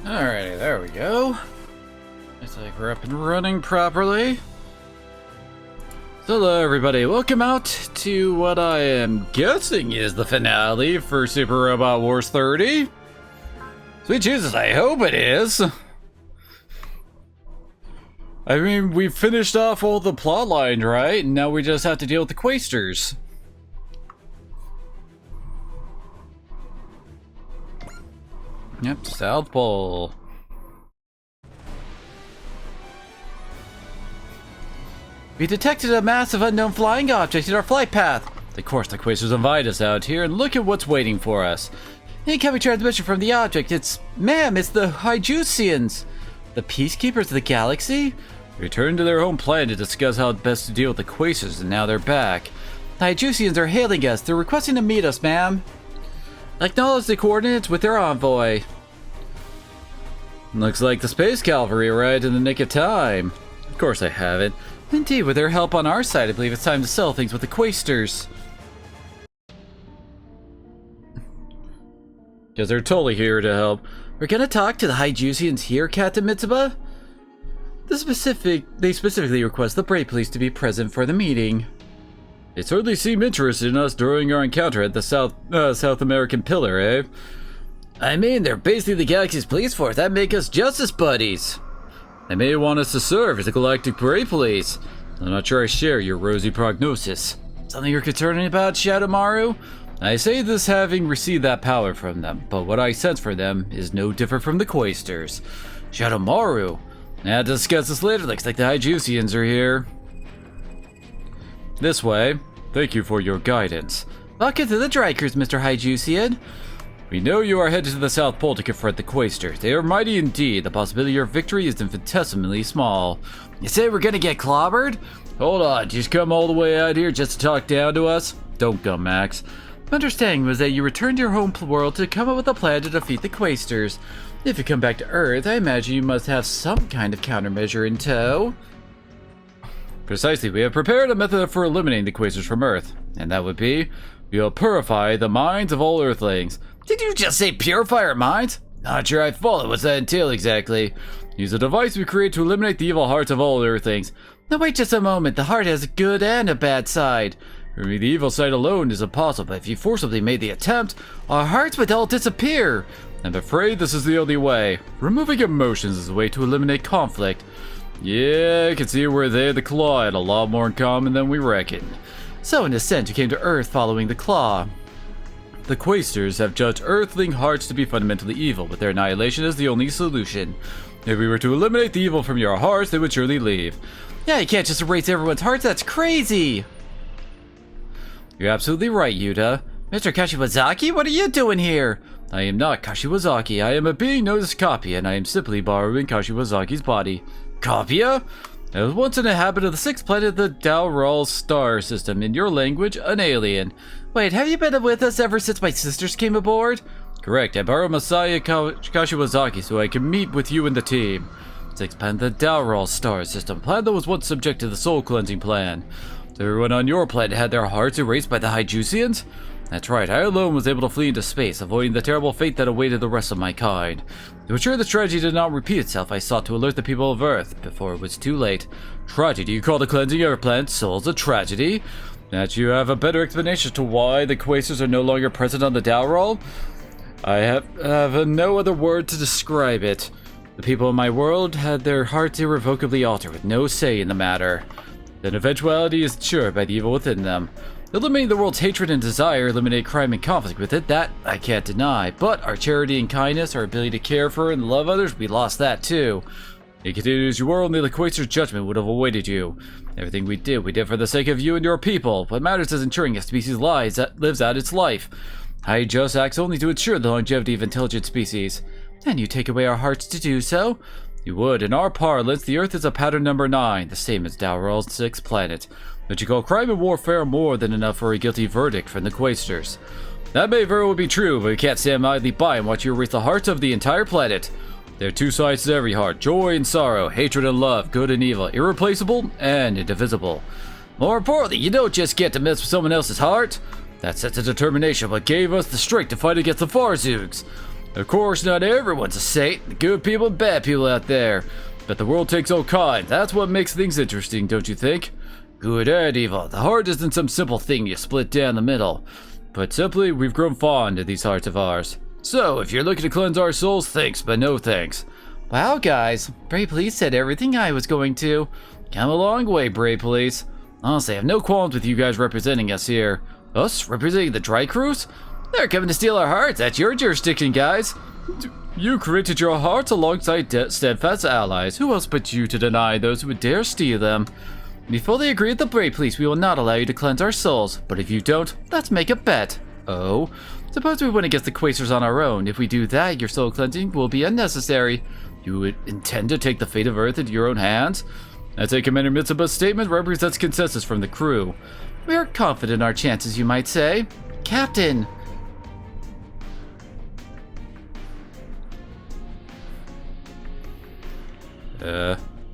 Alrighty, there we go. Looks like we're up and running properly. So hello everybody, welcome out to what I am guessing is the finale for Super Robot Wars 30. Sweet Jesus, I hope it is. I mean, we've finished off all the plot lines, right? And now we just have to deal with the Quasters. Yep, South Pole. We detected a massive unknown flying object in our flight path. Of course, the Quasters invite us out here, and look at what's waiting for us. Incoming transmission from the object. It's the Hyjusians. The Peacekeepers of the galaxy? Returned to their home planet to discuss how best to deal with the Quasters, and now they're back. The Hyjusians are hailing us. They're requesting to meet us, ma'am. Acknowledge the coordinates with their envoy. Looks like the Space Cavalry arrived in the nick of time. Of course I haven't. Indeed, with their help on our side, I believe it's time to sell things with the Quasters. Because they're totally here to help. We're gonna talk to the Hyjusians here, Captain Mitsuba? They specifically request the Brave Police to be present for the meeting. They certainly seem interested in us during our encounter at the South American Pillar, eh? I mean, they're basically the galaxy's police force. That make us justice buddies. They may want us to serve as the Galactic Brave Police. I'm not sure I share your rosy prognosis. Something you're concerned about, Shadowmaru? I say this having received that power from them, but what I sense for them is no different from the Quasters. Shadowmaru? Now to discuss this later. Looks like the Hyjusians are here. This way. Thank you for your guidance. Welcome to the Drikers, Mr. Hyjusian. We know you are headed to the South Pole to confront the Quasters. They are mighty indeed. The possibility of your victory is infinitesimally small. You say we're gonna get clobbered? Hold on, just come all the way out here just to talk down to us? Don't go, Max. My understanding was that you returned to your home world to come up with a plan to defeat the Quasters. If you come back to Earth, I imagine you must have some kind of countermeasure in tow. Precisely, we have prepared a method for eliminating the Quasters from Earth, and that would be, we will purify the minds of all Earthlings. Did you just say purify our minds? Not sure I follow. What's that entail exactly? Use a device we create to eliminate the evil hearts of all Earthlings. Now wait just a moment, the heart has a good and a bad side. Removing the evil side alone is impossible, but if you forcibly made the attempt, our hearts would all disappear. I'm afraid this is the only way. Removing emotions is a way to eliminate conflict. Yeah, I can see where they, the Claw, had a lot more in common than we reckoned. So in a sense, you came to Earth following the Claw. The Quasters have judged Earthling hearts to be fundamentally evil, but their annihilation is the only solution. If we were to eliminate the evil from your hearts, they would surely leave. Yeah, you can't just erase everyone's hearts, that's crazy! You're absolutely right, Yuta. Mr. Kashiwazaki, what are you doing here? I am not Kashiwazaki. I am a being known as Kapia, and I am simply borrowing Kashiwazaki's body. Kapia? I was once an inhabitant of the sixth planet of the Dalral star system. In your language, an alien. Wait, have you been with us ever since my sisters came aboard? Correct. I borrowed Masaya Kashiwazaki so I can meet with you and the team. Sixth planet of the Dalral star system. Planet that was once subject to the soul cleansing plan. So everyone on your planet had their hearts erased by the Hyjusians? That's right, I alone was able to flee into space, avoiding the terrible fate that awaited the rest of my kind. To ensure this tragedy did not repeat itself, I sought to alert the people of Earth before it was too late. Tragedy? You call the cleansing of our planet's souls a tragedy? That you have a better explanation as to why the Quasters are no longer present on the Dalral? I have no other word to describe it. The people of my world had their hearts irrevocably altered with no say in the matter. Then eventuality is ensured by the evil within them. Eliminating the world's hatred and desire, eliminate crime and conflict with it, that I can't deny. But our charity and kindness, our ability to care for and love others, we lost that too. It continued as you were, only the Quaster's judgment would have awaited you. Everything we did for the sake of you and your people. What matters is ensuring a species lives out its life. I just acts only to ensure the longevity of intelligent species. And you take away our hearts to do so? You would. In our parlance, the Earth is a pattern number 9, the same as Dalral's 6th planet. But you call crime and warfare more than enough for a guilty verdict from the Quasters. That may very well be true, but we can't stand idly by and watch you erase the hearts of the entire planet. There are two sides to every heart, joy and sorrow, hatred and love, good and evil, irreplaceable and indivisible. More importantly, you don't just get to mess with someone else's heart. That sense of determination what gave us the strength to fight against the Farzoogs. Of course, not everyone's a saint. The good people and bad people out there. But the world takes all kinds. That's what makes things interesting, don't you think? Good and evil. The heart isn't some simple thing you split down the middle. But simply, we've grown fond of these hearts of ours. So, if you're looking to cleanse our souls, thanks, but no thanks. Wow, guys. Brave Police said everything I was going to. Come a long way, Brave Police. Honestly, I have no qualms with you guys representing us here. Us? Representing the Dry Crews? They're coming to steal our hearts. That's your jurisdiction, guys. You created your hearts alongside steadfast allies. Who else but you to deny those who would dare steal them? We fully agree with the Brave Police. We will not allow you to cleanse our souls. But if you don't, let's make a bet. Oh? Suppose we win against the Quasters on our own. If we do that, your soul cleansing will be unnecessary. You would intend to take the fate of Earth into your own hands? I take Commander Mitsuba's statement represents consensus from the crew. We are confident in our chances, you might say. Captain!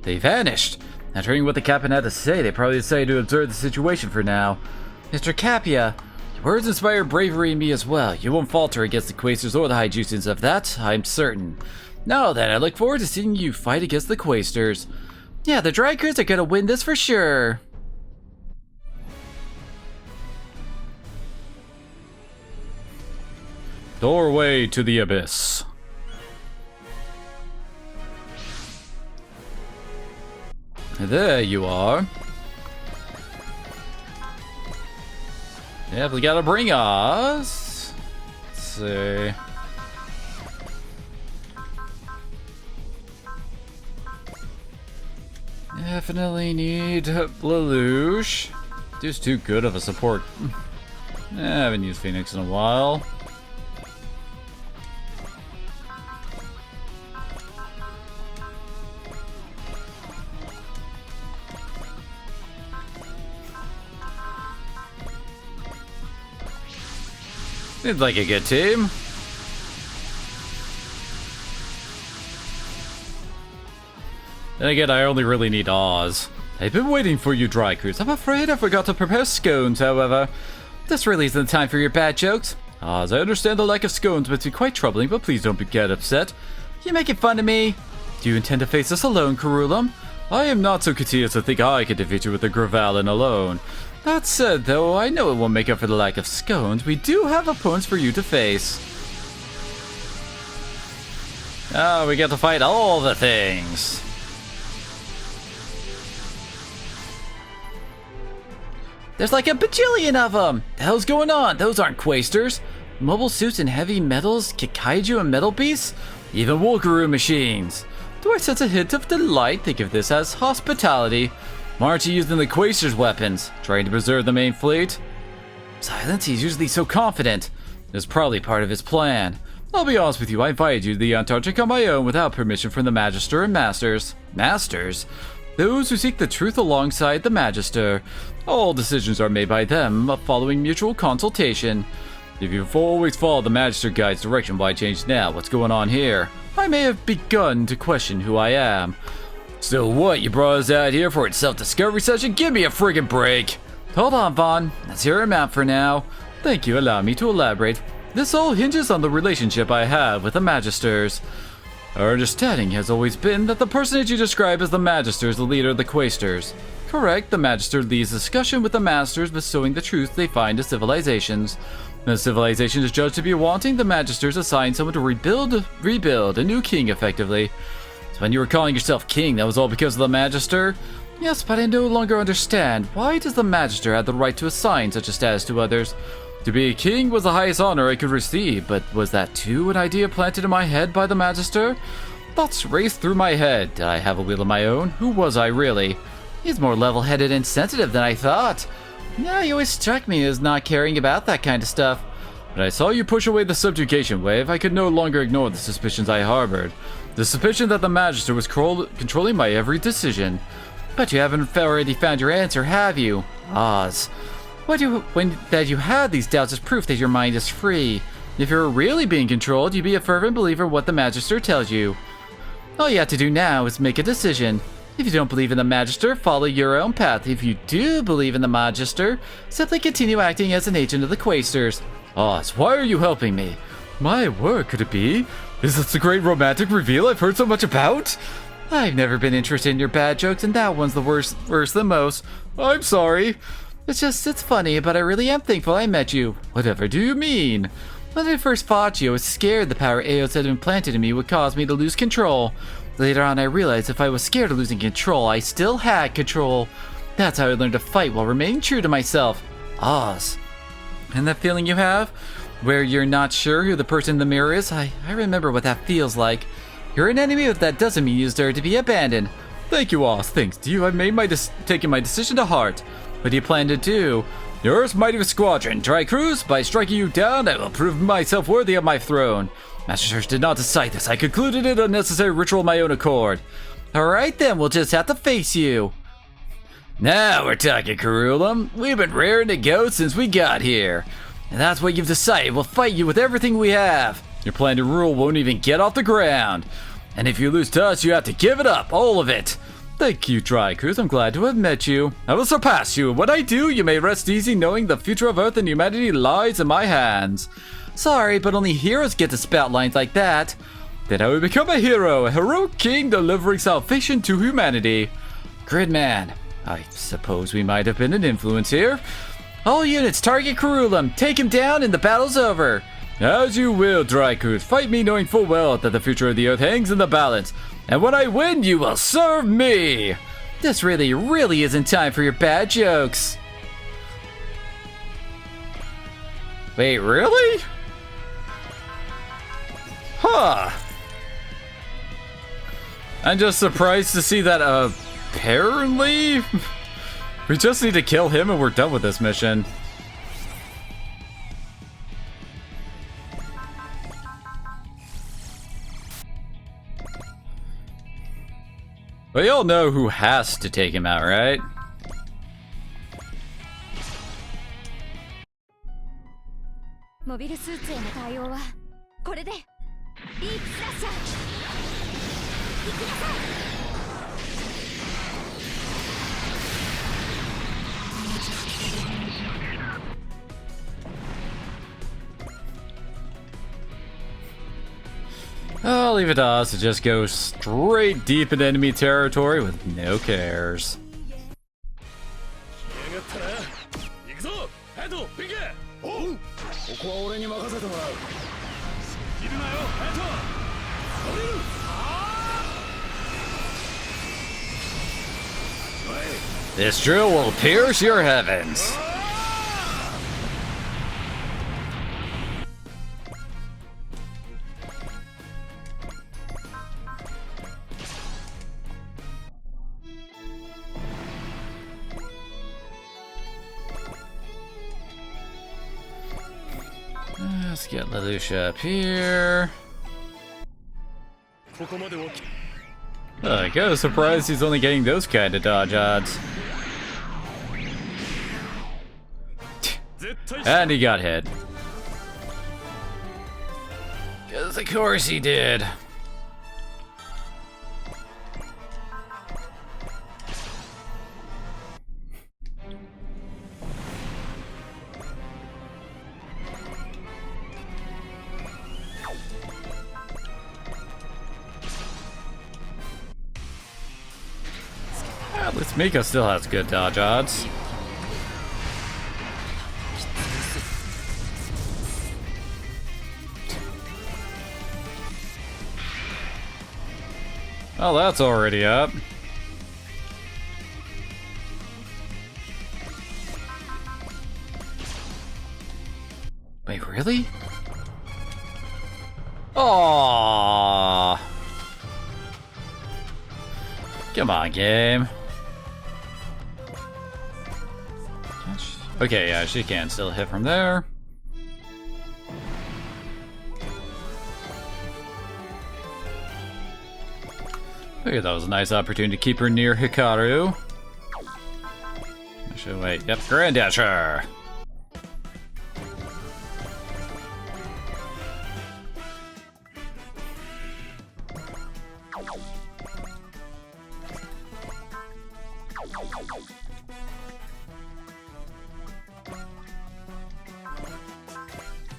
They vanished. Not hearing what the captain had to say, they probably decided to observe the situation for now. Mr. Capia, your words inspire bravery in me as well. You won't falter against the Quasters or the Haijusians, of that I'm certain. Now then, I look forward to seeing you fight against the Quasters. Yeah, the Dry Crews are gonna win this for sure. Doorway to the Abyss. There you are. Definitely gotta bring us. Let's see. Definitely need Lelouch. Just too good of a support. I haven't used Phoenix in a while. Seems like a good team. Then again, I only really need Oz. I've been waiting for you, Dry Crews. I'm afraid I forgot to prepare scones, however. This really isn't the time for your bad jokes. Oz, I understand the lack of scones must be quite troubling, but please don't get upset. You making fun of me? Do you intend to face us alone, Karulum? I am not so conceited to think I could defeat you with the Gravalin alone. That said, though, I know it won't make up for the lack of scones. We do have opponents for you to face. Oh, we get to fight all the things. There's like a bajillion of them! The hell's going on? Those aren't Quasters. Mobile suits and heavy metals, Kikaiju and metal beasts, even Wolkaroo machines. Do I sense a hint of delight? Think of this as hospitality. Why aren't you using the Quasters' weapons? Trying to preserve the main fleet? Silence, he's usually so confident. It's probably part of his plan. I'll be honest with you, I invited you to the Antarctic on my own without permission from the Magister and Masters. Masters? Those who seek the truth alongside the Magister. All decisions are made by them, following mutual consultation. If you've always followed the Magister Guide's direction, why change now? What's going on here? I may have begun to question who I am. So what, you brought us out here for a self-discovery session? Give me a friggin' break! Hold on, Vaughn. Let's hear him out for now. Thank you, allow me to elaborate. This all hinges on the relationship I have with the Magisters. Our understanding has always been that the personage you describe as the Magister is the leader of the Quasters. Correct, the Magister leads discussion with the Masters, bestowing the truth they find to civilizations. When a civilization is judged to be wanting, the Magisters assign someone to rebuild a new king effectively. So when you were calling yourself king, that was all because of the Magister? Yes, but I no longer understand. Why does the Magister have the right to assign such a status to others? To be a king was the highest honor I could receive, but was that too an idea planted in my head by the Magister? Thoughts raced through my head. Did I have a will of my own? Who was I really? He's more level-headed and sensitive than I thought. Yeah, he always struck me as not caring about that kind of stuff. When I saw you push away the subjugation wave, I could no longer ignore the suspicions I harbored. The suspicion that the Magister was controlling my every decision. But you haven't already found your answer, have you? Oz. When you had these doubts is proof that your mind is free. If you were really being controlled, you'd be a fervent believer in what the Magister tells you. All you have to do now is make a decision. If you don't believe in the Magister, follow your own path. If you do believe in the Magister, simply continue acting as an agent of the Quasters. Oz, why are you helping me? My word, could it be? Is this the great romantic reveal I've heard so much about? I've never been interested in your bad jokes, and that one's the worse than most. I'm sorry. It's funny, but I really am thankful I met you. Whatever do you mean? When I first fought you, I was scared the power Aos had implanted in me would cause me to lose control. Later on, I realized if I was scared of losing control, I still had control. That's how I learned to fight while remaining true to myself. Oz. And that feeling you have? Where you're not sure who the person in the mirror is? I remember what that feels like. You're an enemy, but that doesn't mean you deserve to be abandoned. Thank you, Oz. Thanks to you, I've made taken my decision to heart. What do you plan to do? Yours mighty of squadron, Drycruz. By striking you down, I will prove myself worthy of my throne. Master Church did not decide this. I concluded it unnecessary ritual of my own accord. Alright then, we'll just have to face you. Now we're talking, Carulum. We've been raring to go since we got here. And that's what you've decided. We'll fight you with everything we have. Your plan to rule won't even get off the ground. And if you lose to us, you have to give it up, all of it. Thank you, Drycruz. I'm glad to have met you. I will surpass you. When I do, you may rest easy knowing the future of Earth and humanity lies in my hands. Sorry, but only heroes get to spout lines like that. Then I will become a heroic king delivering salvation to humanity. Gridman, I suppose we might have been an influence here. All units, target Carulum. Take him down and the battle's over. As you will, Drycruz. Fight me knowing full well that the future of the Earth hangs in the balance. And when I win, you will serve me! This really isn't time for your bad jokes. Wait, really? Huh. I'm just surprised to see that apparently we just need to kill him and we're done with this mission. We all know who has to take him out, right? I'll leave it to us to just go straight deep into enemy territory with no cares. This drill will pierce your heavens. Let's get Lelouch up here. I gotta surprised he's only getting those kind of dodge odds. And he got hit. 'Cause of course he did. At least Miko still has good dodge odds. Oh, that's already up. Wait, really? Aww. Come on, game. Okay, yeah, she can still hit from there. Okay, that was a nice opportunity to keep her near Hikaru. Actually, wait, yep, Grand Dasher.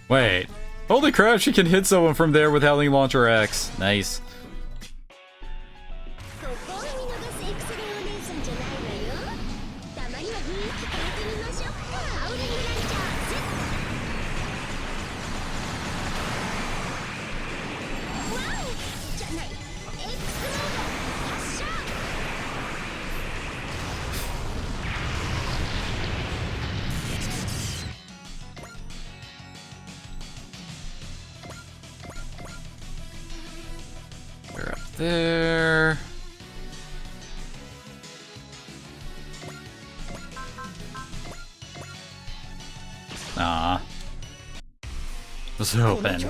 Wait, Holy crap, she can hit someone from there with Howling Launcher X. Nice. We're up there. Ah. Was hoping.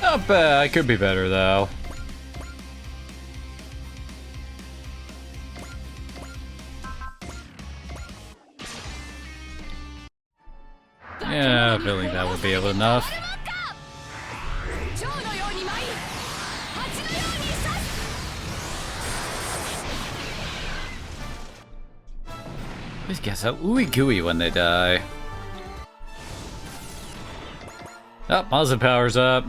Not bad. I could be better though. Yeah, I feel like that would be enough. These guys are ooey gooey when they die. Oh, positive power's up.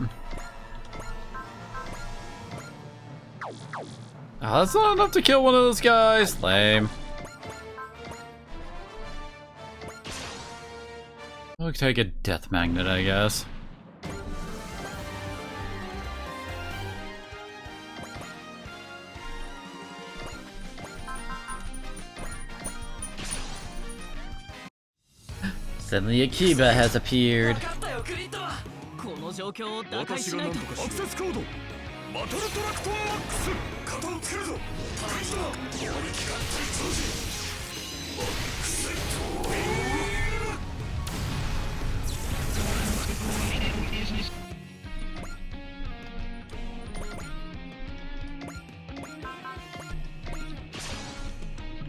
Oh, that's not enough to kill one of those guys. Lame. I'll take a death magnet, I guess. Suddenly Akiba has appeared.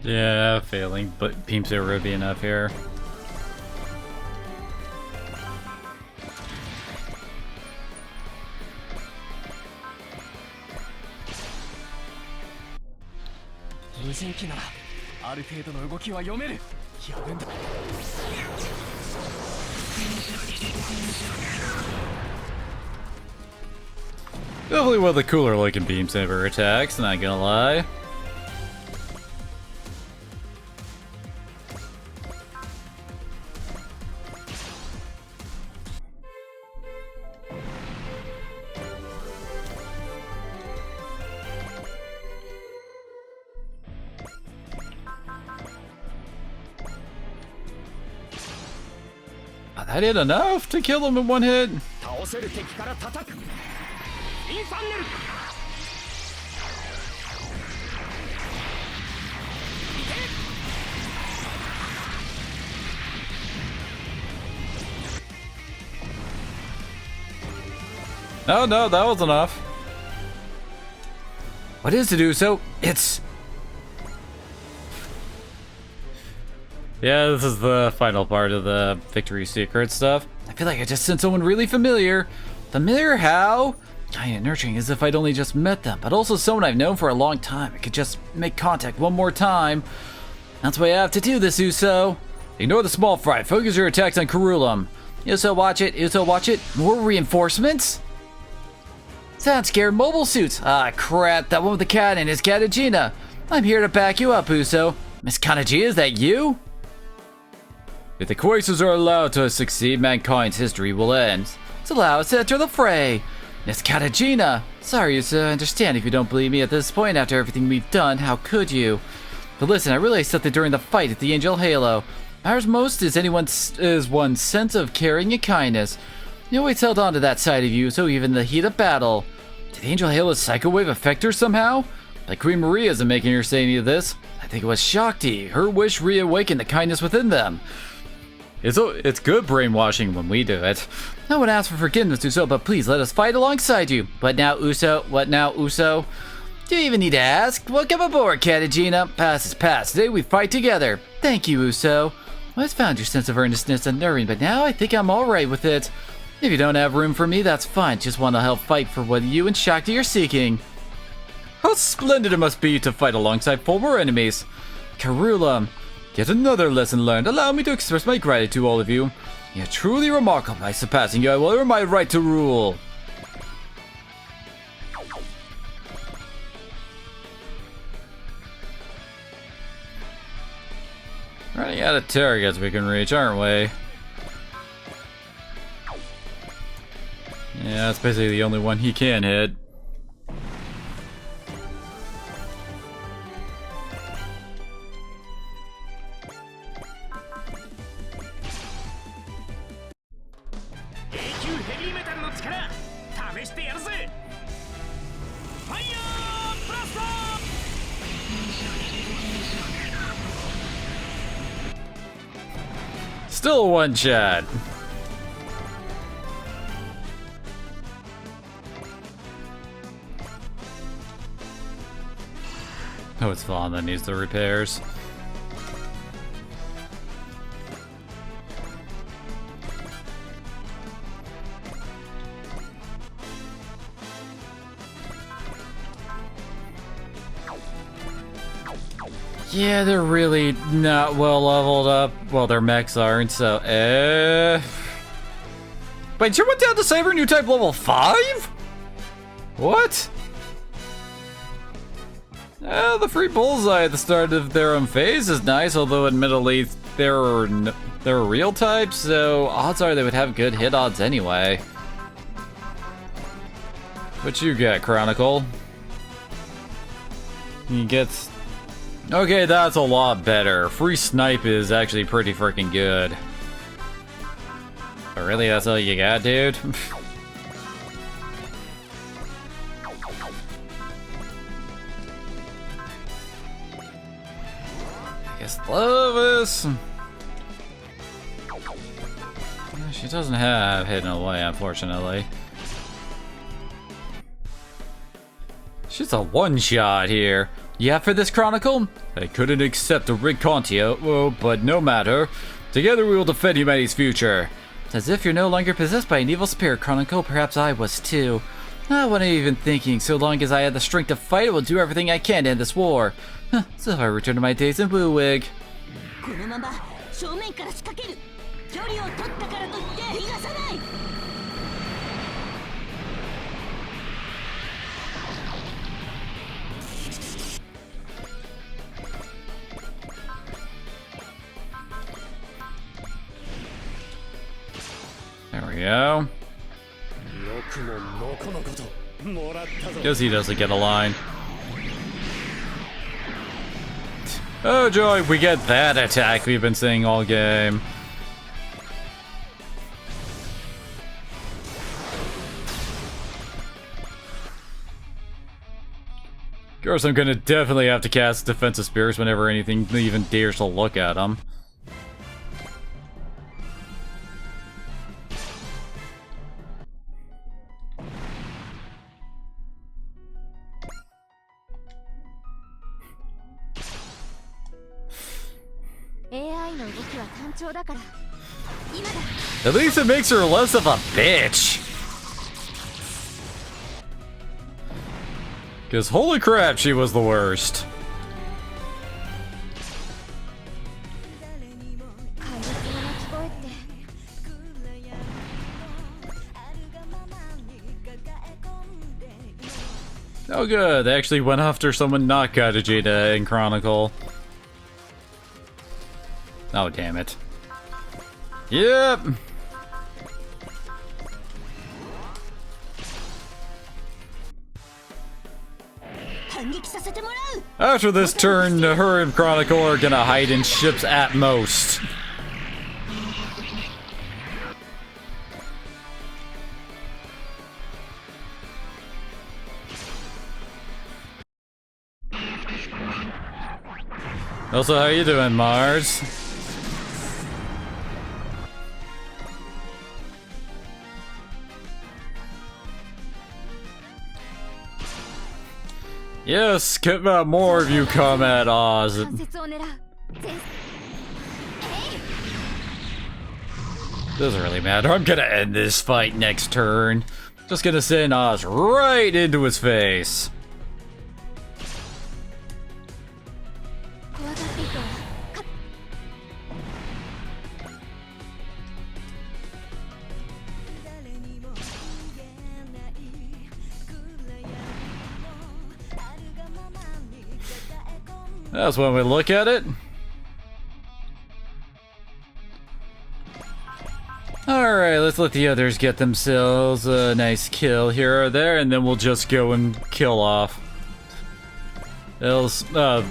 Yeah, failing, but Beam Saber would be enough here. Definitely one of the cooler looking Beam Saber attacks, not gonna lie. That did enough to kill him in one hit. Oh no, that was enough. What is it, Uso? It's... Yeah, this is the final part of the Victory Secret stuff. I feel like I just sent someone really familiar. Familiar how? Kinda nurturing, as if I'd only just met them, but also someone I've known for a long time. I could just make contact one more time. That's why I have to do this, Uso. Ignore the small fry. Focus your attacks on Kurulum. Uso, watch it. Uso, watch it. More reinforcements? Sound scared mobile suits. Ah, crap. That one with the cannon is Katajina. I'm here to back you up, Uso. Miss Kanajia, is that you? If the Quasars are allowed to succeed, mankind's history will end. So allow us to enter the fray. Miss Katajina. Sorry, Uso, I understand if you don't believe me at this point after everything we've done. How could you? But listen, I realized something during the fight at the Angel Halo. Matters most is one's sense of caring and kindness. You always held on to that side of you, so even in the heat of battle. Did the Angel Halo's Psycho Wave affect her somehow? Like Queen Maria isn't making her say any of this. I think it was Shakti. Her wish reawakened the kindness within them. It's good brainwashing when we do it. No one asked for forgiveness, Uso, but please let us fight alongside you. What now, Uso? What now, Uso? Do you even need to ask? Welcome aboard, Katajina. Past is past. Today we fight together. Thank you, Uso. I always found your sense of earnestness unnerving, but now I think I'm alright with it. If you don't have room for me, that's fine. Just want to help fight for what you and Shakti are seeking. How splendid it must be to fight alongside former enemies. Karula, yet another lesson learned. Allow me to express my gratitude to all of you. You're truly remarkable. By surpassing you, I will earn my right to rule. Running out of targets we can reach, aren't we? Yeah, that's basically the only one he can hit. Still a one shot. Oh, it's Vaughn that needs the repairs. Yeah, they're really not well leveled up. Well, their mechs aren't, so Wait, you went down to Saber new type level 5? What? The free bullseye at the start of their own phase is nice, although admittedly they're real types, so odds are they would have good hit odds anyway. What you got, Chronicle? You get... Okay, that's a lot better. Free snipe is actually pretty freaking good. But really, that's all you got, dude? I guess Lovis. Yeah, she doesn't have hidden away, unfortunately. She's a one-shot here. Yeah, for this Chronicle? I couldn't accept a Ricontio, but no matter. Together we will defend humanity's future. As if you're no longer possessed by an evil spirit, Chronicle, perhaps I was too. What am I even thinking? So long as I had the strength to fight, I will do everything I can to end this war. So if I return to my days in Bluewig. There we go. Guess he doesn't get a line. Oh joy, we get that attack we've been seeing all game. Of course, I'm gonna definitely have to cast Defensive Spears whenever anything even dares to look at him. At least it makes her less of a bitch. Because holy crap, she was the worst. Oh good, they actually went after someone not Vegeta in Chronicle. Oh damn it. Yep. After this turn, her and Chronicle are gonna hide in ships at most. Also, how you doing, Mars? Yes, more of you come at Oz. Doesn't really matter. I'm gonna end this fight next turn. Just gonna send Oz right into his face. That's one way to look at it. Alright, let's let the others get themselves a nice kill here or there, and then we'll just go and kill off. Damn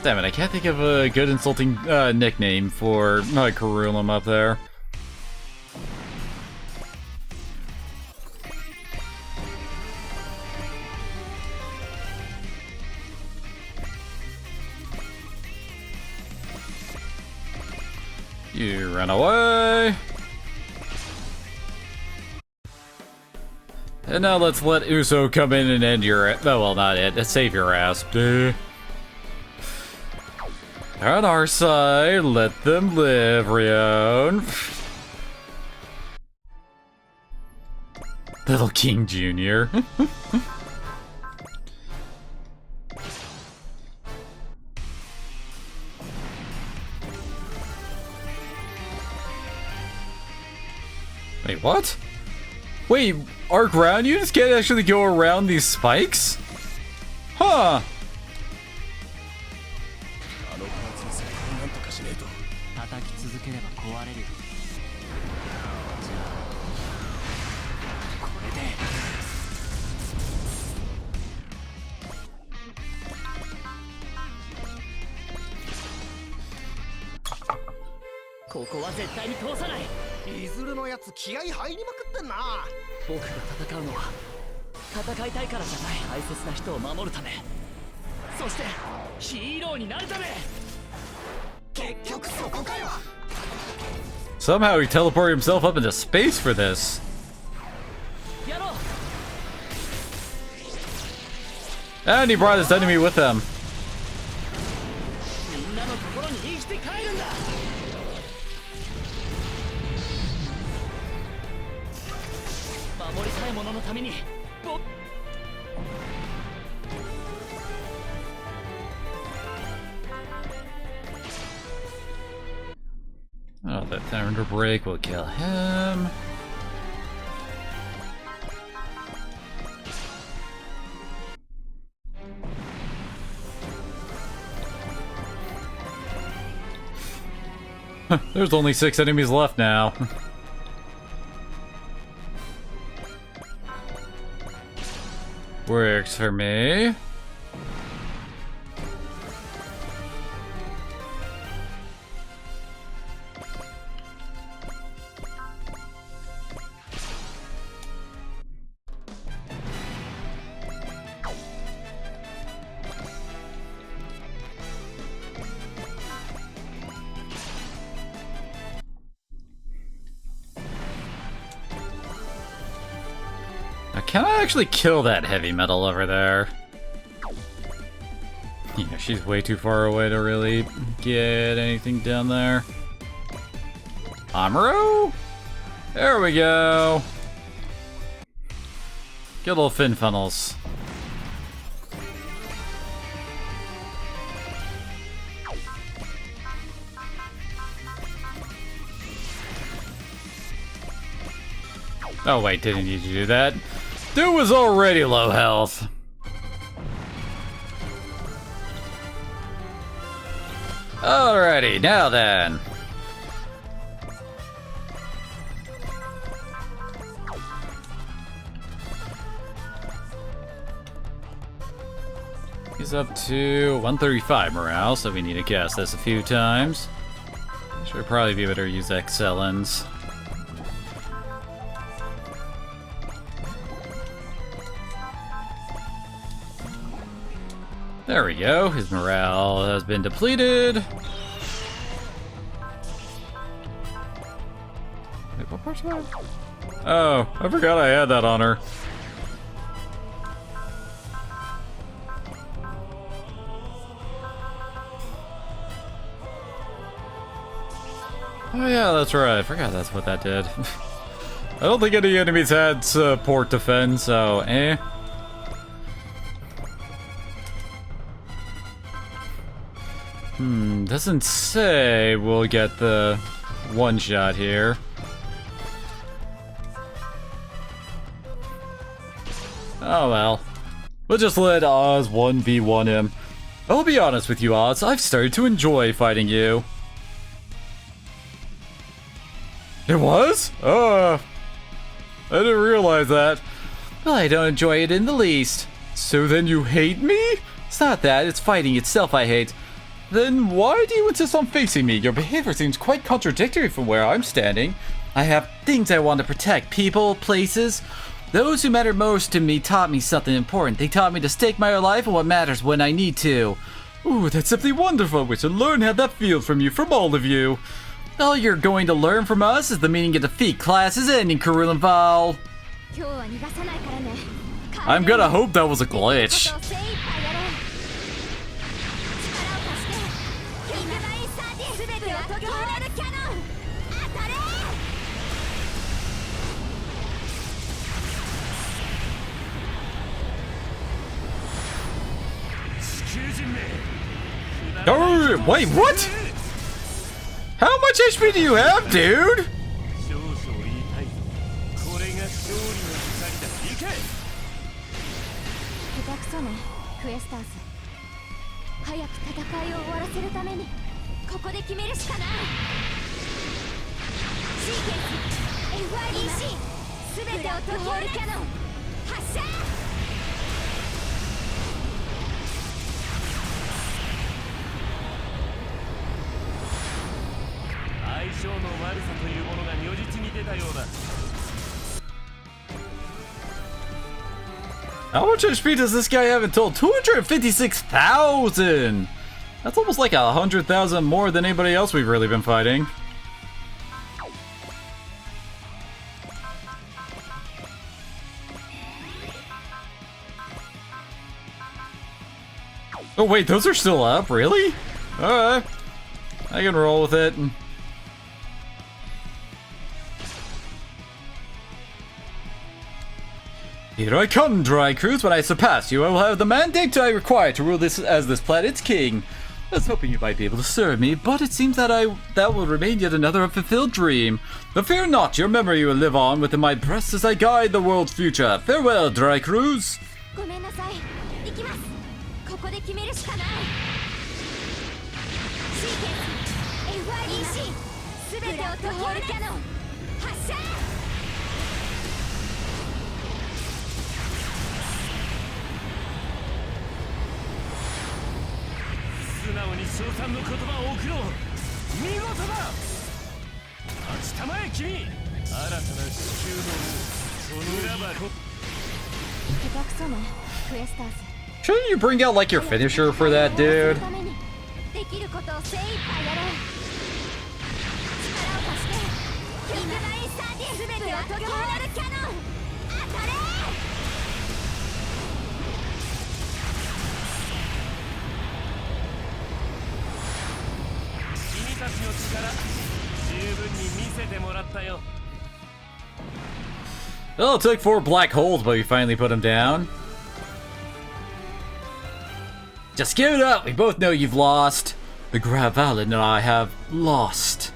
it, I can't think of a good insulting nickname for Karulum up there. You run away. And now let's let Uso come in and end your... Oh, well, not it. Save your ass. They're on our side. Let them live, Rion. Little King Jr. Wait, what? Wait, our ground units can't actually go around these spikes? Huh. Somehow he teleported himself up into space for this. And he brought his enemy with him. Oh, that Thunder Break will kill him. There's only 6 enemies left now. Works for me. Can I actually kill that heavy metal over there? Yeah, she's way too far away to really get anything down there. Amuro? There we go. Good little fin funnels. Oh wait, didn't need to do that. Dude was already low health. Alrighty, now then. He's up to 135 morale, so we need to cast this a few times. Should probably be able to use Excellence. There we go, his morale has been depleted. Wait, what part's that? Oh, I forgot I had that on her. Oh yeah, that's right. I forgot that's what that did. I don't think any enemies had support defense, so eh. Doesn't say we'll get the one shot here. Oh well. We'll just let Oz 1v1 him. I'll be honest with you, Oz, I've started to enjoy fighting you. It was? I didn't realize that. Well, I don't enjoy it in the least. So then you hate me? It's not that, it's fighting itself I hate. Then why do you insist on facing me? Your behavior seems quite contradictory from where I'm standing. I have things I want to protect, people, places. Those who matter most to me taught me something important. They taught me to stake my life on what matters when I need to. Ooh, that's simply wonderful. We should learn how that feels from you, from all of you. All you're going to learn from us is the meaning of defeat. Class is ending, Kurul and Val. I'm gonna hope that was a glitch. Oh, wait, what? How much HP do you have, dude? How much HP does this guy have in total? 256,000! That's almost like 100,000 more than anybody else we've really been fighting. Oh wait, those are still up? Really? Alright. I can roll with it. Here I come, Dry Cruise. When I surpass you, I will have the mandate I require to rule this as this planet's king. I was hoping you might be able to serve me, but it seems that that will remain yet another unfulfilled dream. But fear not, your memory will live on within my breast as I guide the world's future. Farewell, Dry Cruise. Shouldn't you bring out like your finisher for that, dude? Well, it took 4 black holes, but we finally put him down. Just give it up! We both know you've lost. The Gravalin and I have lost.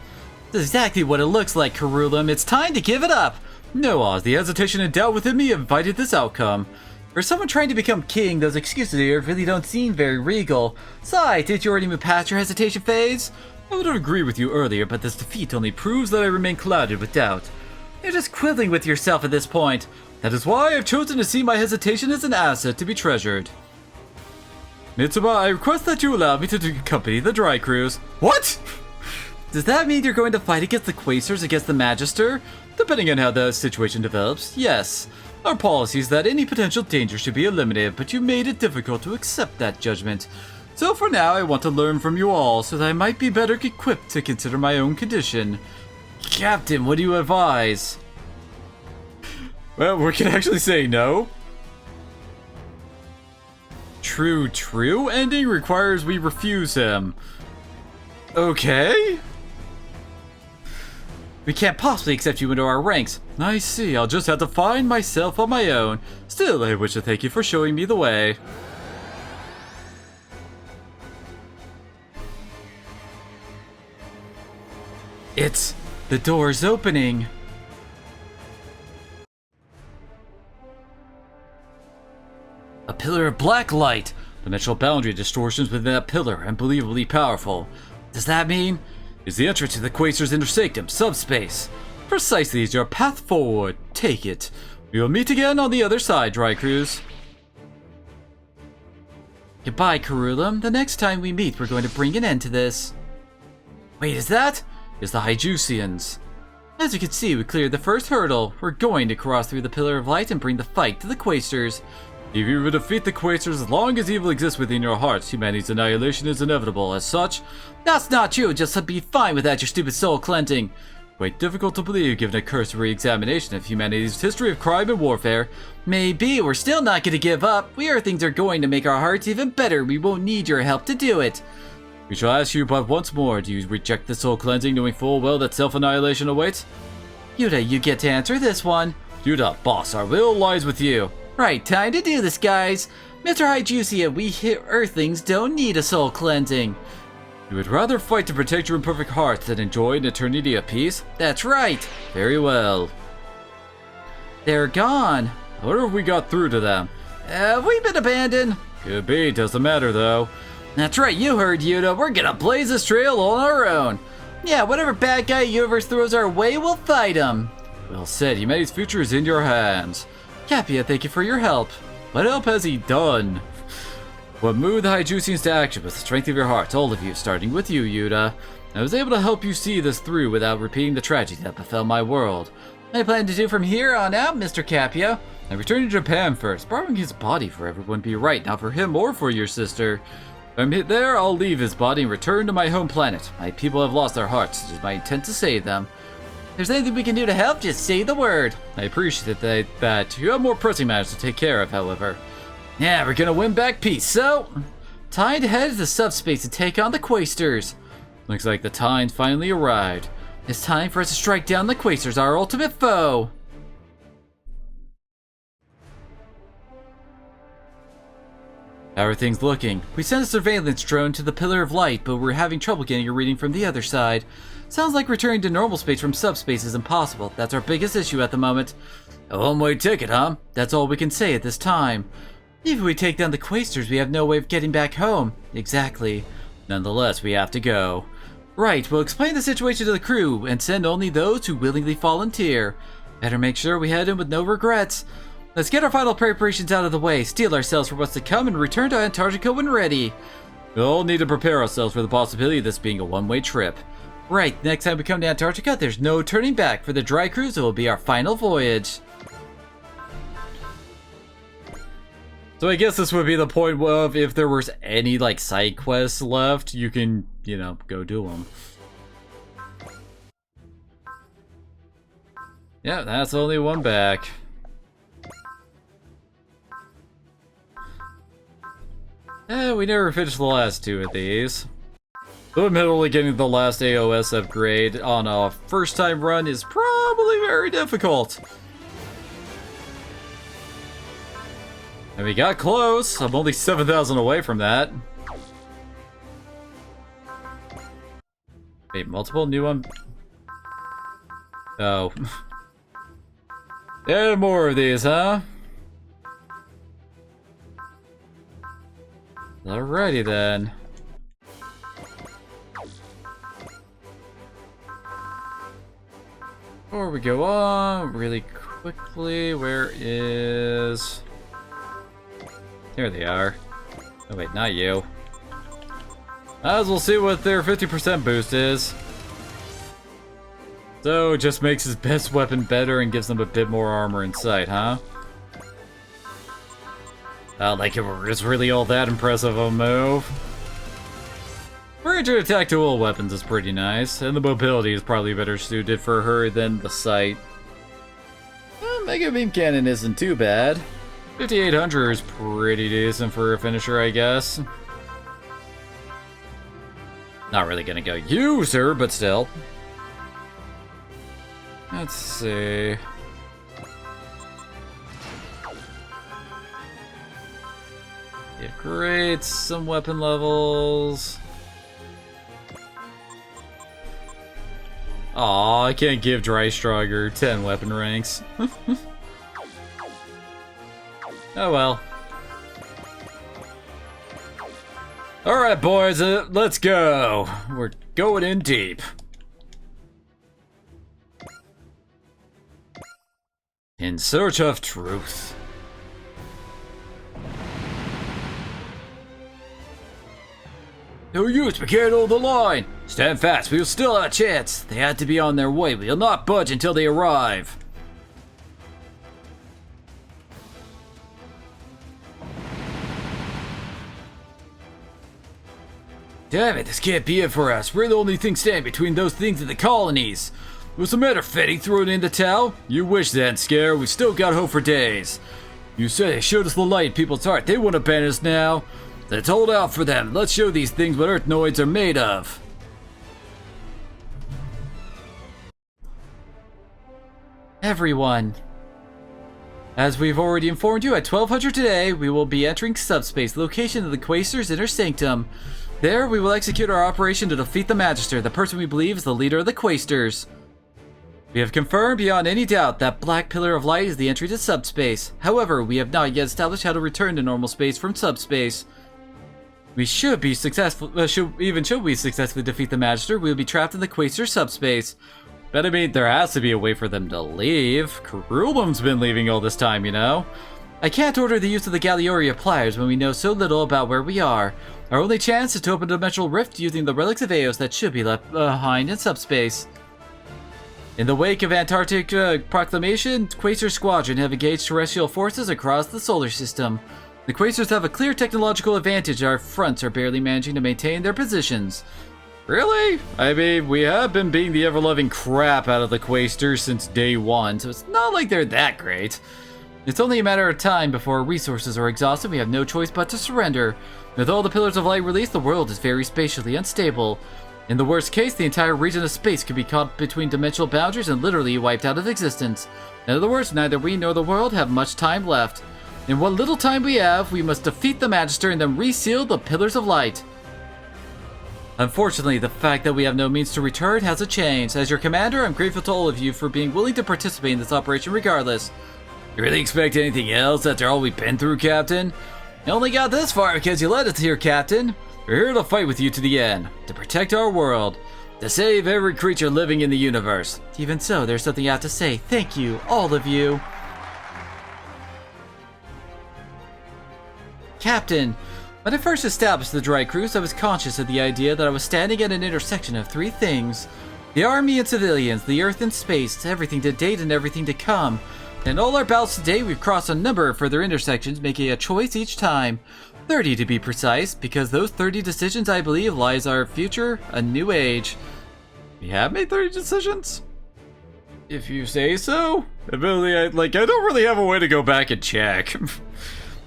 That's exactly what it looks like, Karulim. It's time to give it up! No, Oz, the hesitation and doubt within me invited this outcome. For someone trying to become king, those excuses here really don't seem very regal. Besides, did you already move past your hesitation phase? I would agree with you earlier, but this defeat only proves that I remain clouded with doubt. You're just quibbling with yourself at this point. That is why I've chosen to see my hesitation as an asset to be treasured. Mitsuba, I request that you allow me to accompany the Dry Cruise. What? Does that mean you're going to fight against the Quaestors against the Magister? Depending on how the situation develops, yes. Our policy is that any potential danger should be eliminated, but you made it difficult to accept that judgment. So for now, I want to learn from you all, so that I might be better equipped to consider my own condition. Captain, what do you advise? Well, we can actually say no. True. Ending requires we refuse him. Okay. We can't possibly accept you into our ranks. I see, I'll just have to find myself on my own. Still, I wish to thank you for showing me the way. The door's opening. A pillar of black light. Dimensional boundary distortions within that pillar, unbelievably powerful. Does that mean? Is the entrance to the Quasar's inner sanctum, subspace. Precisely is your path forward. Take it. We will meet again on the other side, Drycruz. Goodbye, Carulum. The next time we meet, we're going to bring an end to this. Wait, is that? It's the Hyjusians. As you can see, we cleared the first hurdle. We're going to cross through the Pillar of Light and bring the fight to the Quasars. If you will defeat the Quasars, as long as evil exists within your hearts, humanity's annihilation is inevitable. As such, that's not true. Just be fine without your stupid soul cleansing. Quite difficult to believe given a cursory examination of humanity's history of crime and warfare. Maybe we're still not going to give up. We Earthlings are going to make our hearts even better. We won't need your help to do it. We shall ask you but once more, do you reject the soul cleansing knowing full well that self-annihilation awaits? Yuta, you get to answer this one. Yuta, boss, our will lies with you. Right, time to do this, guys. Mr. Hyjusia, we Earthlings don't need a soul cleansing. You would rather fight to protect your imperfect hearts than enjoy an eternity of peace? That's right. Very well. They're gone. I wonder if we got through to them. Have we been abandoned? Could be, doesn't matter though. That's right, you heard, Yuta. We're gonna blaze this trail on our own. Yeah, whatever bad guy universe throws our way, we'll fight him. Well said, humanity's future is in your hands. Capia, thank you for your help. What help has he done? What moved the Hyjusians to action was the strength of your hearts, all of you, starting with you, Yuta. I was able to help you see this through without repeating the tragedy that befell my world. What I plan to do from here on out, Mr. Capia? I returned to Japan first. Borrowing his body for everyone be right, not for him or for your sister. If I'm hit there, I'll leave his body and return to my home planet. My people have lost their hearts. It is my intent to save them. If there's anything we can do to help, just say the word. I appreciate that. You have more pressing matters to take care of, however. Yeah, we're gonna win back peace, so... Time to head to the subspace and take on the Quastars. Looks like the time finally arrived. It's time for us to strike down the Quastars, our ultimate foe. How are things looking? We sent a surveillance drone to the Pillar of Light, but we're having trouble getting a reading from the other side. Sounds like returning to normal space from subspace is impossible. That's our biggest issue at the moment. A one-way ticket, huh? That's all we can say at this time. If we take down the Quastars, we have no way of getting back home. Exactly. Nonetheless, we have to go. Right, we'll explain the situation to the crew and send only those who willingly volunteer. Better make sure we head in with no regrets. Let's get our final preparations out of the way, steel ourselves for what's to come, and return to Antarctica when ready. We'll all need to prepare ourselves for the possibility of this being a one-way trip. Right, next time we come to Antarctica, there's no turning back. For the Drycruz, it will be our final voyage. So I guess this would be the point of if there was any, like, side quests left, you can, you know, go do them. Yeah, that's only one back. We never finished the last two of these. So admittedly, getting the last AOS upgrade on a first-time run is probably very difficult. And we got close. I'm only 7,000 away from that. Wait, multiple new one? Oh. Yeah, more of these, huh? Alrighty then. Before we go on, really quickly, where is... Here they are. Oh wait, not you. As we'll see what their 50% boost is. So, it just makes his best weapon better and gives them a bit more armor in sight, huh? Like it was really all that impressive a move. Range attack to all weapons is pretty nice, and the mobility is probably better suited for her than the sight. Mega Beam Cannon isn't too bad. 5800 is pretty decent for a finisher, I guess. Not really gonna go user, but still. Let's see. Yeah, great. Some weapon levels. Aw, I can't give Drystrogger 10 weapon ranks. Oh well. Alright, boys, let's go. We're going in deep. In search of truth. No use, we can't hold the line. Stand fast, we will still have a chance. They had to be on their way. We will not budge until they arrive. Damn it, this can't be it for us. We're the only thing standing between those things and the colonies. What's the matter, Fetty? Throwing in the towel? You wish then, Scare. We've still got hope for days. You said they showed us the light in people's heart. They won't abandon us now. Let's hold out for them. Let's show these things what Earthnoids are made of. Everyone. As we've already informed you, at 1200 today, we will be entering subspace, location of the Quaestor's inner sanctum. There, we will execute our operation to defeat the Magister, the person we believe is the leader of the Quaestors. We have confirmed beyond any doubt that Black Pillar of Light is the entry to subspace. However, we have not yet established how to return to normal space from subspace. We should be successful, should we successfully defeat the Magister, we will be trapped in the Quaestor subspace. But I mean, there has to be a way for them to leave. Kerulum's been leaving all this time, you know? I can't order the use of the Gallioria pliers when we know so little about where we are. Our only chance is to open a dimensional rift using the relics of Eos that should be left behind in subspace. In the wake of Antarctic Proclamation, Quaestor Squadron have engaged terrestrial forces across the solar system. The Quaestors have a clear technological advantage. Our fronts are barely managing to maintain their positions. Really? I mean, we have been beating the ever-loving crap out of the Quaestors since day one, so it's not like they're that great. It's only a matter of time before our resources are exhausted. We have no choice but to surrender. With all the Pillars of Light released, the world is very spatially unstable. In the worst case, the entire region of space could be caught between dimensional boundaries and literally wiped out of existence. In other words, neither we nor the world have much time left. In what little time we have, we must defeat the Magister and then reseal the Pillars of Light. Unfortunately, the fact that we have no means to return hasn't changed. As your commander, I'm grateful to all of you for being willing to participate in this operation regardless. You really expect anything else after all we've been through, Captain? You only got this far because you led us here, Captain. We're here to fight with you to the end, to protect our world, to save every creature living in the universe. Even so, there's something I have to say. Thank you, all of you. Captain, when I first established the Dry Cruise, I was conscious of the idea that I was standing at an intersection of three things. The army and civilians, the earth and space, everything to date and everything to come. In all our battles today, we've crossed a number of further intersections, making a choice each time. 30 to be precise, because those 30 decisions, I believe, lies our future, a new age. We have made 30 decisions? If you say so. Admittedly, I don't really have a way to go back and check.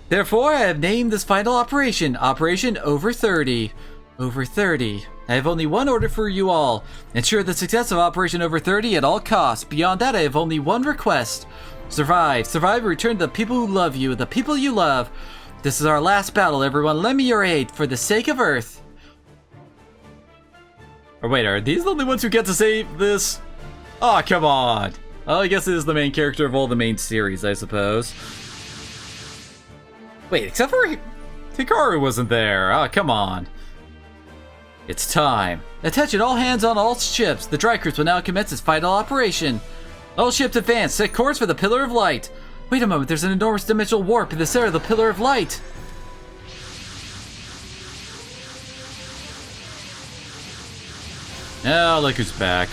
Therefore, I have named this final operation, Operation Over 30. Over 30. I have only one order for you all. Ensure the success of Operation Over 30 at all costs. Beyond that, I have only one request. Survive. Survive and return to the people who love you, the people you love. This is our last battle, everyone. Lend me your aid for the sake of Earth. Or wait, are these the only ones who get to say this? Aw, come on. Well, I guess it is the main character of all the main series, I suppose. Wait, except for Hikaru wasn't there. Ah, come on. It's time. Attention, all hands on all ships. The Dry Cruise will now commence its final operation. All ships advance. Set course for the Pillar of Light. Wait a moment, there's an enormous dimensional warp in the center of the Pillar of Light. Oh, look who's back.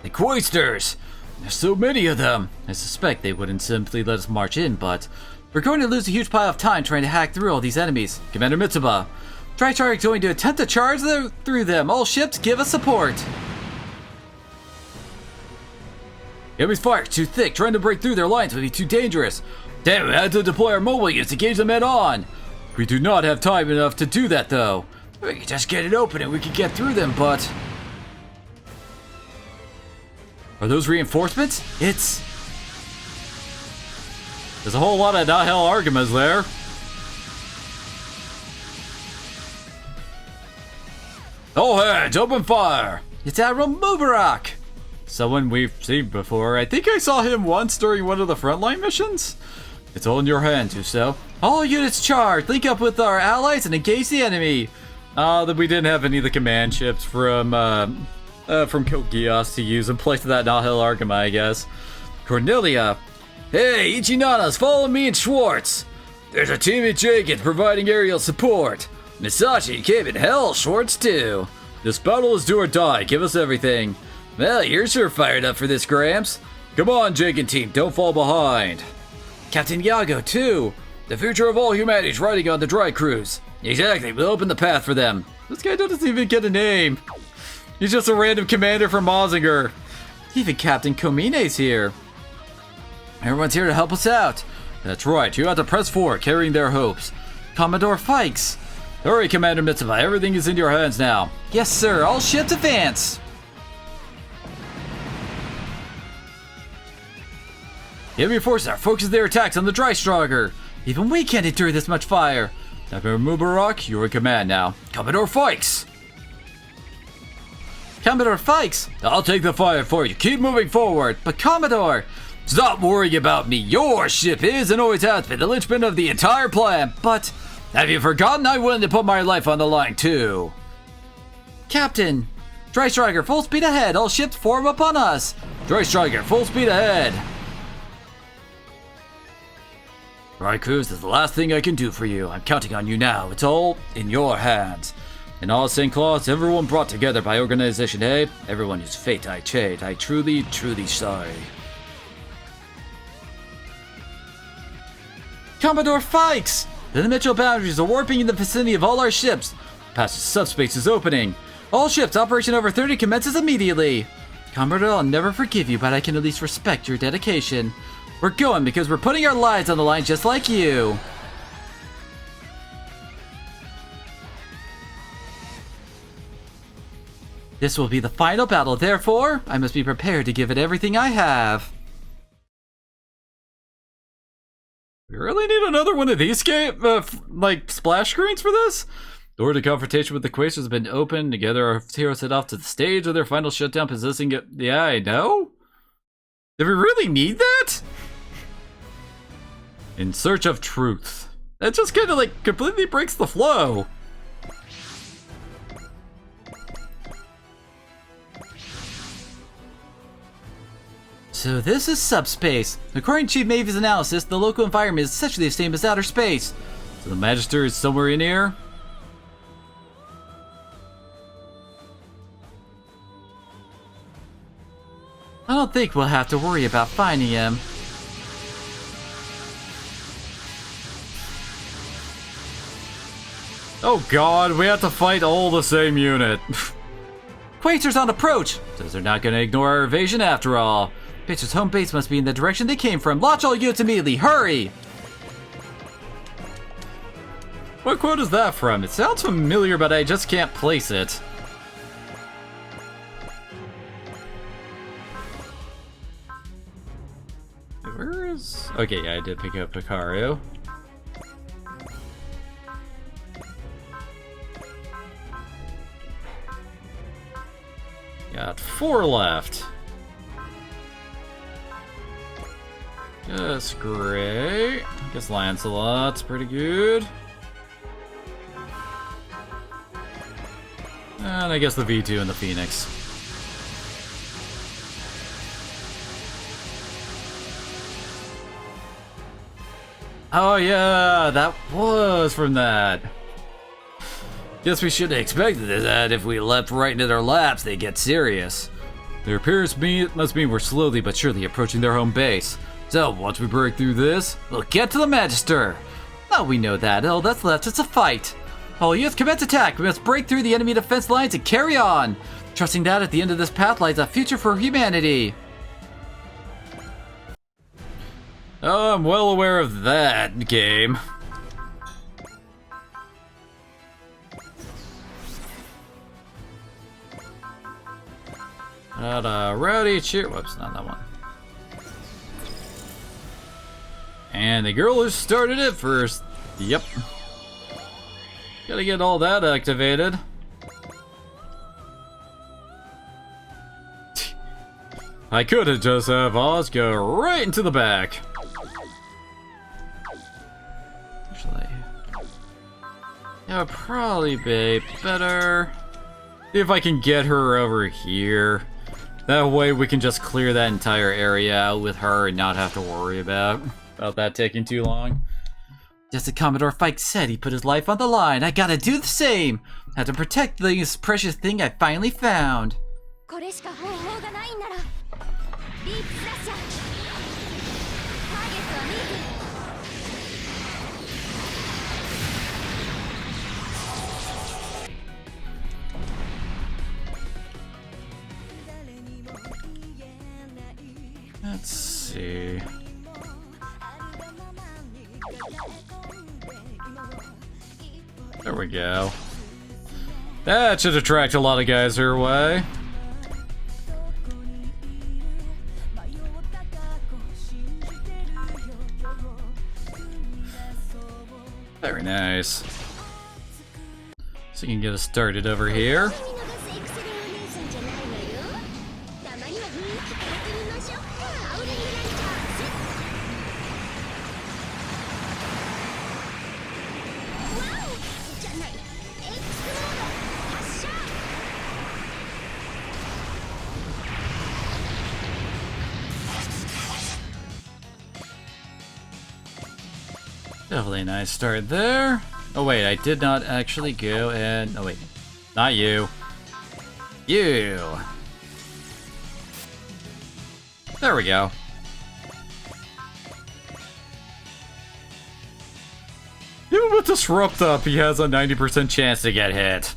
The Quaestors! There's so many of them! I suspect they wouldn't simply let us march in, but we're going to lose a huge pile of time trying to hack through all these enemies. Commander Mitsuba, Drychar is going to attempt to charge through them. All ships, give us support! Enemy's fire is too thick. Trying to break through their lines would be too dangerous. Damn, we had to deploy our mobile units to engage them head on. We do not have time enough to do that, though. We could just get it open and we could get through them, but... Are those reinforcements? There's a whole lot of Nahel Argamas there. All hands, open fire! It's Admiral Mubarak! Someone we've seen before. I think I saw him once during one of the frontline missions. It's all in your hands, Uso. All units charged! Link up with our allies and engage the enemy! That we didn't have any of the command ships from Kogias to use in place of that Nahel Argama, I guess. Cornelia. Hey, Ichinanas, follow me and Schwartz. There's a team at Jenkins providing aerial support. Misashi came in hell, Schwartz too. This battle is do or die, give us everything. Well, you're sure fired up for this, Gramps. Come on, Jenkins team, don't fall behind. Captain Yago too. The future of all humanity is riding on the dry cruise. Exactly, we'll open the path for them. This guy doesn't even get a name. He's just a random commander from Mazinger. Even Captain Komine's here. Everyone's here to help us out. That's right, you have to press forward, carrying their hopes. Commodore Fikes. Hurry, Commander Mitsuba, everything is in your hands now. Yes, sir, all ships advance. The enemy forces are focusing their attacks on the Dry Striker. Even we can't endure this much fire. Admiral Mubarak, you're in command now. Commodore Fikes. Commodore Fikes. I'll take the fire for you. Keep moving forward. But Commodore. Stop worrying about me. Your ship is and always has been the linchpin of the entire plan. But have you forgotten I'm willing to put my life on the line too? Captain. Dry Striker, full speed ahead. All ships form upon us. Dry Striker, full speed ahead. Dry Cruise is the last thing I can do for you. I'm counting on you now. It's all in your hands. In all St. Claus, everyone brought together by Organization A, everyone whose fate I chade. I truly, truly sorry. Commodore Fikes! The dimensional boundaries are warping in the vicinity of all our ships. Passage subspace is opening. All ships, Operation Over 30 commences immediately. Commodore, I'll never forgive you, but I can at least respect your dedication. We're going because we're putting our lives on the line just like you. This will be the final battle, therefore, I must be prepared to give it everything I have. We really need another one of these like splash screens for this? Door to confrontation with the Quasars has been opened. Together, our heroes head off to the stage of their final shutdown, possessing it. Yeah, I know. Did we really need that? In search of truth. That just kind of like completely breaks the flow. So this is subspace. According to Chief Mavy's analysis, the local environment is essentially the same as outer space. So the Magister is somewhere in here? I don't think we'll have to worry about finding him. Oh god, we have to fight all the same unit. Quasars on approach! Says they're not gonna ignore our invasion after all. Pitcher's home base must be in the direction they came from. Launch all units immediately, hurry! What quote is that from? It sounds familiar, but I just can't place it. Where is... Okay, yeah, I did pick up Picario. Got 4 left. Just great. Guess Lancelot's pretty good. And I guess the V2 and the Phoenix. Oh yeah, that was from that. Guess we should have expected that if we leapt right into their laps, they'd get serious. Their appearance must mean we're slowly but surely approaching their home base. So, once we break through this, we'll get to the Magister. Now we know that. All that's left is a fight. All units commence attack. We must break through the enemy defense lines and carry on. Trusting that at the end of this path lies a future for humanity. Oh, I'm well aware of that game. Rowdy cheer. Whoops, not that one. And the girl who started it first. Yep. Gotta get all that activated. I could have just have Oz go right into the back. Actually, that would probably be better. See if I can get her over here. That way we can just clear that entire area out with her and not have to worry about that taking too long. Just as Commodore Fike said, he put his life on the line. I gotta do the same. Have to protect this precious thing I finally found. Let's see. There we go. That should attract a lot of guys her way. Very nice. So you can get us started over here. Definitely a nice start there. Oh wait, I did not actually go and... oh wait, not you. You! There we go. Even with Disrupt up, he has a 90% chance to get hit.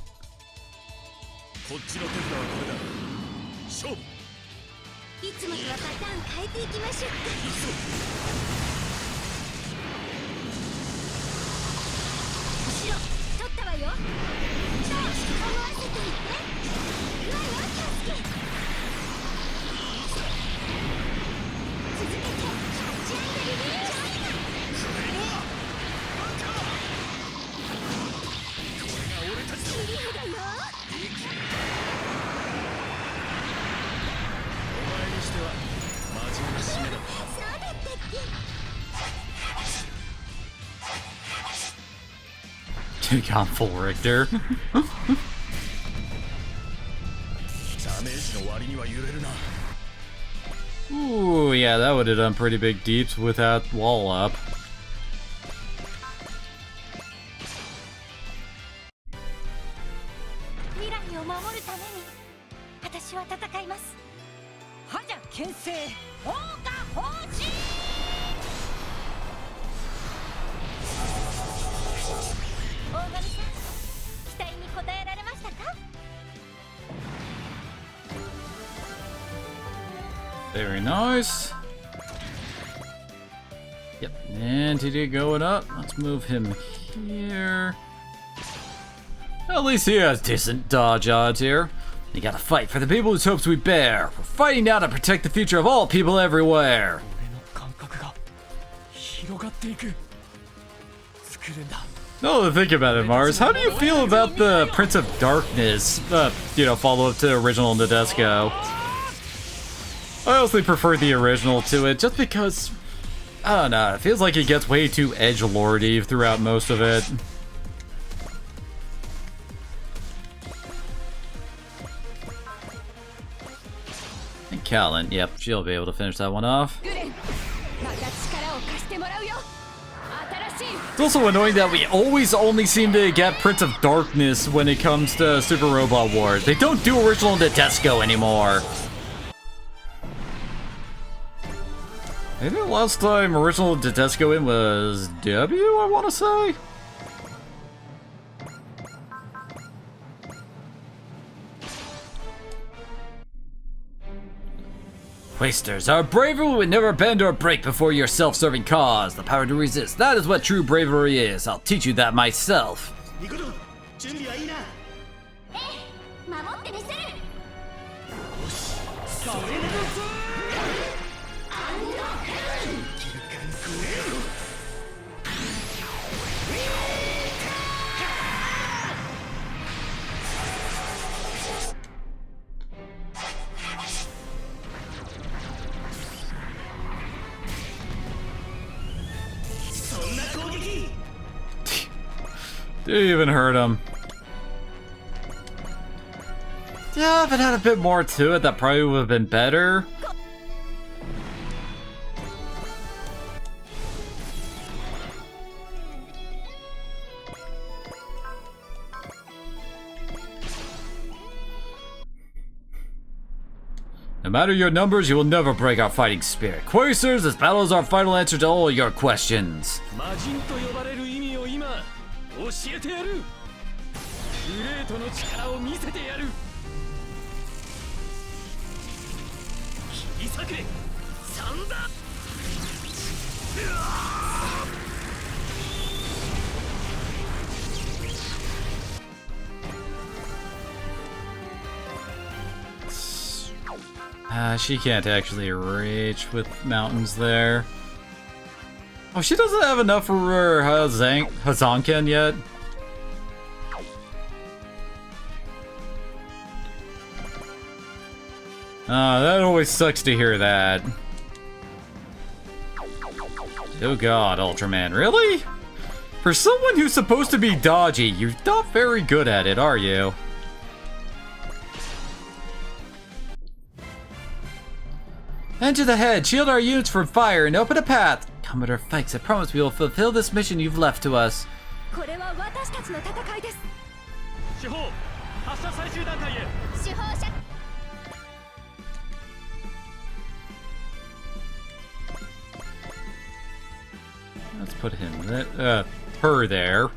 Take on full Richter. Ooh, yeah, that would have done pretty big deeps without wall up. Very nice. Yep, and he did going up. Let's move him here. At least he has decent dodge odds here. You gotta fight for the people whose hopes we bear. We're fighting now to protect the future of all people everywhere. No, to think about it, Mars, how do you feel about the Prince of Darkness, follow-up to original Nadesco? I honestly prefer the original to it, just because, I don't know, it feels like it gets way too edgelordy throughout most of it. And Callan, yep, she'll be able to finish that one off. It's also annoying that we always only seem to get Prince of Darkness when it comes to Super Robot Wars. They don't do original Nadesco anymore. I think last time original Nadesco in was W, I want to say? Wasters, our bravery would never bend or break before your self-serving cause. The power to resist, that is what true bravery is. I'll teach you that myself. Didn't even hurt him. Yeah, if it had a bit more to it, that probably would have been better. No matter your numbers, you will never break our fighting spirit. Quasars, this battle is our final answer to all your questions. 教えてやる。グレートの力を見せてやる。切り裂け。サンダー。She can't actually reach with mountains there. Oh, she doesn't have enough for her Hazanken yet. That always sucks to hear that. Oh god, Ultraman, really? For someone who's supposed to be dodgy, you're not very good at it, are you? Enter the head, shield our units from fire, and open a path. Commodore Fikes, I promise we will fulfill this mission you've left to us. Let's put him, her there.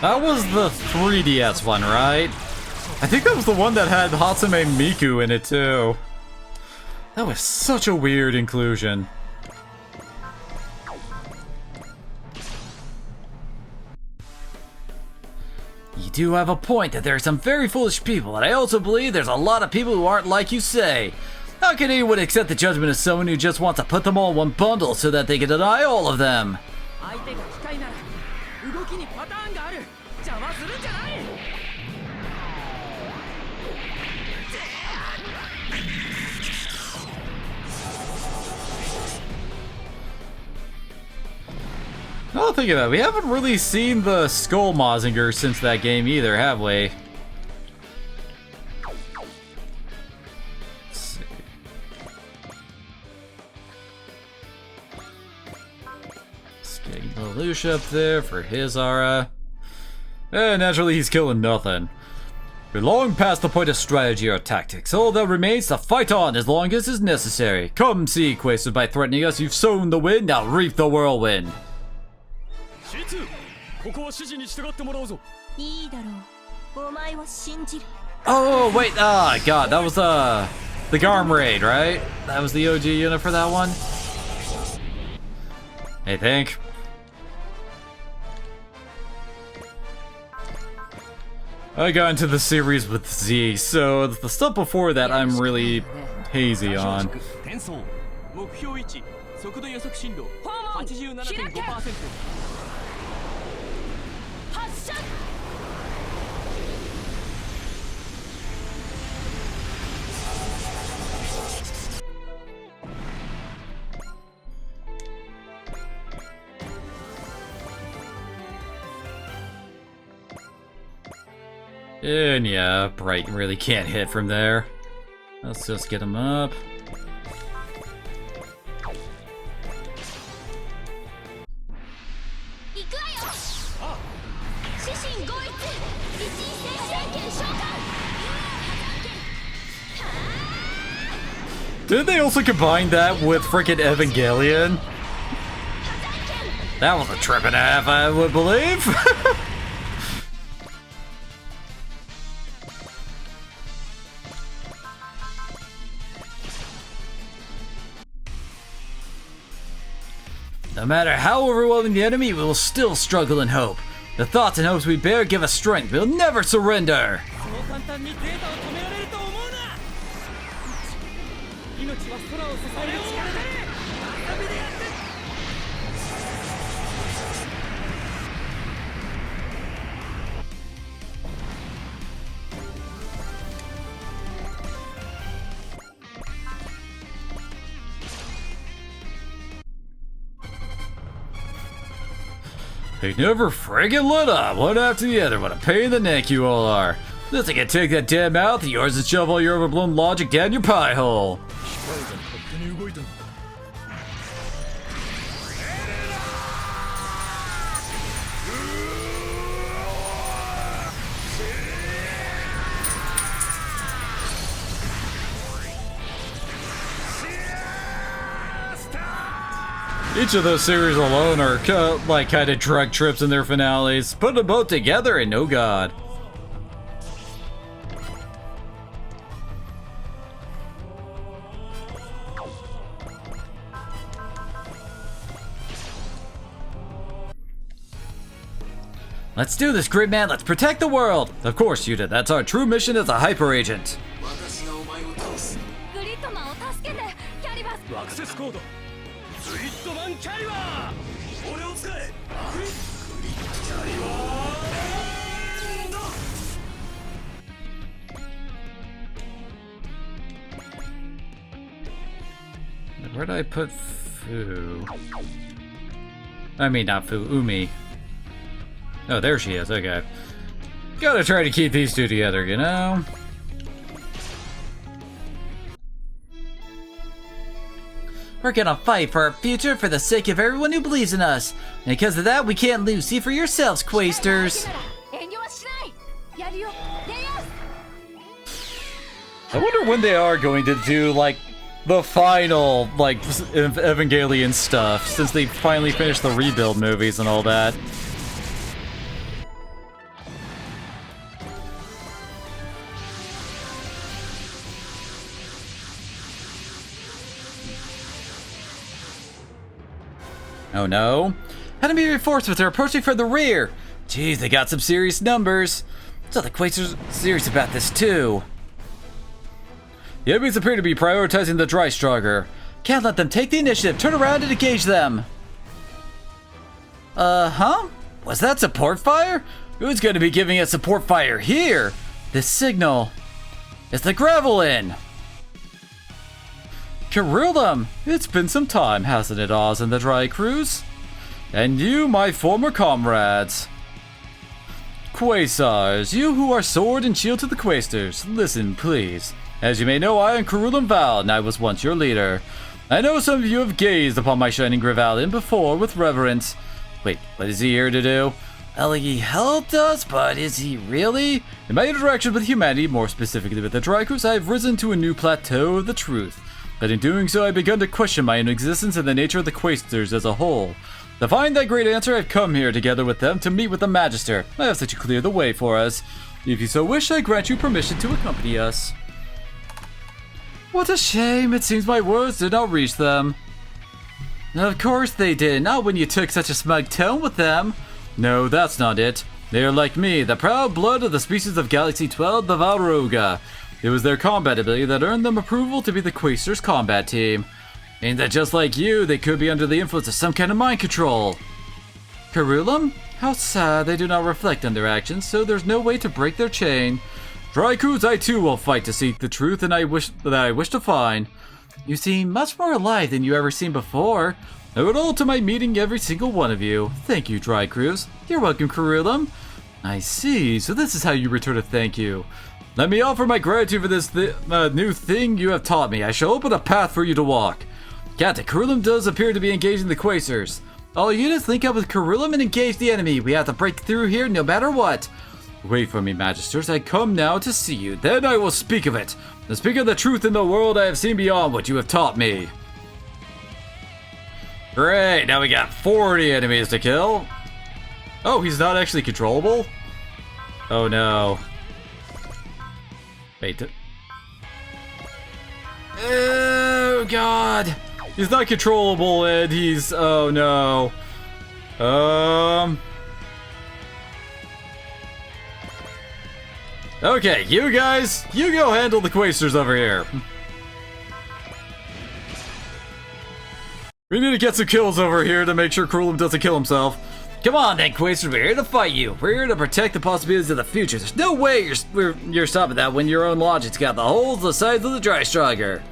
That was the 3DS one, right? I think that was the one that had Hatsume Miku in it too. That was such a weird inclusion. You do have a point that there are some very foolish people, and I also believe there's a lot of people who aren't like you say. How can anyone accept the judgment of someone who just wants to put them all in one bundle so that they can deny all of them? Now think of that, we haven't really seen the Skull Mazinger since that game either, have we? Let's see. Just getting Lelouch up there for his aura. And naturally he's killing nothing. We're long past the point of strategy or tactics. All that remains to fight on as long as is necessary. Come see, Quasar, by threatening us, you've sown the wind, now reap the whirlwind. Oh wait, god, that was the Garm raid, right? That was the OG unit for that one. I think. I got into the series with Z, so the stuff before that I'm really hazy on. And yeah, Bright really can't hit from there. Let's just get him up. Did they also combine that with frickin' Evangelion? That was a trip and a half, I would believe. No matter how overwhelming the enemy, we will still struggle and hope. The thoughts and hopes we bear give us strength. We'll never surrender. They never friggin' let up, one after the other. What a pain in the neck you all are. Listen, can take that damn mouth of yours and shove all your overblown logic down your pie hole. Each of those series alone are like kind of drug trips in their finales. Put them both together and no god. Let's do this, Gridman. Let's protect the world. Of course, Yuta. That's our true mission as a hyper agent. Where'd I put Fu? I mean, not Fu, Umi. Oh, there she is, okay. Gotta try to keep these two together, you know? We're gonna fight for our future for the sake of everyone who believes in us. And because of that, we can't lose. See for yourselves, Quasters. I wonder when they are going to do, like, the final, like, Evangelion stuff, since they finally finished the rebuild movies and all that. Oh no. Enemy reinforcements are approaching from the rear. Jeez, they got some serious numbers. So the Quasters are serious about this too. The enemies appear to be prioritizing the Dry Striker. Can't let them take the initiative. Turn around and engage them. Huh? Was that support fire? Who's going to be giving us support fire here? This signal. It's the Gravelin. Kirillum, it's been some time, hasn't it, Oz and the Dry Crews? And you, my former comrades. Quasars, you who are sword and shield to the Quasters, listen, please. As you may know, I am Kirillum Val, and I was once your leader. I know some of you have gazed upon my shining Gravelin before with reverence. Wait, what is he here to do? Well, he helped us, but is he really? In my interactions with humanity, more specifically with the Dry Crews, I have risen to a new plateau of the truth. But in doing so, I've begun to question my own existence and the nature of the Quasters as a whole. To find that great answer, I've come here together with them to meet with the Magister. I have such to clear the way for us. If you so wish, I grant you permission to accompany us. What a shame, it seems my words did not reach them. Of course they did, not when you took such a smug tone with them. No, that's not it. They are like me, the proud blood of the species of Galaxy 12, the Valroga. It was their combat ability that earned them approval to be the Quasters' combat team. And that just like you, they could be under the influence of some kind of mind control. Kirillum? How sad they do not reflect on their actions, so there's no way to break their chain. Dry Crews, I too will fight to seek the truth and I wish to find. You seem much more alive than you ever seen before. I owe it all to my meeting every single one of you. Thank you, Dry Crews. You're welcome, Kirillum. I see, so this is how you return a thank you. Let me offer my gratitude for this new thing you have taught me. I shall open a path for you to walk. Captain, Kirillum does appear to be engaging the Quasters. All units link up with Kirillum and engage the enemy. We have to break through here no matter what. Wait for me, Magisters. I come now to see you. Then I will speak of it. To speak of the truth in the world I have seen beyond what you have taught me. Great, now we got 40 enemies to kill. Oh, he's not actually controllable? Oh no. Wait. Oh god. He's not controllable and he's... Oh no. Okay, you guys, you go handle the Quasters over here. We need to get some kills over here to make sure Krulum doesn't kill himself. Come on then, Quasters, we're here to fight you. We're here to protect the possibilities of the future. There's no way you're stopping that when your own logic's got the holes the size of the Dry Striker.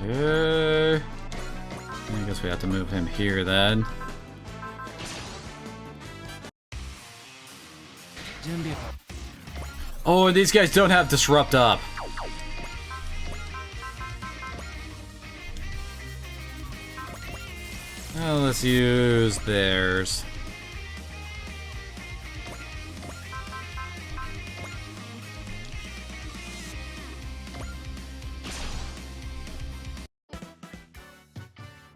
Okay. I guess we have to move him here then. Oh, and these guys don't have Disrupt up. Well, let's use theirs.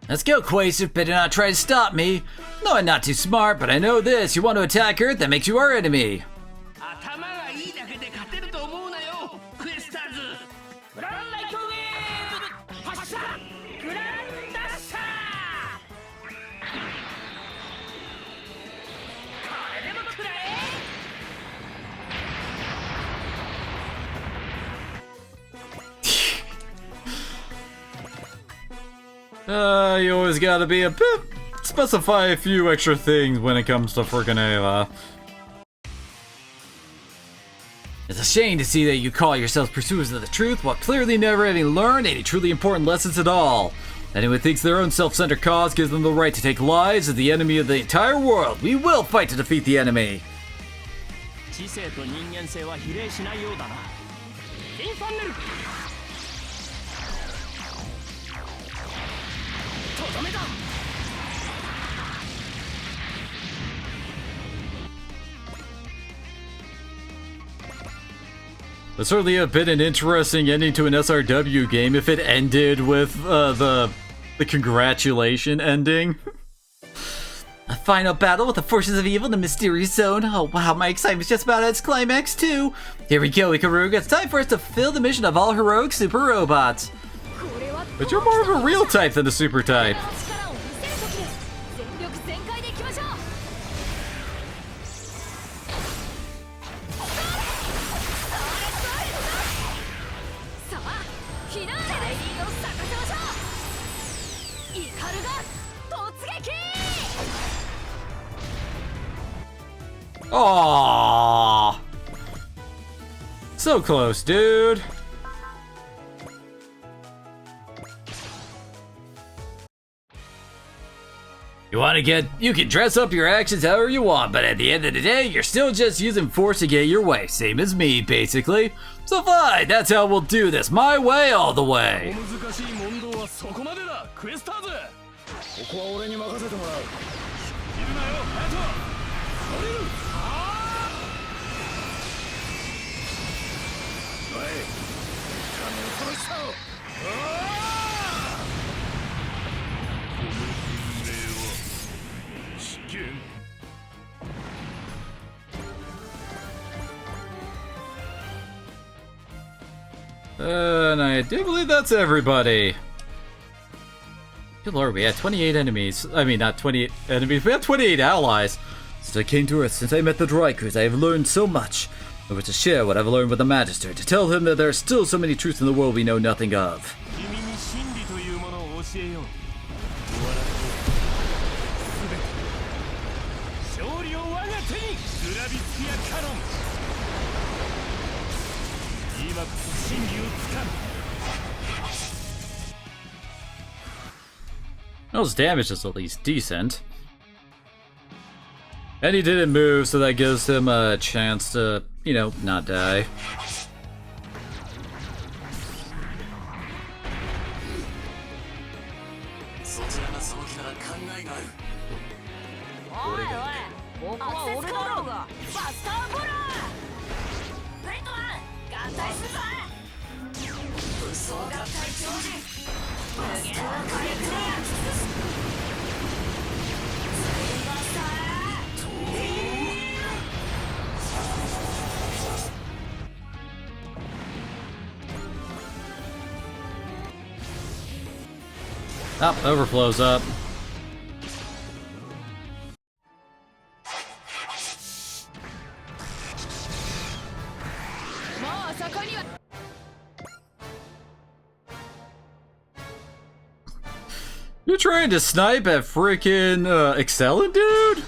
Let's go, Quaster. Better not try to stop me. No, I'm not too smart, but I know this. You want to attack Earth, that makes you our enemy. You always gotta be a bit... specify a few extra things when it comes to frickin' Ava. It's a shame to see that you call yourselves pursuers of the truth while clearly never having learned any truly important lessons at all. Anyone who thinks their own self-centered cause gives them the right to take lives as the enemy of the entire world. We will fight to defeat the enemy. Would certainly have been an interesting ending to an SRW game if it ended with the congratulation ending. A final battle with the forces of evil in the mysterious zone. Oh wow, my excitement's just about at its climax too. Here we go, Ikaruga. It's time for us to fulfill the mission of all heroic super robots. But you're more of a real type than a super type. Aww. So close, dude. You can dress up your actions however you want, but at the end of the day, you're still just using force to get your way. Same as me, basically. So fine, that's how we'll do this. My way, all the way. And I do believe that's everybody. Good lord, we had 28 enemies. I mean, not 28 enemies, we had 28 allies. Since I came to Earth, since I met the Drykers, I have learned so much. I wish to share what I've learned with the Magister, to tell him that there are still so many truths in the world we know nothing of. Well, his damage is at least decent. And he didn't move, so that gives him a chance to, you know, not die. Oh, overflow's up. You're trying to snipe at frickin' Excellent, dude?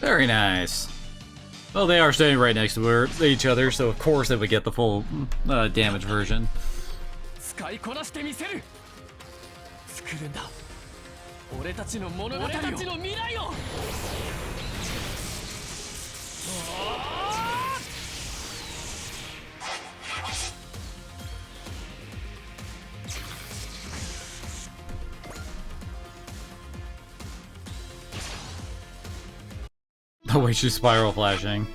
Very nice. Well, they are standing right next to each other, so of course they would get the full damage version. The way she's spiral flashing.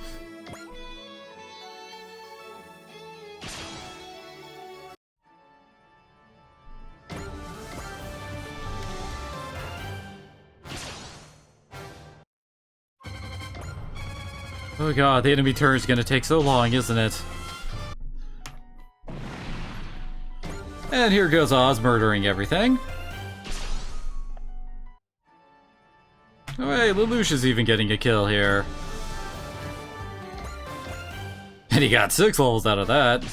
Oh god, the enemy turn is gonna take so long, isn't it? And here goes Oz murdering everything. Oh hey, Lelouch is even getting a kill here. And he got 6 levels out of that.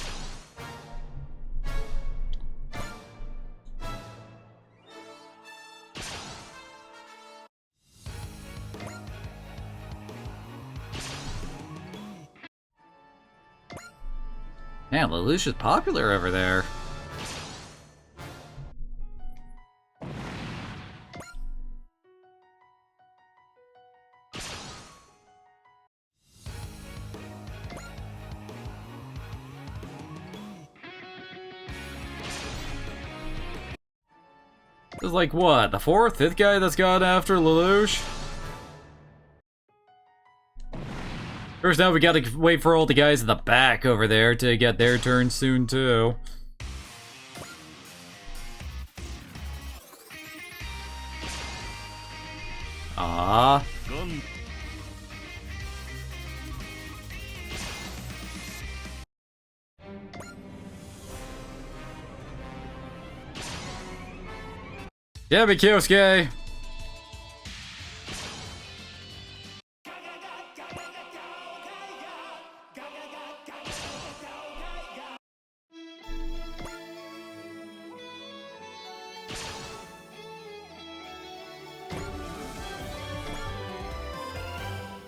Man, Lelouch is popular over there. It's like what, the 4th, 5th guy that's gone after Lelouch? First, now we gotta wait for all the guys in the back over there to get their turn soon too. Ah. Damn it, Kyosuke!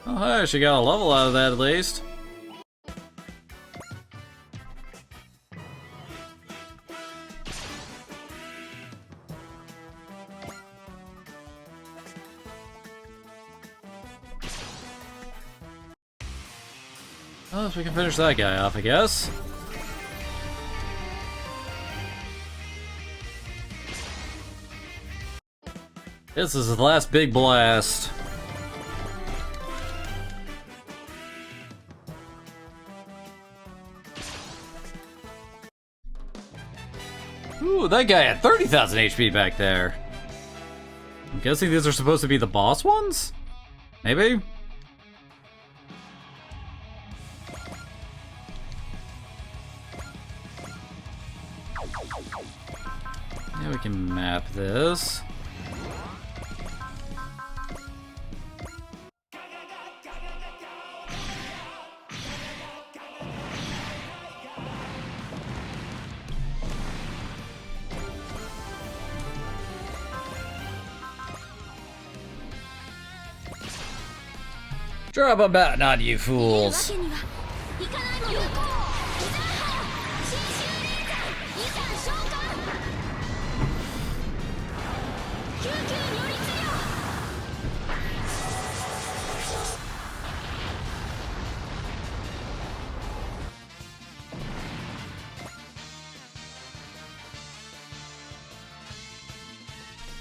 Oh, hey, she got a level out of that at least. Well, if we can finish that guy off, I guess. This is the last big blast. Ooh, that guy had 30,000 HP back there. I'm guessing these are supposed to be the boss ones? Maybe? Yeah, we can map this. Drop a bat on you fools.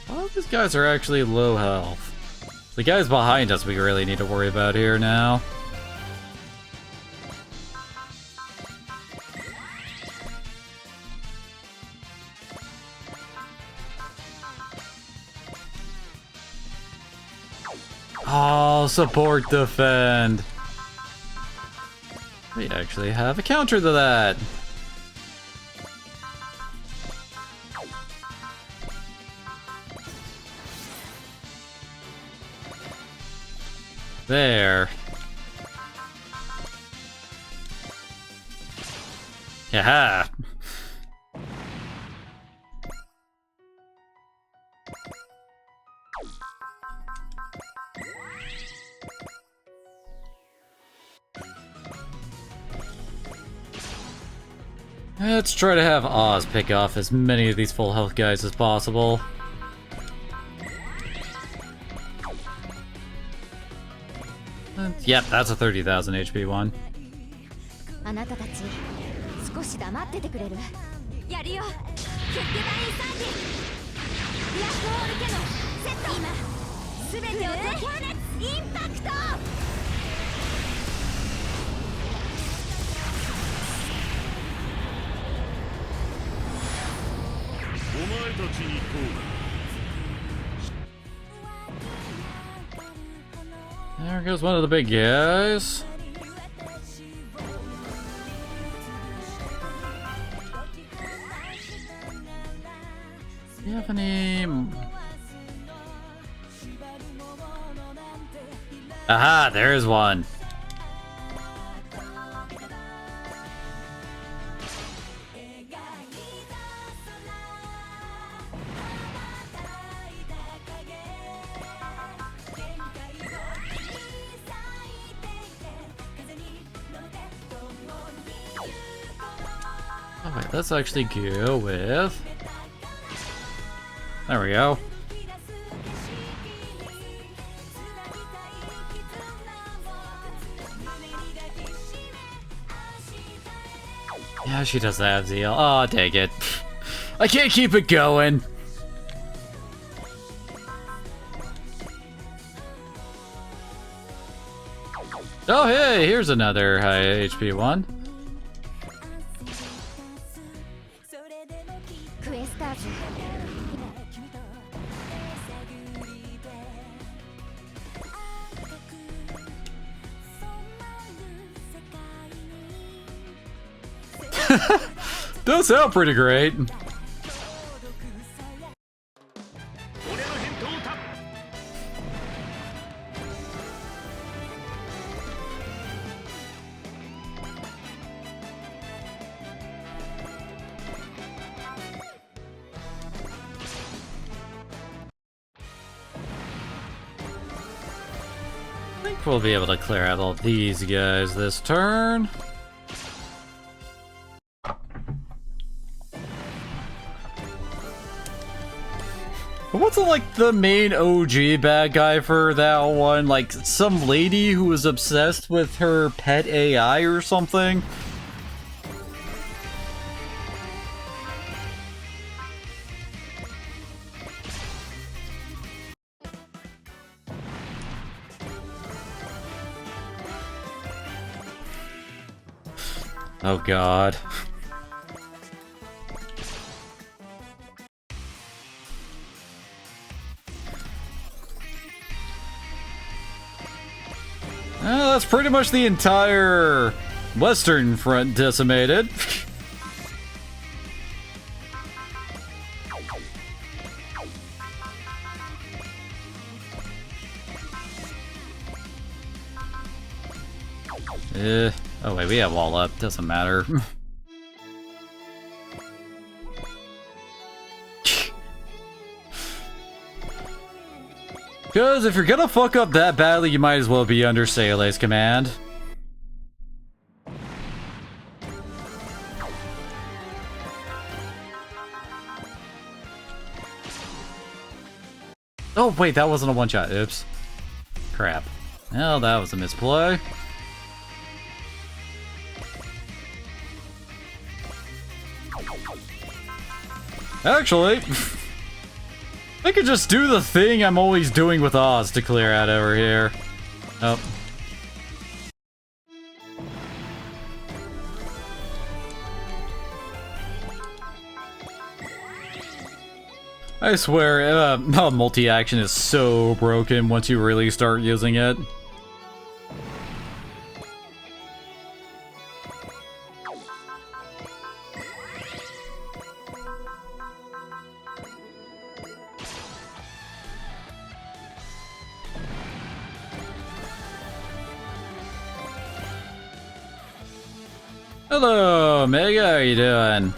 All these guys are actually low health. The guys behind us we really need to worry about here now. Oh, support defend. We actually have a counter to that. There. Yaha. Let's try to have Oz pick off as many of these full health guys as possible. Yep, that's a 30,000 HP one. There goes one of the big guys. Do you have any... Aha, there's one. Alright, let's actually go with... There we go. Yeah, she does have zeal. Oh, dang it. I can't keep it going. Oh, hey, here's another high HP one. Does sound pretty great. I think we'll be able to clear out all these guys this turn. Wasn't like the main OG bad guy for that one, like some lady who was obsessed with her pet AI or something? Oh god. That's pretty much the entire Western Front decimated. Oh wait, we have wall up. Doesn't matter. Because if you're gonna fuck up that badly, you might as well be under Sayle's command. Oh wait, that wasn't a one-shot. Oops. Crap. Well, that was a misplay. Actually, I could just do the thing I'm always doing with Oz to clear out over here. Oh. I swear, multi-action is so broken once you really start using it. Hello, Mega, how are you doing?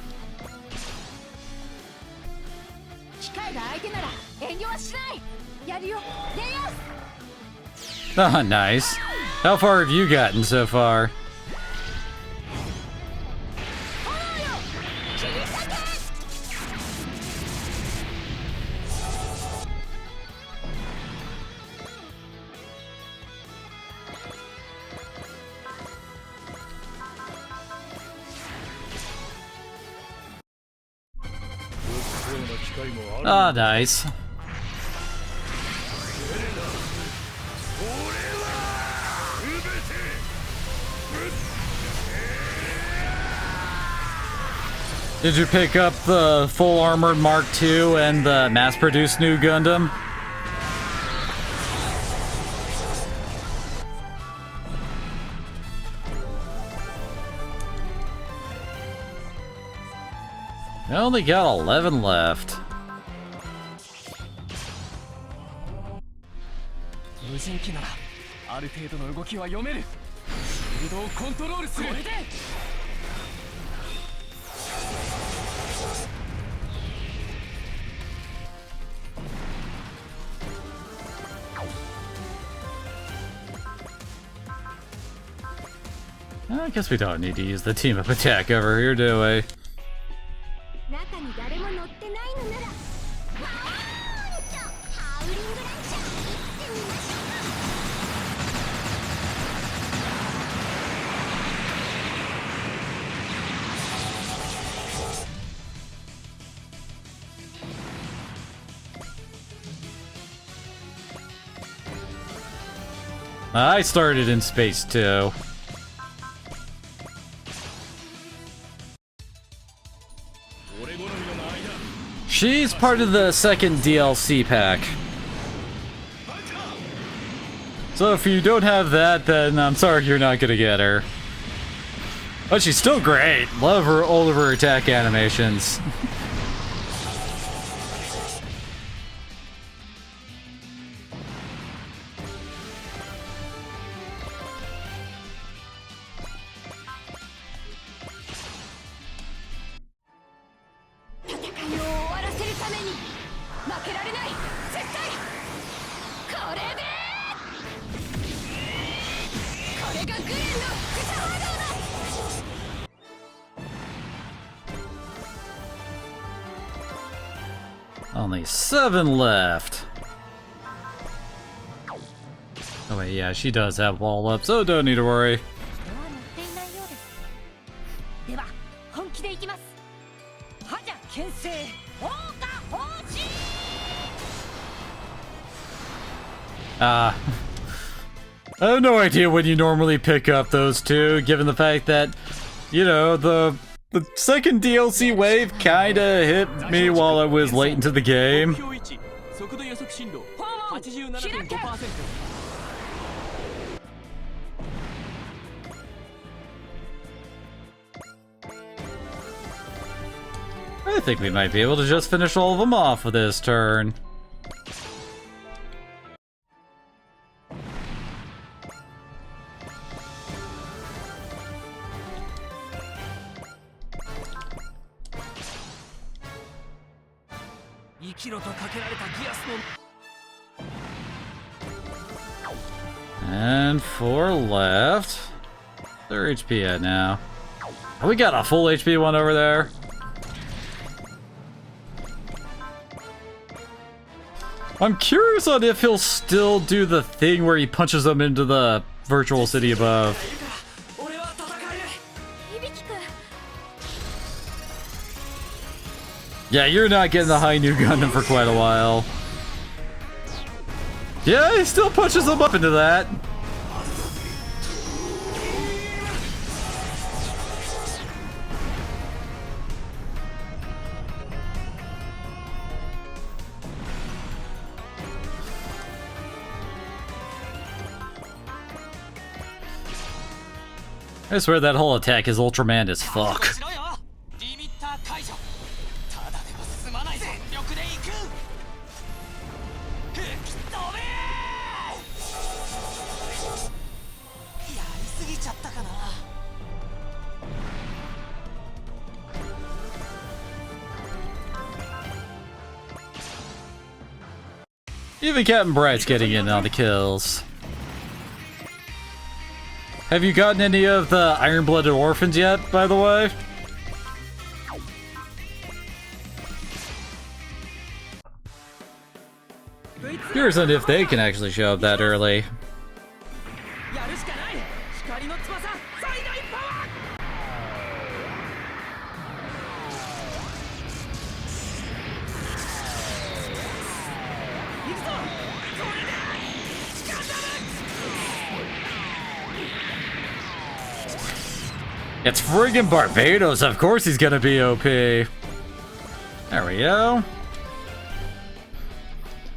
Oh, nice. How far have you gotten so far? Ah, nice. Did you pick up the full armored Mark II and the mass-produced new Gundam? I only got 11 left. I guess we don't need to use the team-up attack over here, do we? I started in space too. She's part of the second DLC pack. So if you don't have that, then I'm sorry you're not gonna get her. But she's still great. Love her, all of her attack animations. Only 7 left. Oh wait, yeah, she does have wall up, so don't need to worry. I have no idea when you normally pick up those two, given the fact that, you know, the second DLC wave kinda hit me while I was late into the game. I think we might be able to just finish all of them off with this turn. And 4 left. Their HP at now. Oh, we got a full HP one over there. I'm curious on if he'll still do the thing where he punches them into the virtual city above. Yeah, you're not getting the high new Gundam for quite a while. Yeah, he still punches them up into that. I swear that whole attack is Ultraman as fuck. Even Captain Bright's getting in on the kills. Have you gotten any of the Iron-Blooded Orphans yet, by the way? Curious on if they can actually show up that early. It's friggin' Barbados, of course he's gonna be OP. There we go.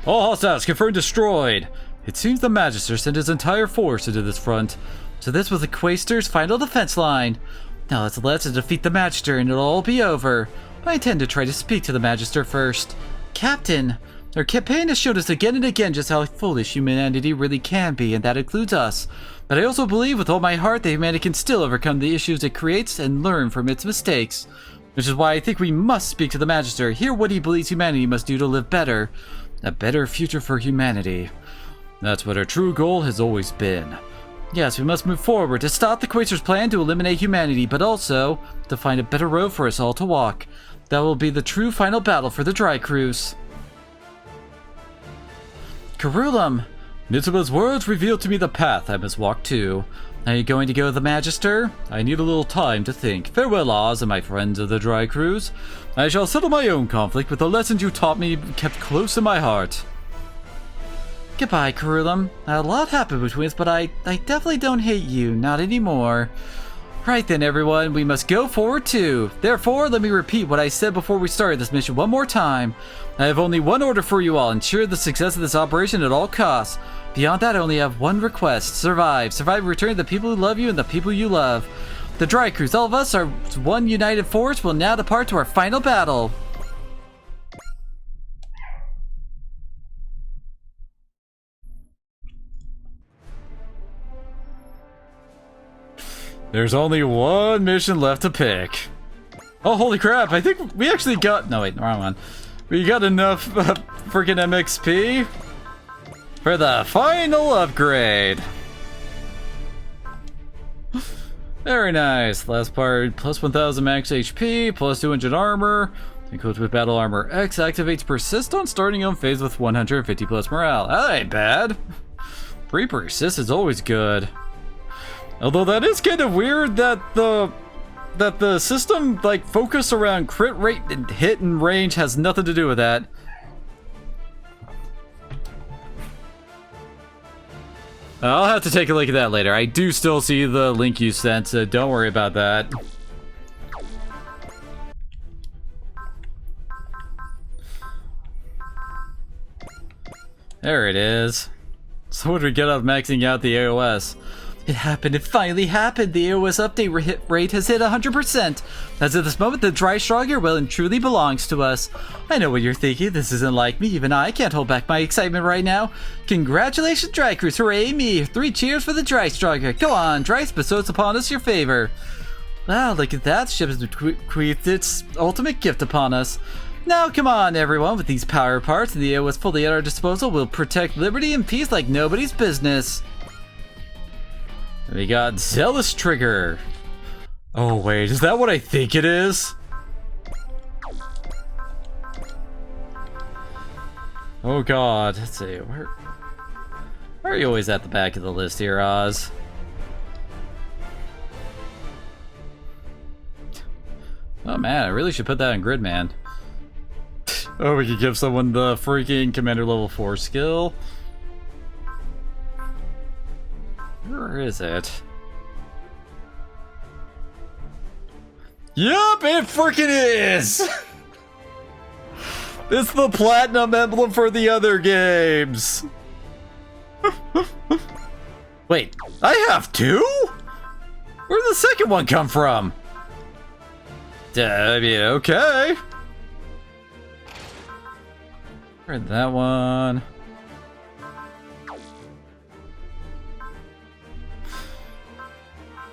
All hostiles confirmed destroyed. It seems the Magister sent his entire force into this front. So this was the Quaestor's final defense line. Now let's defeat the Magister and it'll all be over. I intend to try to speak to the Magister first. Captain, our campaign has showed us again and again just how foolish humanity really can be, and that includes us. But I also believe with all my heart that humanity can still overcome the issues it creates and learn from its mistakes. Which is why I think we must speak to the Magister, hear what he believes humanity must do to live better. A better future for humanity. That's what our true goal has always been. Yes, we must move forward to stop the Quaestor's plan to eliminate humanity, but also to find a better road for us all to walk. That will be the true final battle for the Dry Cruise. Karulam! Mitsuba's words revealed to me the path I must walk to. Are you going to go with the Magister? I need a little time to think. Farewell, Oz and my friends of the Dry Cruise. I shall settle my own conflict with the lessons you taught me kept close in my heart. Goodbye, Karulam. A lot happened between us, but I definitely don't hate you. Not anymore. Right then, everyone. We must go forward too. Therefore, let me repeat what I said before we started this mission one more time. I have only one order for you all. Ensure the success of this operation at all costs. Beyond that, I only have one request. Survive. Survive and return to the people who love you and the people you love. The Dry Cruise, all of us are one united force, will now depart to our final battle. There's only one mission left to pick. Oh, holy crap. I think we actually got... No, wait, wrong one. We got enough freaking MXP for the final upgrade. Very nice. Last part, plus 1000 max HP, plus 200 armor. Equipped with battle armor X, activates persist on starting on phase with 150 plus morale. That ain't bad. Free persist is always good. Although that is kind of weird that the system, like, focus around crit rate and hit and range has nothing to do with that. I'll have to take a look at that later. I do still see the link you sent, so don't worry about that. There it is. So what do we get out of maxing out the AOS? It happened. It finally happened. The AOS update hit rate has hit 100%. As of this moment, the Dry Striker well and truly belongs to us. I know what you're thinking. This isn't like me. Even I can't hold back my excitement right now. Congratulations, Dry Cruise. Hooray me. 3 cheers for the Dry Striker. Go on, Dry, bestows upon us your favor. Wow, look at that. Ship has bequeathed its ultimate gift upon us. Now come on everyone, with these power parts and the AOS fully at our disposal, we'll protect liberty and peace like nobody's business. We got Zealous Trigger. Oh wait, is that what I think it is? Oh god, let's see, where are you always at the back of the list here, Oz? Oh man, I really should put that in Gridman. Oh, we could give someone the freaking Commander level 4 skill. Where is it? Yup, it freaking is! It's the platinum emblem for the other games. Wait, I have two? Where'd the second one come from? I mean, okay. Where'd that one?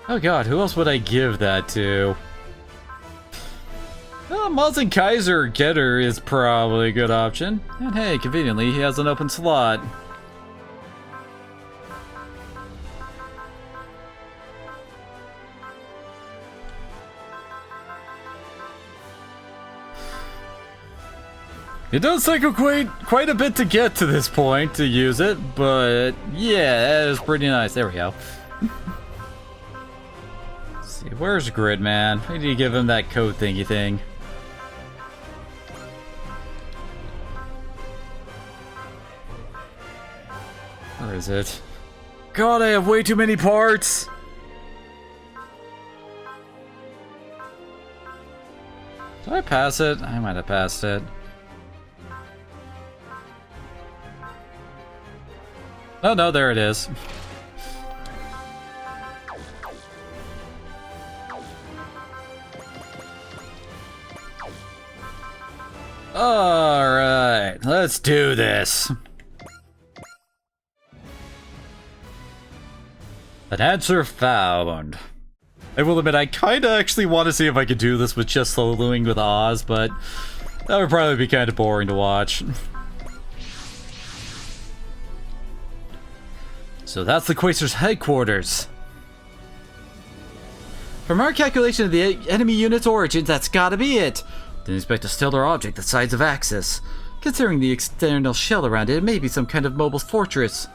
Oh god, who else would I give that to? Well, Mazen Kaiser Getter is probably a good option. And hey, conveniently, he has an open slot. It does take quite a bit to get to this point to use it, but yeah, that is pretty nice. There we go. Let's see, where's Gridman? We need to give him that code thingy thing. Where is it? God, I have way too many parts! Did I pass it? I might have passed it. Oh no, there it is. Alright, let's do this. An answer found. I will admit, I kinda actually want to see if I could do this with just soloing with Oz, but that would probably be kinda boring to watch. So that's the Quaestor's headquarters. From our calculation of the enemy unit's origins, that's gotta be it. Didn't expect a stellar object the size of Axis. Considering the external shell around it, it may be some kind of mobile fortress.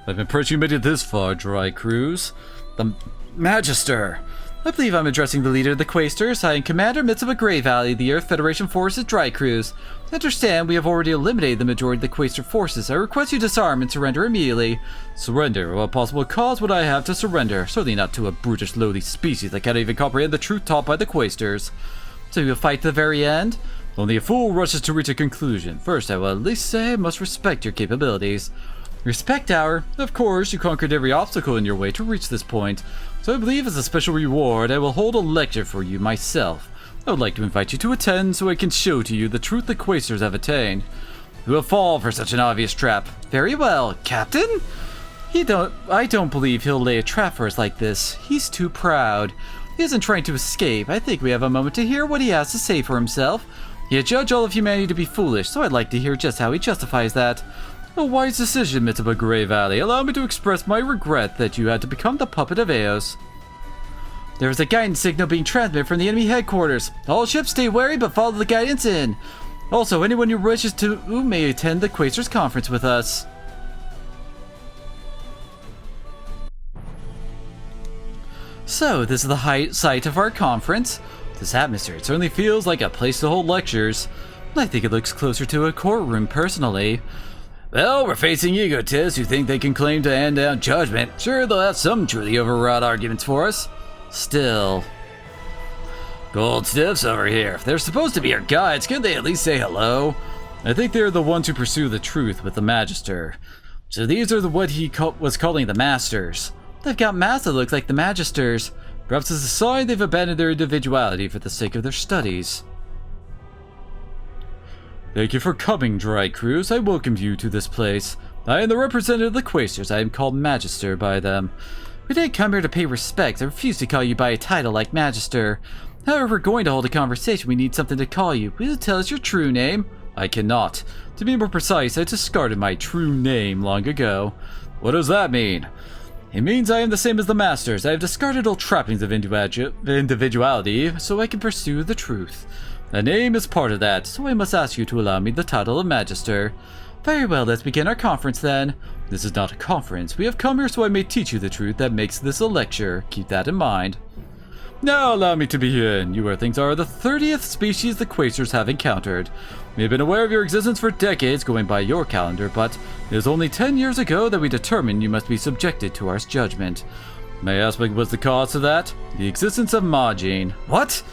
I've impressed you made it this far, Dry Cruise. The Magister. I believe I'm addressing the leader of the Quaestors. I am Commander Mitsuba Grey Valley, the Earth Federation Forces Dry Cruise. Understand, we have already eliminated the majority of the Quaestor forces. I request you disarm and surrender immediately. Surrender? What possible cause would I have to surrender? Certainly not to a brutish, lowly species that can't even comprehend the truth taught by the Quaestors. So you'll fight to the very end? Only a fool rushes to reach a conclusion. First, I will at least say I must respect your capabilities. Respect Hour? Of course, you conquered every obstacle in your way to reach this point. So I believe as a special reward, I will hold a lecture for you myself. I would like to invite you to attend so I can show to you the truth the Quaestors have attained. You will fall for such an obvious trap. Very well, Captain? I don't believe he'll lay a trap for us like this. He's too proud. He isn't trying to escape. I think we have a moment to hear what he has to say for himself. He judged all of humanity to be foolish, so I'd like to hear just how he justifies that. A wise decision, Mitsuba Grey Valley. Allow me to express my regret that you had to become the puppet of Eos. There is a guidance signal being transmitted from the enemy headquarters. All ships stay wary but follow the guidance in. Also, anyone who wishes to may attend the Quaestor's conference with us. So, this is the site of our conference. This atmosphere, it certainly feels like a place to hold lectures. I think it looks closer to a courtroom, personally. Well, we're facing egotists who think they can claim to hand down judgment. Sure, they'll have some truly overwrought arguments for us. Still. Gold stiffs over here. If they're supposed to be our guides, can't they at least say hello? I think they're the ones who pursue the truth with the Magister. So these are what he was calling the Masters. They've got masks that look like the Magisters. Perhaps as a sign they've abandoned their individuality for the sake of their studies. Thank you for coming, Dry Cruise. I welcome you to this place. I am the representative of the Quaestors. I am called Magister by them. We didn't come here to pay respect. I refuse to call you by a title like Magister. However, if we're going to hold a conversation, we need something to call you. Will you tell us your true name? I cannot. To be more precise, I discarded my true name long ago. What does that mean? It means I am the same as the Masters. I have discarded all trappings of individuality so I can pursue the truth. A name is part of that, so I must ask you to allow me the title of Magister. Very well, let's begin our conference then. This is not a conference. We have come here so I may teach you the truth that makes this a lecture. Keep that in mind. Now allow me to begin. You Earthlings are the 30th species the Quasters have encountered. We have been aware of your existence for decades going by your calendar, but it was only 10 years ago that we determined you must be subjected to our judgment. May I ask what was the cause of that? The existence of Magine. What?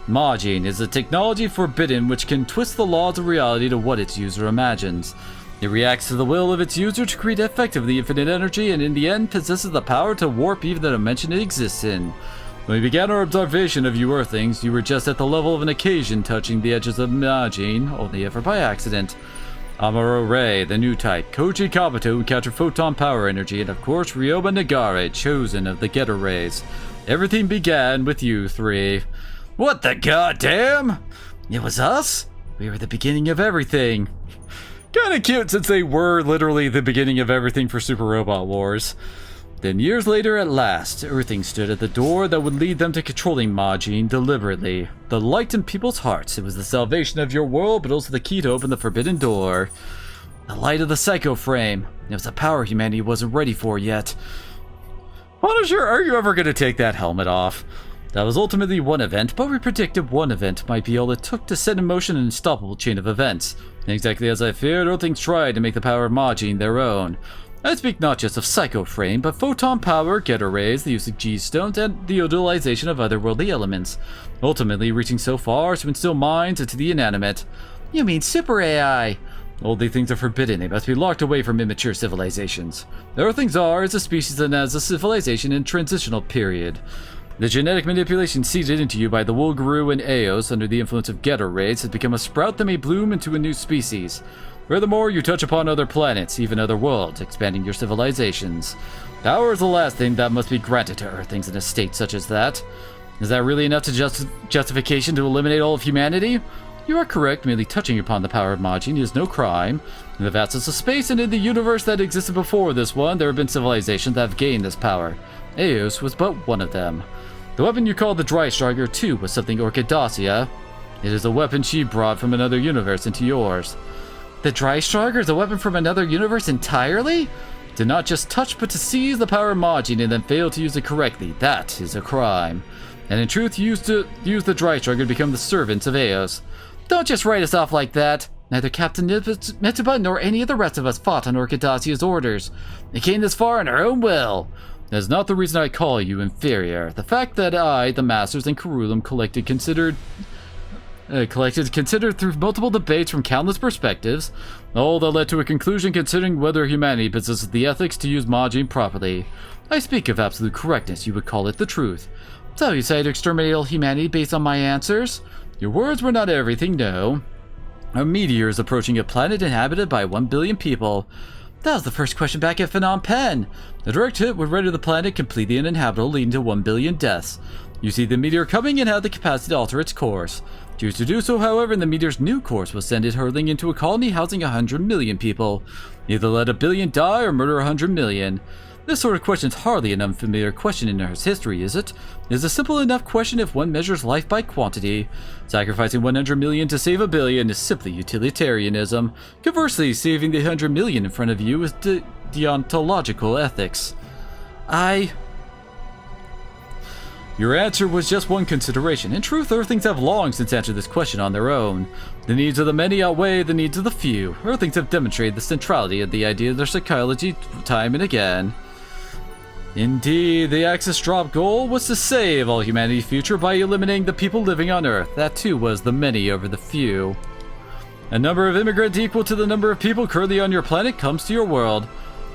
Magine is a technology forbidden which can twist the laws of reality to what its user imagines. It reacts to the will of its user to create effectively infinite energy and in the end possesses the power to warp even the dimension it exists in. When we began our observation of you Earthlings, you were just at the level of an occasion touching the edges of Magine, only ever by accident. Amuro Ray, the new type, Koji Kabuto, who captured photon power energy, and of course Ryoba Nagare, chosen of the Getter Rays. Everything began with you three. What the goddamn? It was us? We were the beginning of everything. Kinda cute since they were literally the beginning of everything for Super Robot Wars. Then years later, at last, Earthling stood at the door that would lead them to controlling Magine deliberately. The light in people's hearts. It was the salvation of your world, but also the key to open the forbidden door. The light of the Psycho Frame. It was a power humanity wasn't ready for yet. Punisher, are you ever going to take that helmet off? That was ultimately one event, but we predicted one event might be all it took to set in motion an unstoppable chain of events. And exactly as I feared, Earthlings tried to make the power of Magine their own. I speak not just of Psycho Frame, but photon power, Getter Rays, the use of G-stones, and the utilization of otherworldly elements, ultimately reaching so far as to instill minds into the inanimate. You mean Super AI? All these things are forbidden. They must be locked away from immature civilizations. The Earthlings are, as a species and as a civilization, in transitional period. The genetic manipulation seeded into you by the Woolguru and Eos under the influence of Getter Rays has become a sprout that may bloom into a new species. Furthermore, you touch upon other planets, even other worlds, expanding your civilizations. Power is the last thing that must be granted to Earthlings in a state such as that. Is that really enough to justification to eliminate all of humanity? You are correct, merely touching upon the power of Magine is no crime. In the vastness of space and in the universe that existed before this one, there have been civilizations that have gained this power. Eos was but one of them. The weapon you call the Dry Striker, too, was something Orchidacia. It is a weapon she brought from another universe into yours. The Dry Striker is a weapon from another universe entirely? To not just touch, but to seize the power of Magine and then fail to use it correctly. That is a crime. And in truth, use the Dry Striker to become the servants of Eos. Don't just write us off like that. Neither Captain Mitsuba nor any of the rest of us fought on Orchidacia's orders. They came this far on our own will. That is not the reason I call you inferior. The fact that I, the Masters, and Karulum considered through multiple debates from countless perspectives, all that led to a conclusion considering whether humanity possesses the ethics to use Magine properly. I speak of absolute correctness, you would call it the truth. So you say to exterminate all humanity based on my answers? Your words were not everything, no. A meteor is approaching a planet inhabited by 1 billion people. That was the first question back at Phnom Penh. The direct hit would render the planet completely uninhabitable, leading to 1 billion deaths. You see the meteor coming and had the capacity to alter its course. Choose to do so, however, and the meteor's new course will send it hurtling into a colony housing 100 million people. Either let 1 billion die or murder 100 million. This sort of question is hardly an unfamiliar question in Earth's history, is it? It is a simple enough question if one measures life by quantity. Sacrificing 100 million to save 1 billion is simply utilitarianism. Conversely, saving the 100 million in front of you is deontological ethics. Your answer was just one consideration. In truth, Earthlings have long since answered this question on their own. The needs of the many outweigh the needs of the few. Earthlings have demonstrated the centrality of the idea of their psychology time and again. Indeed, the Axis drop goal was to save all humanity's future by eliminating the people living on Earth. That too was the many over the few. A number of immigrants equal to the number of people currently on your planet comes to your world.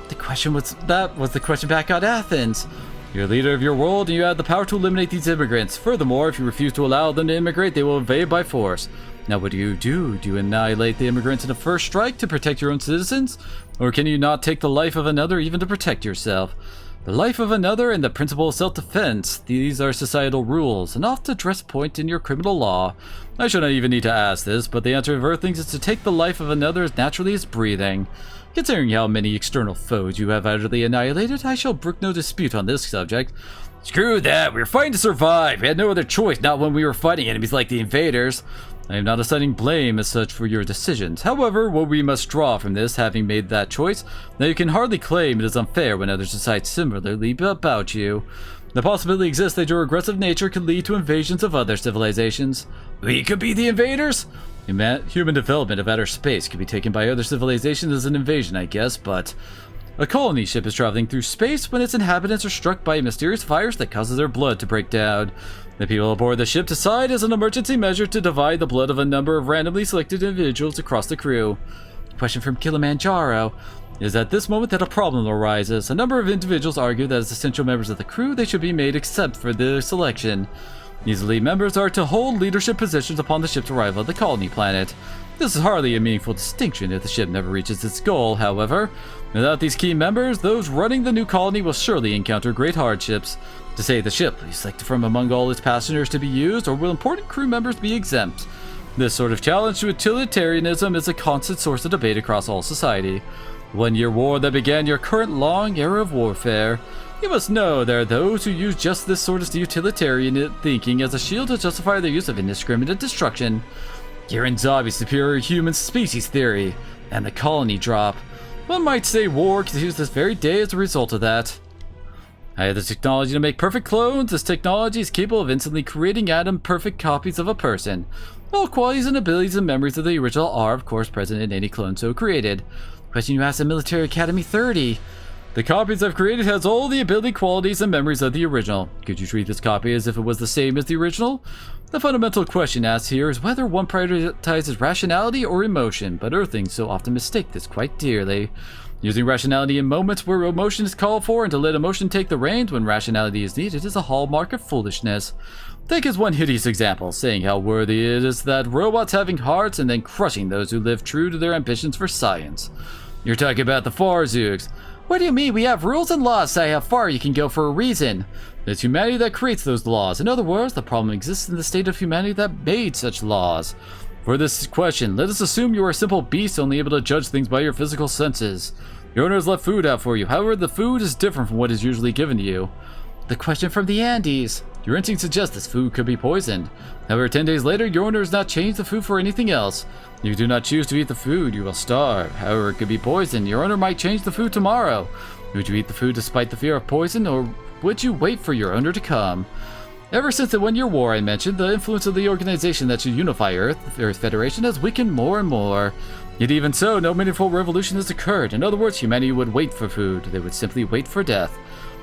That was the question back at Athens. You're leader of your world and you have the power to eliminate these immigrants. Furthermore, if you refuse to allow them to immigrate, they will invade by force. Now what do? Do you annihilate the immigrants in a first strike to protect your own citizens? Or can you not take the life of another even to protect yourself? The life of another and the principle of self-defense. These are societal rules, and often a dress point in your criminal law. I should not even need to ask this, but the answer of Earthlings is to take the life of another as naturally as breathing. Considering how many external foes you have utterly annihilated, I shall brook no dispute on this subject. Screw that, we were fighting to survive. We had no other choice, not when we were fighting enemies like the invaders. I am not assigning blame as such for your decisions. However, what we must draw from this, having made that choice, that you can hardly claim it is unfair when others decide similarly about you. The possibility exists that your aggressive nature could lead to invasions of other civilizations. We could be the invaders? Human development of outer space could be taken by other civilizations as an invasion, I guess, but a colony ship is traveling through space when its inhabitants are struck by a mysterious virus that causes their blood to break down. The people aboard the ship decide as an emergency measure to divide the blood of a number of randomly selected individuals across the crew. Question from Kilimanjaro. It is at this moment that a problem arises. A number of individuals argue that as essential members of the crew, they should be made except for the selection. These elite members are to hold leadership positions upon the ship's arrival at the colony planet. This is hardly a meaningful distinction if the ship never reaches its goal, however. Without these key members, those running the new colony will surely encounter great hardships. To say the ship will be selected from among all its passengers to be used, or will important crew members be exempt? This sort of challenge to utilitarianism is a constant source of debate across all society. 1-year war that began your current long era of warfare. You must know there are those who use just this sort of utilitarian thinking as a shield to justify their use of indiscriminate destruction. Kieran Zabi's superior human species theory, and the colony drop. One might say war continues this very day as a result of that. I have the technology to make perfect clones. This technology is capable of instantly creating atom-perfect copies of a person. All qualities and abilities and memories of the original are, of course, present in any clone so created. Question you asked at Military Academy 30. The copies I've created has all the ability, qualities, and memories of the original. Could you treat this copy as if it was the same as the original? The fundamental question asked here is whether one prioritizes rationality or emotion, but Earthlings so often mistake this quite dearly. Using rationality in moments where emotion is called for and to let emotion take the reins when rationality is needed is a hallmark of foolishness. Take as one hideous example, saying how worthy it is that robots having hearts and then crushing those who live true to their ambitions for science. You're talking about the Farzooks. What do you mean? We have rules and laws say how far you can go for a reason. It's humanity that creates those laws. In other words, the problem exists in the state of humanity that made such laws. For this question, let us assume you are a simple beast only able to judge things by your physical senses. Your owner has left food out for you. However, the food is different from what is usually given to you. The question from the Andes. Your instinct suggests this food could be poisoned. However, 10 days later, your owner has not changed the food for anything else. If you do not choose to eat the food, you will starve. However, it could be poisoned. Your owner might change the food tomorrow. Would you eat the food despite the fear of poison, or would you wait for your owner to come? Ever since the 1-year war I mentioned, the influence of the organization that should unify Earth Federation, has weakened more and more. Yet even so, no meaningful revolution has occurred. In other words, humanity would wait for food. They would simply wait for death.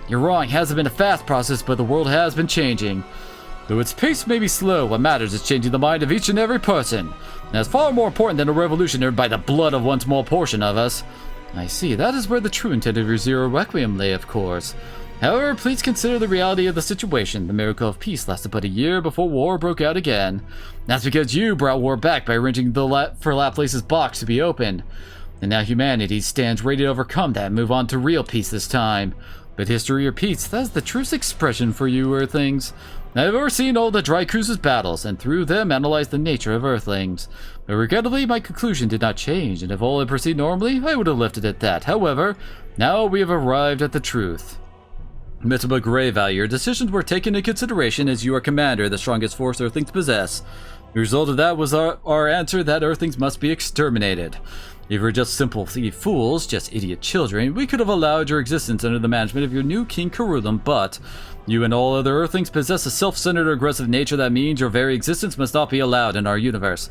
You're wrong. It hasn't been a fast process, but the world has been changing. Though its pace may be slow, what matters is changing the mind of each and every person. And that's far more important than a revolution earned by the blood of one small portion of us. I see. That is where the true intent of your Zero Requiem lay, of course. However, please consider the reality of the situation. The miracle of peace lasted but a year before war broke out again. That's because you brought war back by arranging for Laplace's box to be opened. And now humanity stands ready to overcome that and move on to real peace this time. But history repeats, that is the truest expression for you Earthlings. I have overseen all the Dry Cruise's battles, and through them analyzed the nature of Earthlings. But regrettably, my conclusion did not change, and if all had proceeded normally, I would have left it at that. However, now we have arrived at the truth. Mitsuba Gray value, your decisions were taken into consideration as you are commander of the strongest force Earthlings possess. The result of that was our answer that Earthlings must be exterminated. If you were just simple fools, just idiot children, we could have allowed your existence under the management of your new King Karulam, but you and all other Earthlings possess a self-centered or aggressive nature that means your very existence must not be allowed in our universe.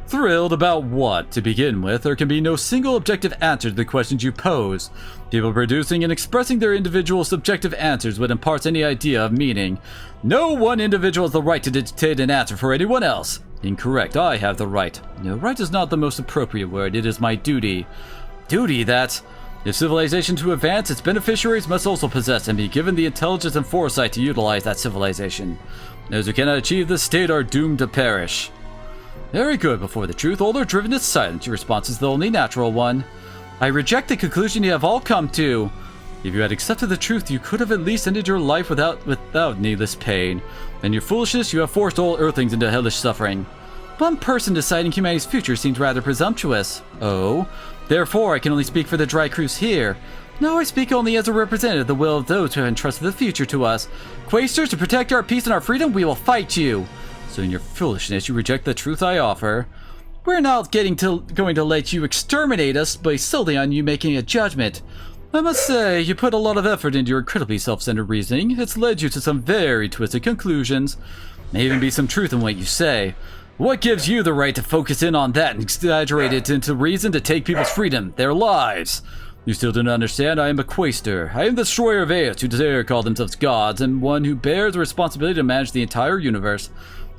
Thrilled about what? To begin with, there can be no single objective answer to the questions you pose. People producing and expressing their individual subjective answers would impart any idea of meaning. No one individual has the right to dictate an answer for anyone else. Incorrect. I have the right. No, right is not the most appropriate word. It is my duty. Duty that, if civilization to advance, its beneficiaries must also possess and be given the intelligence and foresight to utilize that civilization. Those who cannot achieve this state are doomed to perish. Very good. Before the truth, all are driven to silence. Your response is the only natural one. I reject the conclusion you have all come to. If you had accepted the truth, you could have at least ended your life without needless pain. In your foolishness, you have forced all Earthlings into hellish suffering. One person deciding humanity's future seems rather presumptuous. Oh, therefore I can only speak for the Dry Crews here. No, I speak only as a representative of the will of those who have entrusted the future to us. Quaestors, to protect our peace and our freedom, we will fight you. So in your foolishness, you reject the truth I offer. We're not going to let you exterminate us based solely on you making a judgment. I must say, you put a lot of effort into your incredibly self-centered reasoning. It's led you to some very twisted conclusions. May even be some truth in what you say. What gives you the right to focus in on that and exaggerate it into reason to take people's freedom, their lives? You still don't understand? I am a Quaestor. I am the destroyer of Eos, who dare call themselves gods, and one who bears the responsibility to manage the entire universe.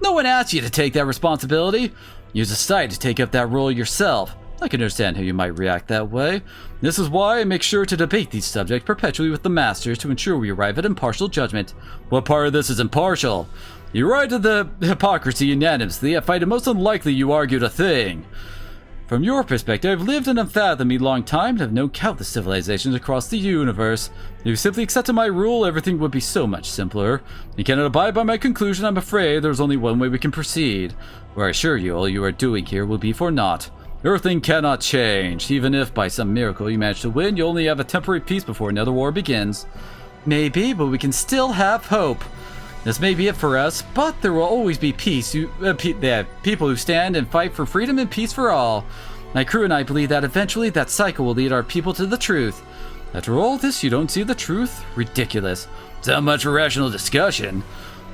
No one asked you to take that responsibility. You decided to take up that role yourself. I can understand how you might react that way. This is why I make sure to debate these subjects perpetually with the Masters to ensure we arrive at impartial judgment. What part of this is impartial? You arrived at the hypocrisy unanimously, yet find it most unlikely you argued a thing. From your perspective, I've lived an unfathomably long time and have known countless civilizations across the universe. If you simply accepted my rule, everything would be so much simpler. You cannot abide by my conclusion, I'm afraid. There's only one way we can proceed. Where I assure you, all you are doing here will be for naught. Earthling cannot change. Even if, by some miracle, you manage to win, you only have a temporary peace before another war begins. Maybe, but we can still have hope. This may be it for us, but there will always be people who stand and fight for freedom and peace for all. My crew and I believe that eventually that cycle will lead our people to the truth. After all this, you don't see the truth? Ridiculous. So much for rational discussion.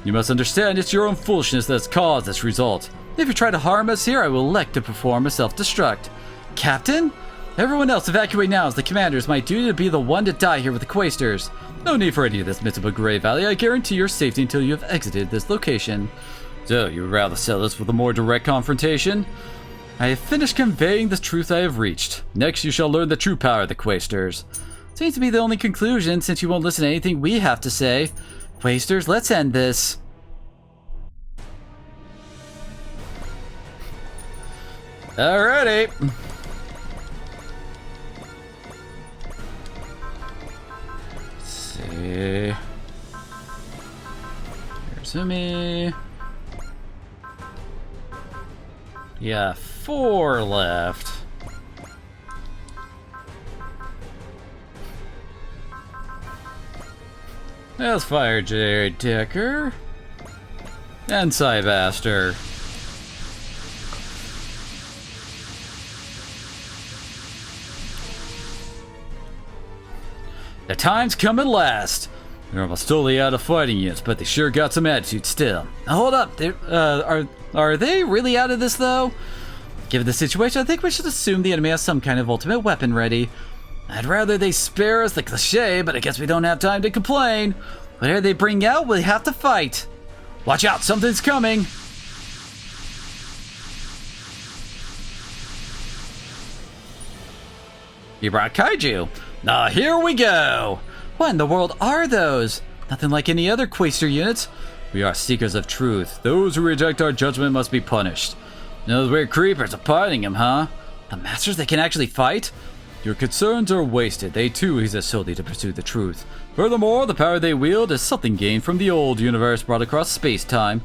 You must understand it's your own foolishness that's caused this result. If you try to harm us here, I will elect to perform a self-destruct. Captain? Everyone else evacuate now as the commander. It's my duty to be the one to die here with the Quaestors. No need for any of this, Mythical Grey Valley. I guarantee your safety until you have exited this location. So, you would rather settle this with a more direct confrontation? I have finished conveying the truth I have reached. Next, you shall learn the true power of the Quaestors. Seems to be the only conclusion, since you won't listen to anything we have to say. Quaestors, let's end this. Alrighty. See. Here's me. Yeah, 4 left. Let's fire Jerry Decker and Cybaster. The time's come at last. They're almost totally out of fighting units, but they sure got some attitude still. Now, hold up, are they really out of this though? Given the situation, I think we should assume the enemy has some kind of ultimate weapon ready. I'd rather they spare us the cliche, but I guess we don't have time to complain. Whatever they bring out, we have to fight. Watch out, something's coming. You brought kaiju. Now here we go! What in the world are those? Nothing like any other Quaestor units. We are seekers of truth. Those who reject our judgment must be punished. Those weird creepers are fighting him, huh? The Masters, they can actually fight? Your concerns are wasted. They too exist solely to pursue the truth. Furthermore, the power they wield is something gained from the old universe brought across space-time.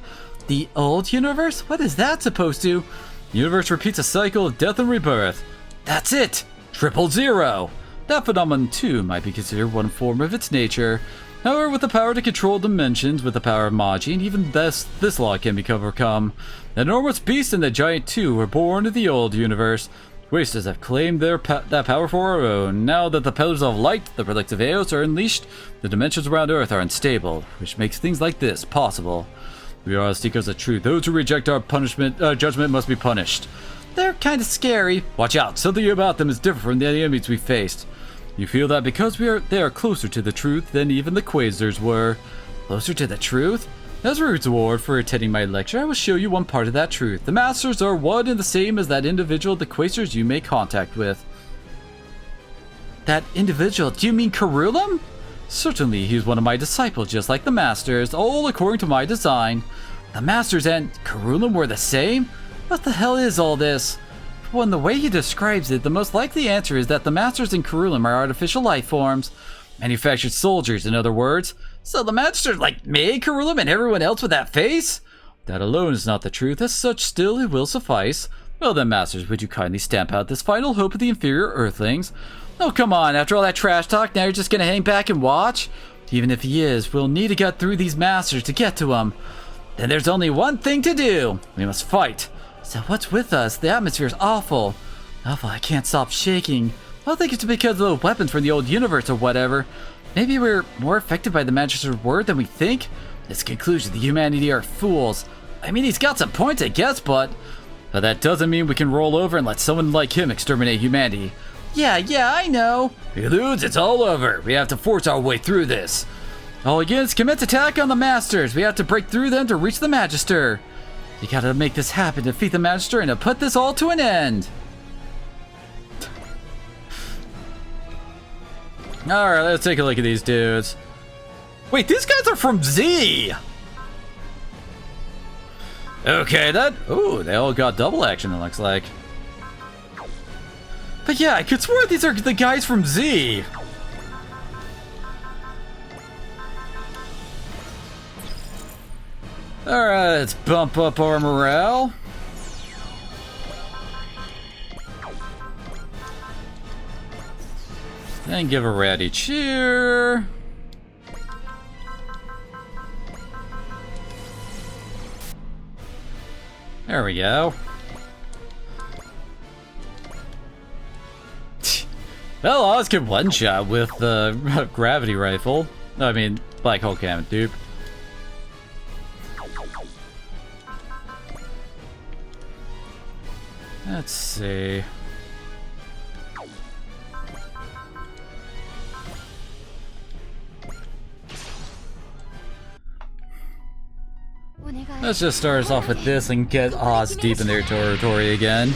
The old universe? What is that supposed to? The universe repeats a cycle of death and rebirth. That's it! 000! That phenomenon too might be considered one form of its nature. However, with the power to control dimensions, with the power of Majin, even this law can be overcome. The enormous beast and the giant too were born in the old universe. Quaestors have claimed that power for our own. Now that the pillars of light, the relics of Eos, are unleashed, the dimensions around Earth are unstable, which makes things like this possible. We are the seekers of truth. Those who reject our judgment must be punished. They're kind of scary. Watch out, something about them is different from the enemies we faced. You feel that because they are closer to the truth than even the Quaestors were. Closer to the truth? As a reward for attending my lecture, I will show you one part of that truth. The Masters are one and the same as that individual the Quaestors you make contact with. That individual? Do you mean Carulam? Certainly, he is one of my disciples, just like the Masters, all according to my design. The Masters and Carulam were the same? What the hell is all this? Well, in the way he describes it, the most likely answer is that the Masters and Carulam are artificial life forms. Manufactured soldiers, in other words. So the Magister, like me, can rule him and everyone else with that face? That alone is not the truth. As such, still it will suffice. Well then, Masters, would you kindly stamp out this final hope of the inferior Earthlings? Oh, come on, after all that trash talk, now you're just gonna hang back and watch? Even if he is, we'll need to get through these Masters to get to him. Then there's only one thing to do. We must fight. So what's with us? The atmosphere is awful. Awful, I can't stop shaking. I don't think it's because of the weapons from the old universe or whatever. Maybe we're more affected by the Magister's word than we think? This conclusion, the humanity are fools. I mean, he's got some points, I guess, but that doesn't mean we can roll over and let someone like him exterminate humanity. Yeah, I know. If he loses, it's all over. We have to force our way through this. All units, commence attack on the Masters. We have to break through them to reach the Magister. You gotta make this happen, defeat the Magister, and to put this all to an end. Alright, let's take a look at these dudes. Wait, these guys are from Z! Okay, ooh, they all got double action, it looks like. But yeah, I could swear these are the guys from Z! Alright, let's bump up our morale. And give a ready cheer. There we go. Well, I was get one shot with the gravity rifle. I mean, black hole cannon, dude. Let's see. Let's just start us off with this and get Oz deep in their territory again.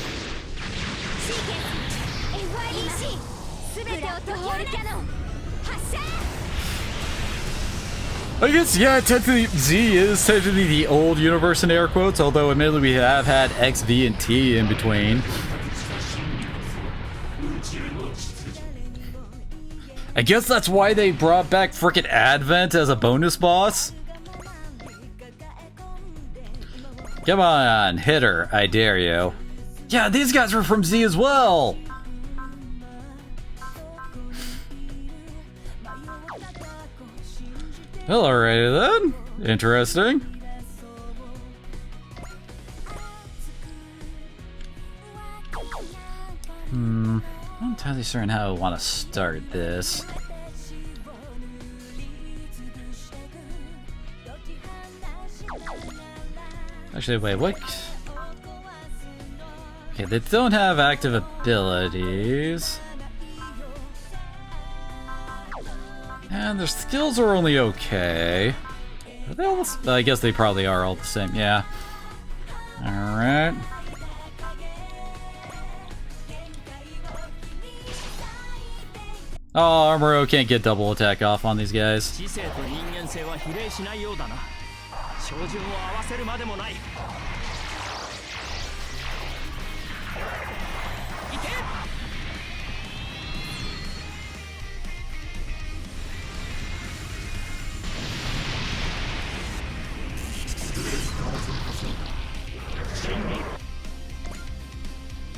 I guess, yeah, technically Z is technically the old universe in air quotes, although admittedly we have had X, V, and T in between. I guess that's why they brought back frickin' Advent as a bonus boss. Come on, hit her, I dare you. Yeah, these guys were from Z as well! Well, alrighty then. Interesting. I'm not entirely certain how I want to start this. Actually, wait, what? Okay, they don't have active abilities. And their skills are only okay. Are they all the, I guess they probably are all the same, yeah. Alright. Oh, Armoro can't get double attack off on these guys.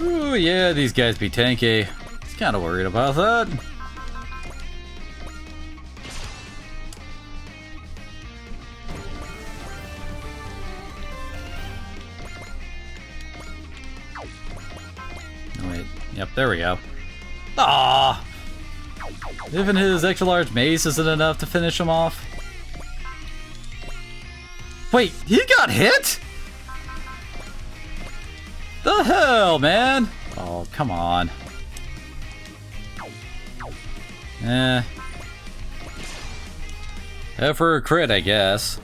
Ooh, yeah, these guys be tanky. I was kind of worried about that. Oh, wait, yep, there we go. Ah, even his extra large mace isn't enough to finish him off. Wait, he got hit? The hell, man? Oh, come on. Eh. Head for a crit, I guess.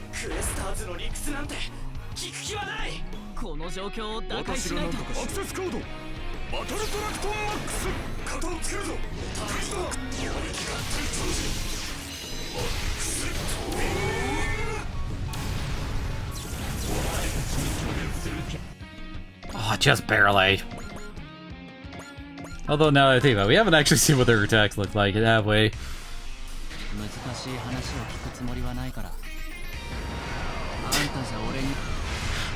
Oh, just barely. Although now that I think about it, we haven't actually seen what their attacks look like, have we?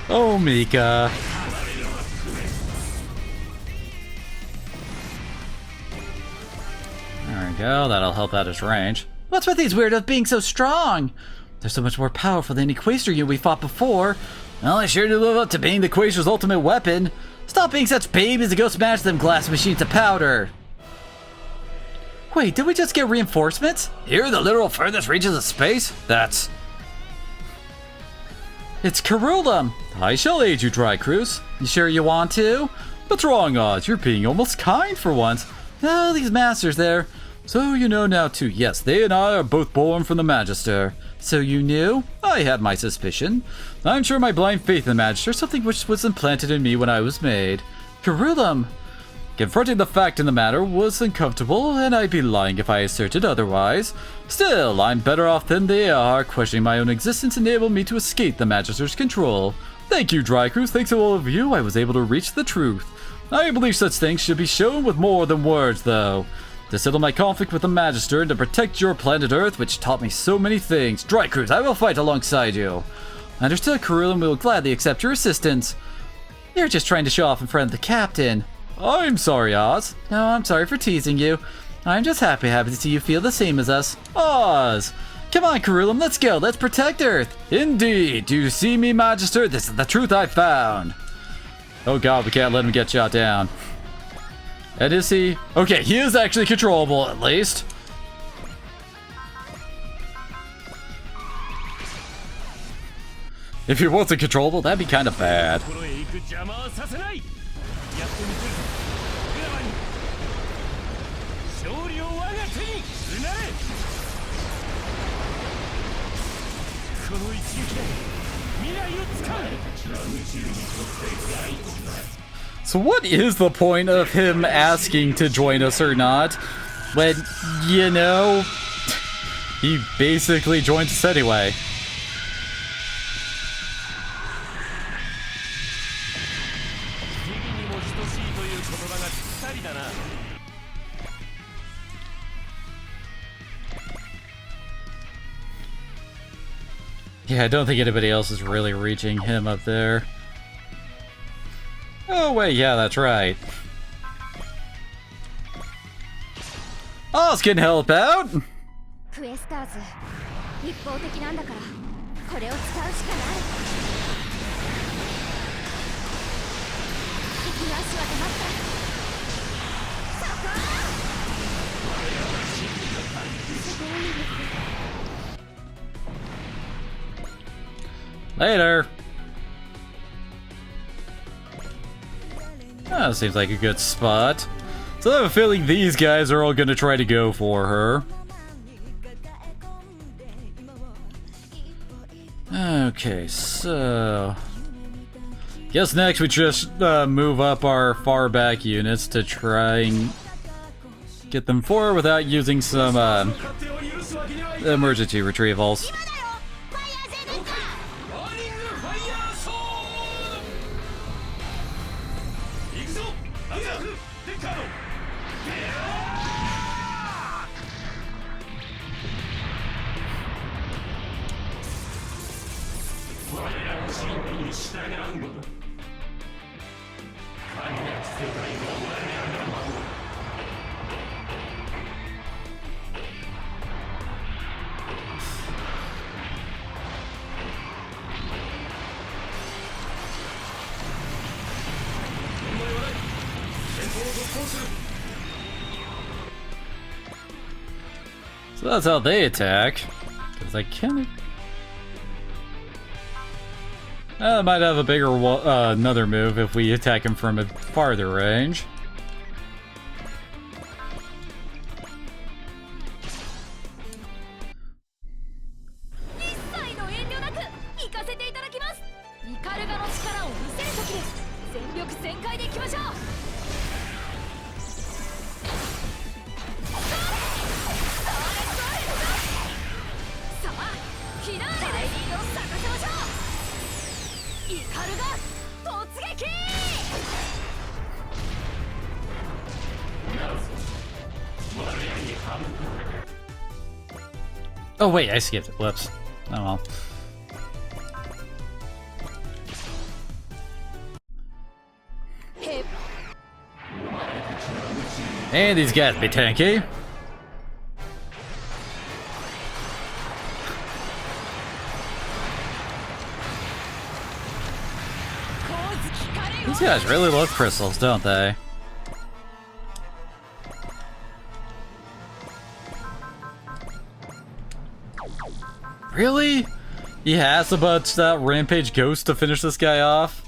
Oh, Mika. There we go, that'll help out his range. What's with these weirdos being so strong? They're so much more powerful than any Quaster unit we fought before. Well, I sure do live up to being the Quaster's ultimate weapon. Stop being such babies and go smash them glass machines to powder. Wait, did we just get reinforcements? Here are the literal furthest reaches of space? That's... It's Carulum! I shall aid you, Drycruz. You sure you want to? What's wrong, Oz? You're being almost kind for once. Oh, these masters there. So you know now too. Yes, they and I are both born from the Magister. So you knew? I had my suspicion. I'm sure my blind faith in the Magister, something which was implanted in me when I was made. Carulum! Confronting the fact in the matter was uncomfortable, and I'd be lying if I asserted otherwise. Still, I'm better off than they are. Questioning my own existence enabled me to escape the Magister's control. Thank you, Drycruz. Thanks to all of you, I was able to reach the truth. I believe such things should be shown with more than words, though. To settle my conflict with the Magister and to protect your planet Earth, which taught me so many things. Drycruz, I will fight alongside you. Understood, Carulum. We will gladly accept your assistance. You're just trying to show off in front of the captain. I'm sorry, Oz. No, I'm sorry for teasing you. I'm just happy to see you feel the same as us. Oz! Come on, Carulum, let's go. Let's protect Earth. Indeed. Do you see me, Magister? This is the truth I found. Oh god, we can't let him get shot down. And is he? Okay, he is actually controllable, at least. If he wasn't controllable, that'd be kind of bad. So what is the point of him asking to join us or not? When, you know, he basically joins us anyway. Yeah, I don't think anybody else is really reaching him up there. Oh wait, yeah, that's right. Oz can help out! Later! Oh, seems like a good spot. So I have a feeling these guys are all gonna try to go for her. Okay, so... guess next we just move up our far back units to try and get them forward without using some emergency retrievals. So that's how they attack. Because I can't... I might have a bigger another move if we attack him from a farther range. Oh wait, I skipped it. Whoops. Oh well. And these guys be tanky. These guys really love crystals, don't they? Really? He has a bunch that Rampage Ghost to finish this guy off?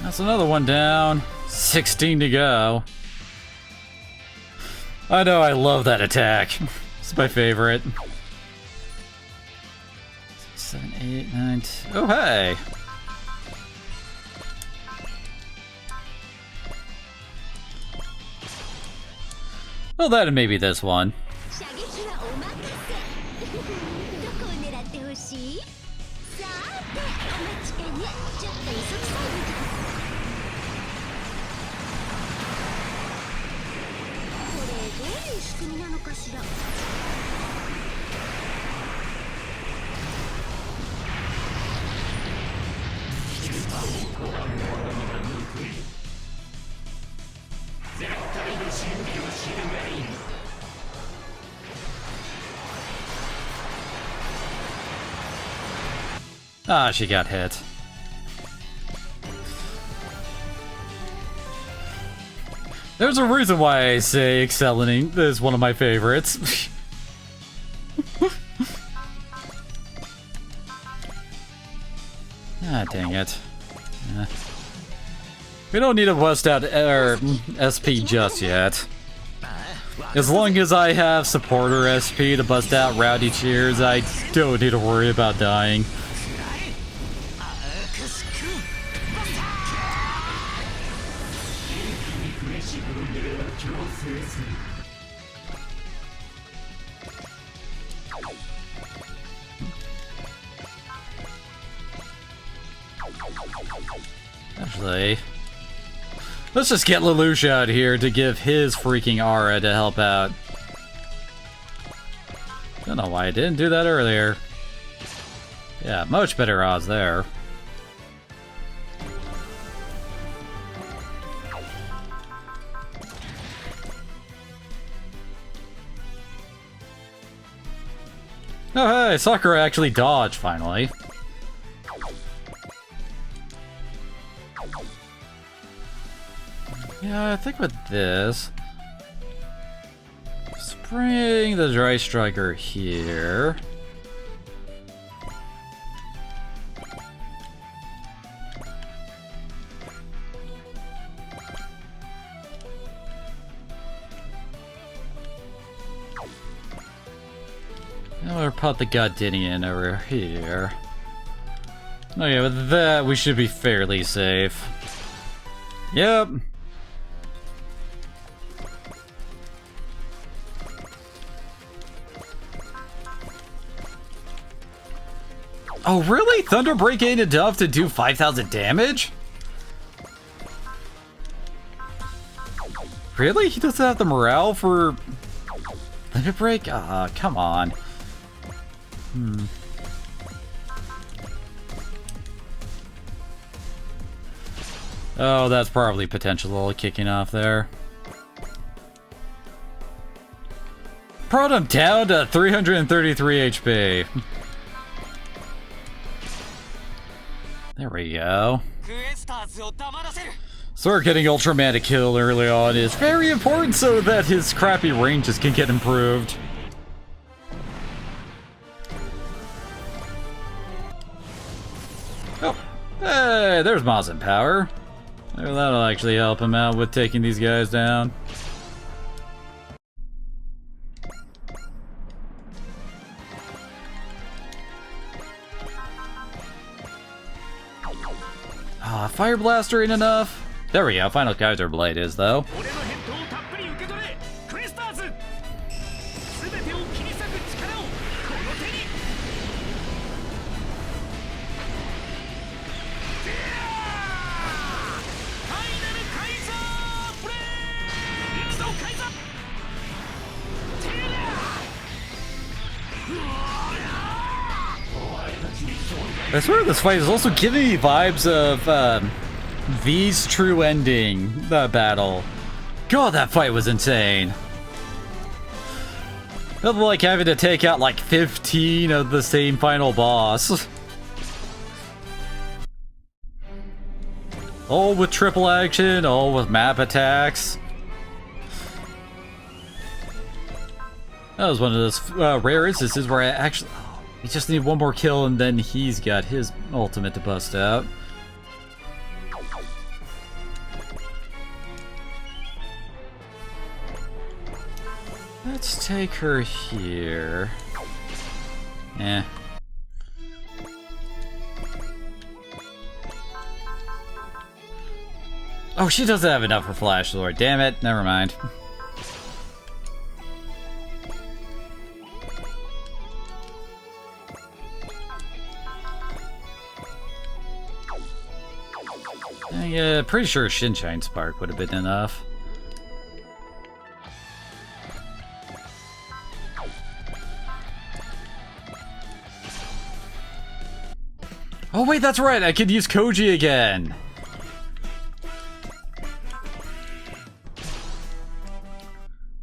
That's another one down. 16 to go. I know, I love that attack. It's my favorite. 6, 7, 8, 9, 10. Oh, hey! Well, that and maybe this one. Ah, she got hit. There's a reason why I say Excelling is one of my favorites. Ah, dang it. We don't need to bust out our SP just yet. As long as I have supporter SP to bust out rowdy cheers, I don't need to worry about dying. Actually, let's just get Lelouch out here to give his freaking aura to help out. Don't know why I didn't do that earlier. Yeah, much better odds there. Oh hey, Sakura actually dodged finally. Yeah, I think with this, bring the Dry Striker here. And we'll put the Godinian over here. Oh yeah, with that we should be fairly safe. Yep. Oh really? Thunderbreak ain't enough to do 5,000 damage? Really? He doesn't have the morale for Limit Break? Ah, come on. Oh, that's probably potential kicking off there. Brought him down to 333 HP. There we go. So getting Ultraman to kill early on is very important so that his crappy ranges can get improved. Oh, Hey, there's Mazin power. Maybe that'll actually help him out with taking these guys down. Ah, Fire Blaster ain't enough. There we go, Final Kaiser Blade is though. I swear this fight is also giving me vibes of V's true ending, the battle. God, that fight was insane. Felt like having to take out like 15 of the same final boss. All with triple action, all with map attacks. That was one of those rare instances where I actually... We just need one more kill and then he's got his ultimate to bust out. Let's take her here. Eh. Oh, she doesn't have enough for Flash Lord. Damn it, never mind. Yeah, pretty sure Shinshine Spark would have been enough. Oh wait, that's right, I could use Koji again!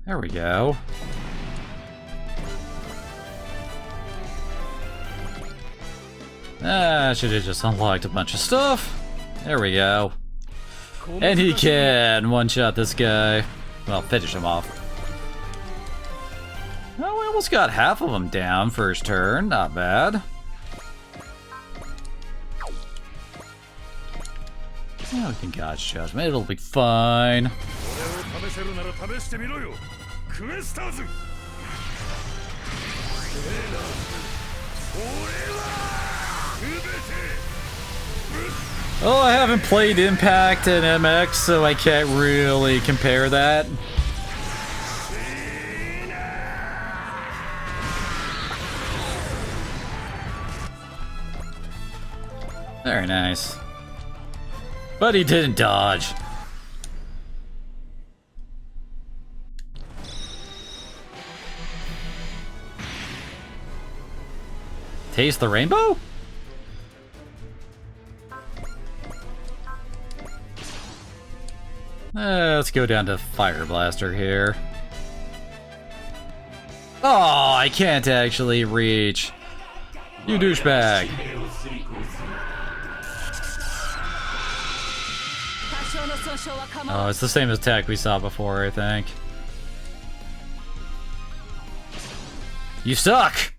There we go. I should have just unlocked a bunch of stuff. There we go. And he can one-shot this guy. Well, finish him off. Oh, we almost got half of them down first turn. Not bad. Yeah, we can God's Judgment. It'll be fine. Oh, I haven't played Impact and MX, so I can't really compare that. Very nice. But he didn't dodge. Taste the rainbow? Let's go down to Fire Blaster here. Oh, I can't actually reach. You douchebag. Oh, it's the same attack we saw before, I think. You suck!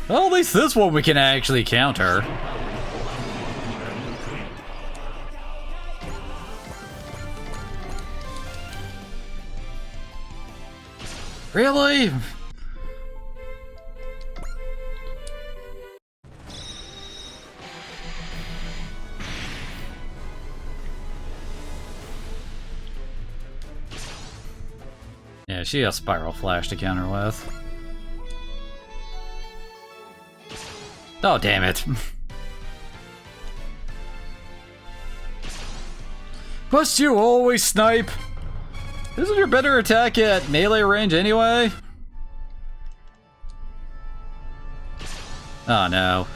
Well, at least this one we can actually counter. Really? Yeah, she has Spiral Flash to counter with. Oh, damn it. Must you always snipe? Isn't your better attack at melee range anyway? Oh no.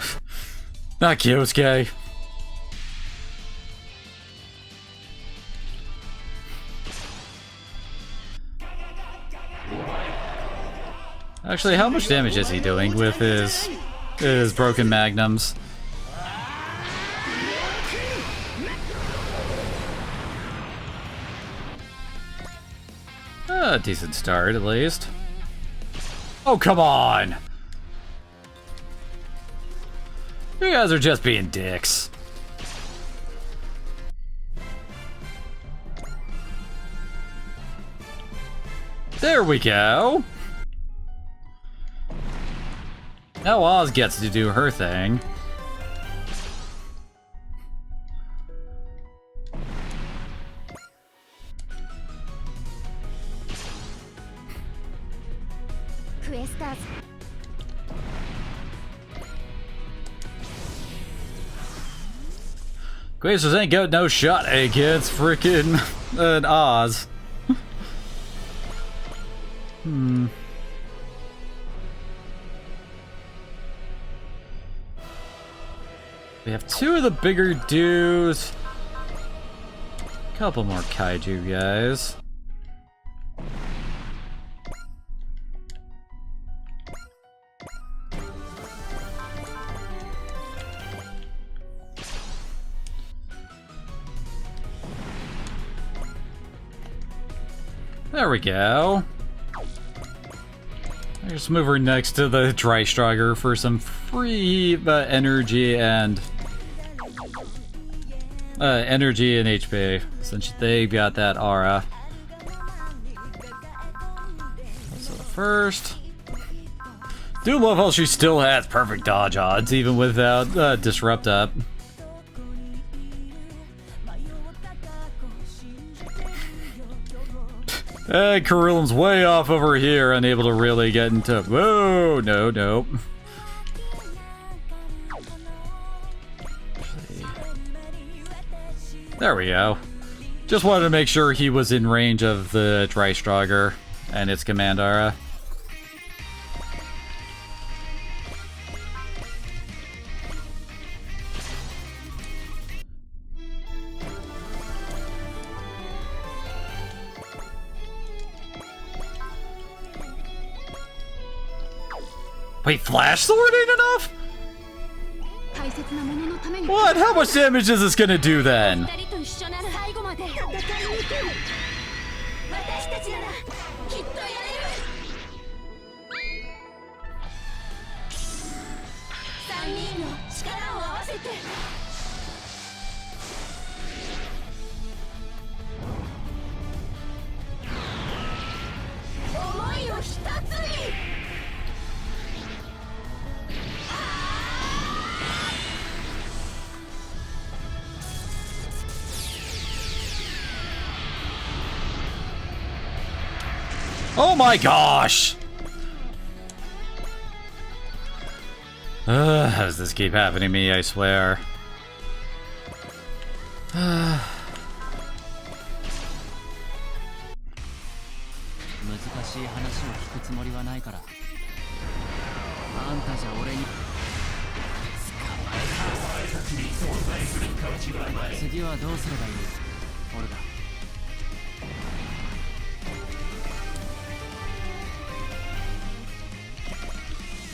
Not Kyosuke. Actually, how much damage is he doing with his broken magnums? A decent start, at least. Oh, come on! You guys are just being dicks. There we go. Now Oz gets to do her thing. Quasars ain't got no shot, hey kids. Frickin' Oz. We have two of the bigger dudes. Couple more kaiju guys. There we go. I just move her next to the Drystrogger for some free energy and HP, since they got that aura. So the first. Do love how she still has perfect dodge odds even without disrupt up. Carilum's way off over here, unable to really get into. Whoa, no. There we go. Just wanted to make sure he was in range of the Drystrogger and its command aura. Wait, Flash Sword ain't enough? What? How much damage is this gonna do then? Oh my gosh! How does this keep happening to me, I swear?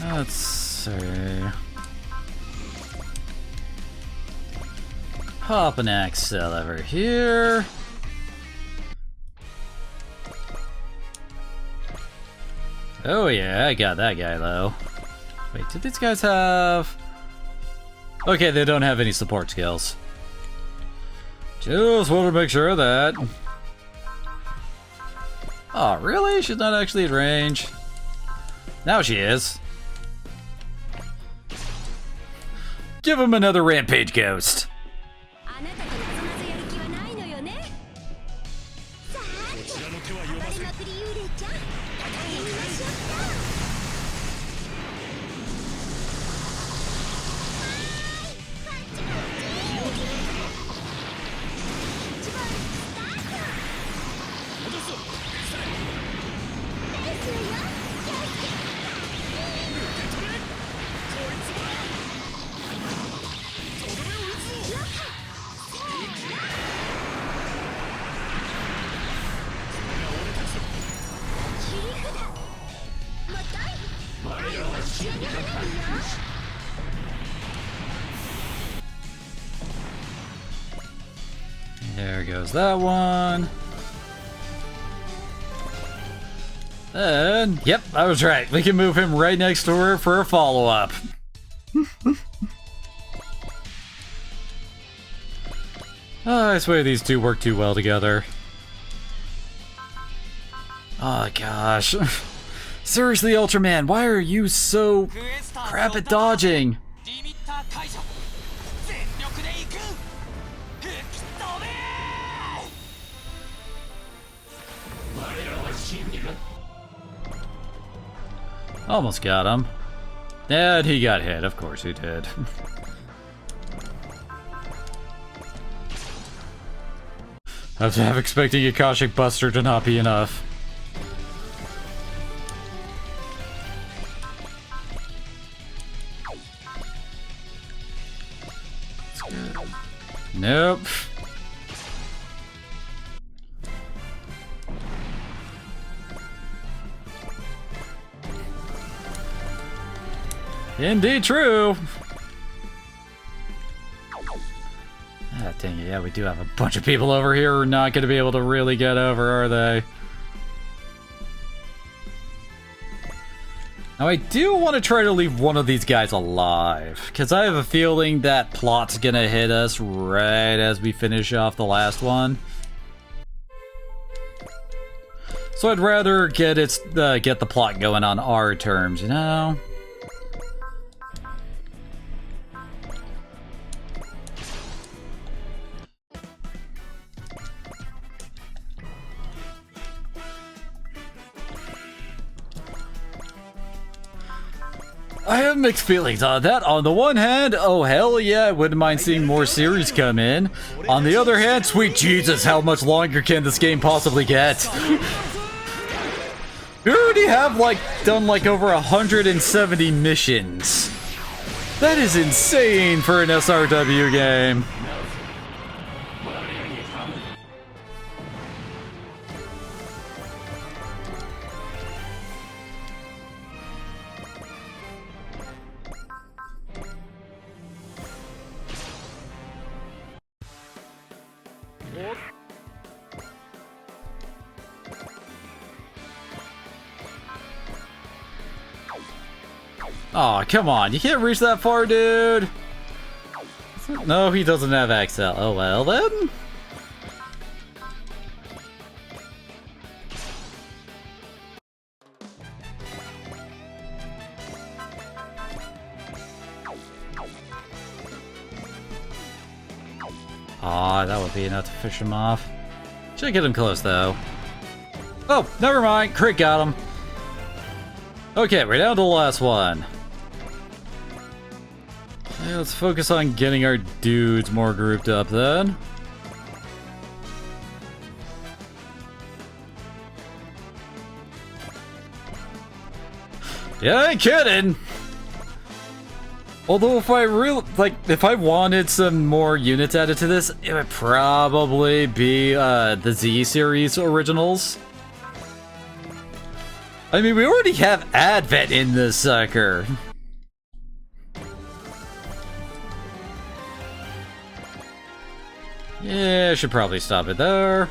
Let's see. Pop an Axel over here. Oh yeah, I got that guy though. Wait, did these guys have... Okay, they don't have any support skills. Just want to make sure of that. Oh, really? She's not actually at range. Now she is. Give him another Rampage Ghost. There goes that one. And, yep, I was right. We can move him right next to her for a follow-up. I swear these two work too well together. Oh gosh. Seriously, Ultraman, why are you so crap at dodging? Almost got him. And he got hit, of course he did. I'm expecting Akashic Buster to not be enough. Nope. Indeed true. Ah, dang it, yeah, we do have a bunch of people over here who are not going to be able to really get over, are they? Now, I do want to try to leave one of these guys alive, because I have a feeling that plot's going to hit us right as we finish off the last one. So I'd rather get the plot going on our terms, you know? I have mixed feelings on that. On the one hand, oh hell yeah, I wouldn't mind seeing more series come in. On the other hand, sweet Jesus, how much longer can this game possibly get? We already have done over 170 missions. That is insane for an SRW game. Aw, come on, you can't reach that far, dude! No, he doesn't have Axel. Oh well, then. Aw, that would be enough to fish him off. Should get him close, though. Oh, never mind, crit got him. Okay, we're down to the last one. Yeah, let's focus on getting our dudes more grouped up then. Yeah, I ain't kidding. Although if I wanted some more units added to this, it would probably be the Z series originals. I mean, we already have Advent in this sucker. Yeah, I should probably stop it there.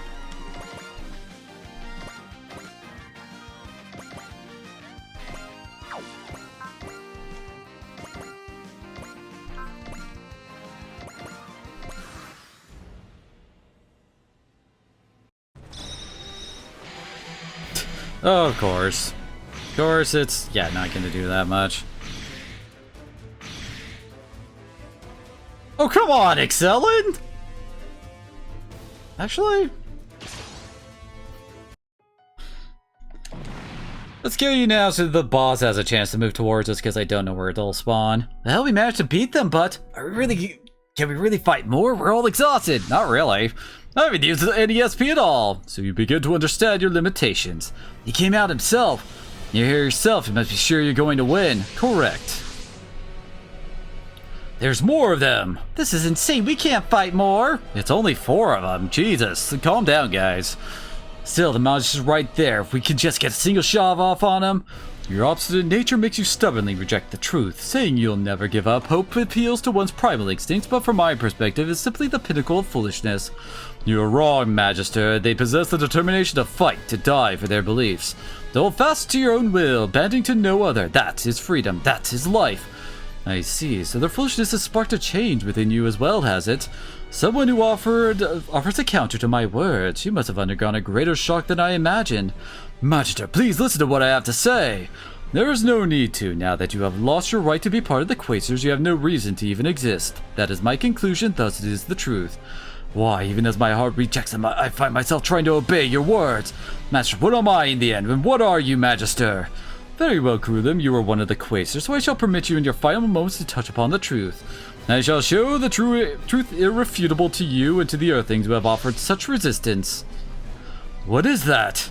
Oh, of course. Of course, it's, yeah, not gonna do that much. Oh, come on, Excellent! Actually, let's kill you now so the boss has a chance to move towards us because I don't know where it'll spawn. Well, we managed to beat them, but can we really fight more? We're all exhausted. Not really. I haven't used any SP at all, so you begin to understand your limitations. He came out himself. You hear yourself, you must be sure you're going to win. Correct. There's more of them! This is insane, we can't fight more! It's only 4 of them, Jesus. Calm down, guys. Still, the monster's right there. If we can just get a single shove off on him. Your obstinate nature makes you stubbornly reject the truth. Saying you'll never give up, hope appeals to one's primal instincts, but from my perspective, is simply the pinnacle of foolishness. You are wrong, Magister. They possess the determination to fight, to die for their beliefs. To hold fast to your own will, bending to no other. That is freedom. That is life. I see. So their foolishness has sparked a change within you as well, has it? Someone who offers a counter to my words. You must have undergone a greater shock than I imagined. Magister, please listen to what I have to say. There is no need to. Now that you have lost your right to be part of the Quasars, you have no reason to even exist. That is my conclusion, thus it is the truth. Why, even as my heart rejects them, I find myself trying to obey your words. Master, what am I in the end, and what are you, Magister? Very well, Kurulim, you are one of the Quasars, so I shall permit you in your final moments to touch upon the truth. I shall show the truth irrefutable to you and to the Earthlings who have offered such resistance. What is that?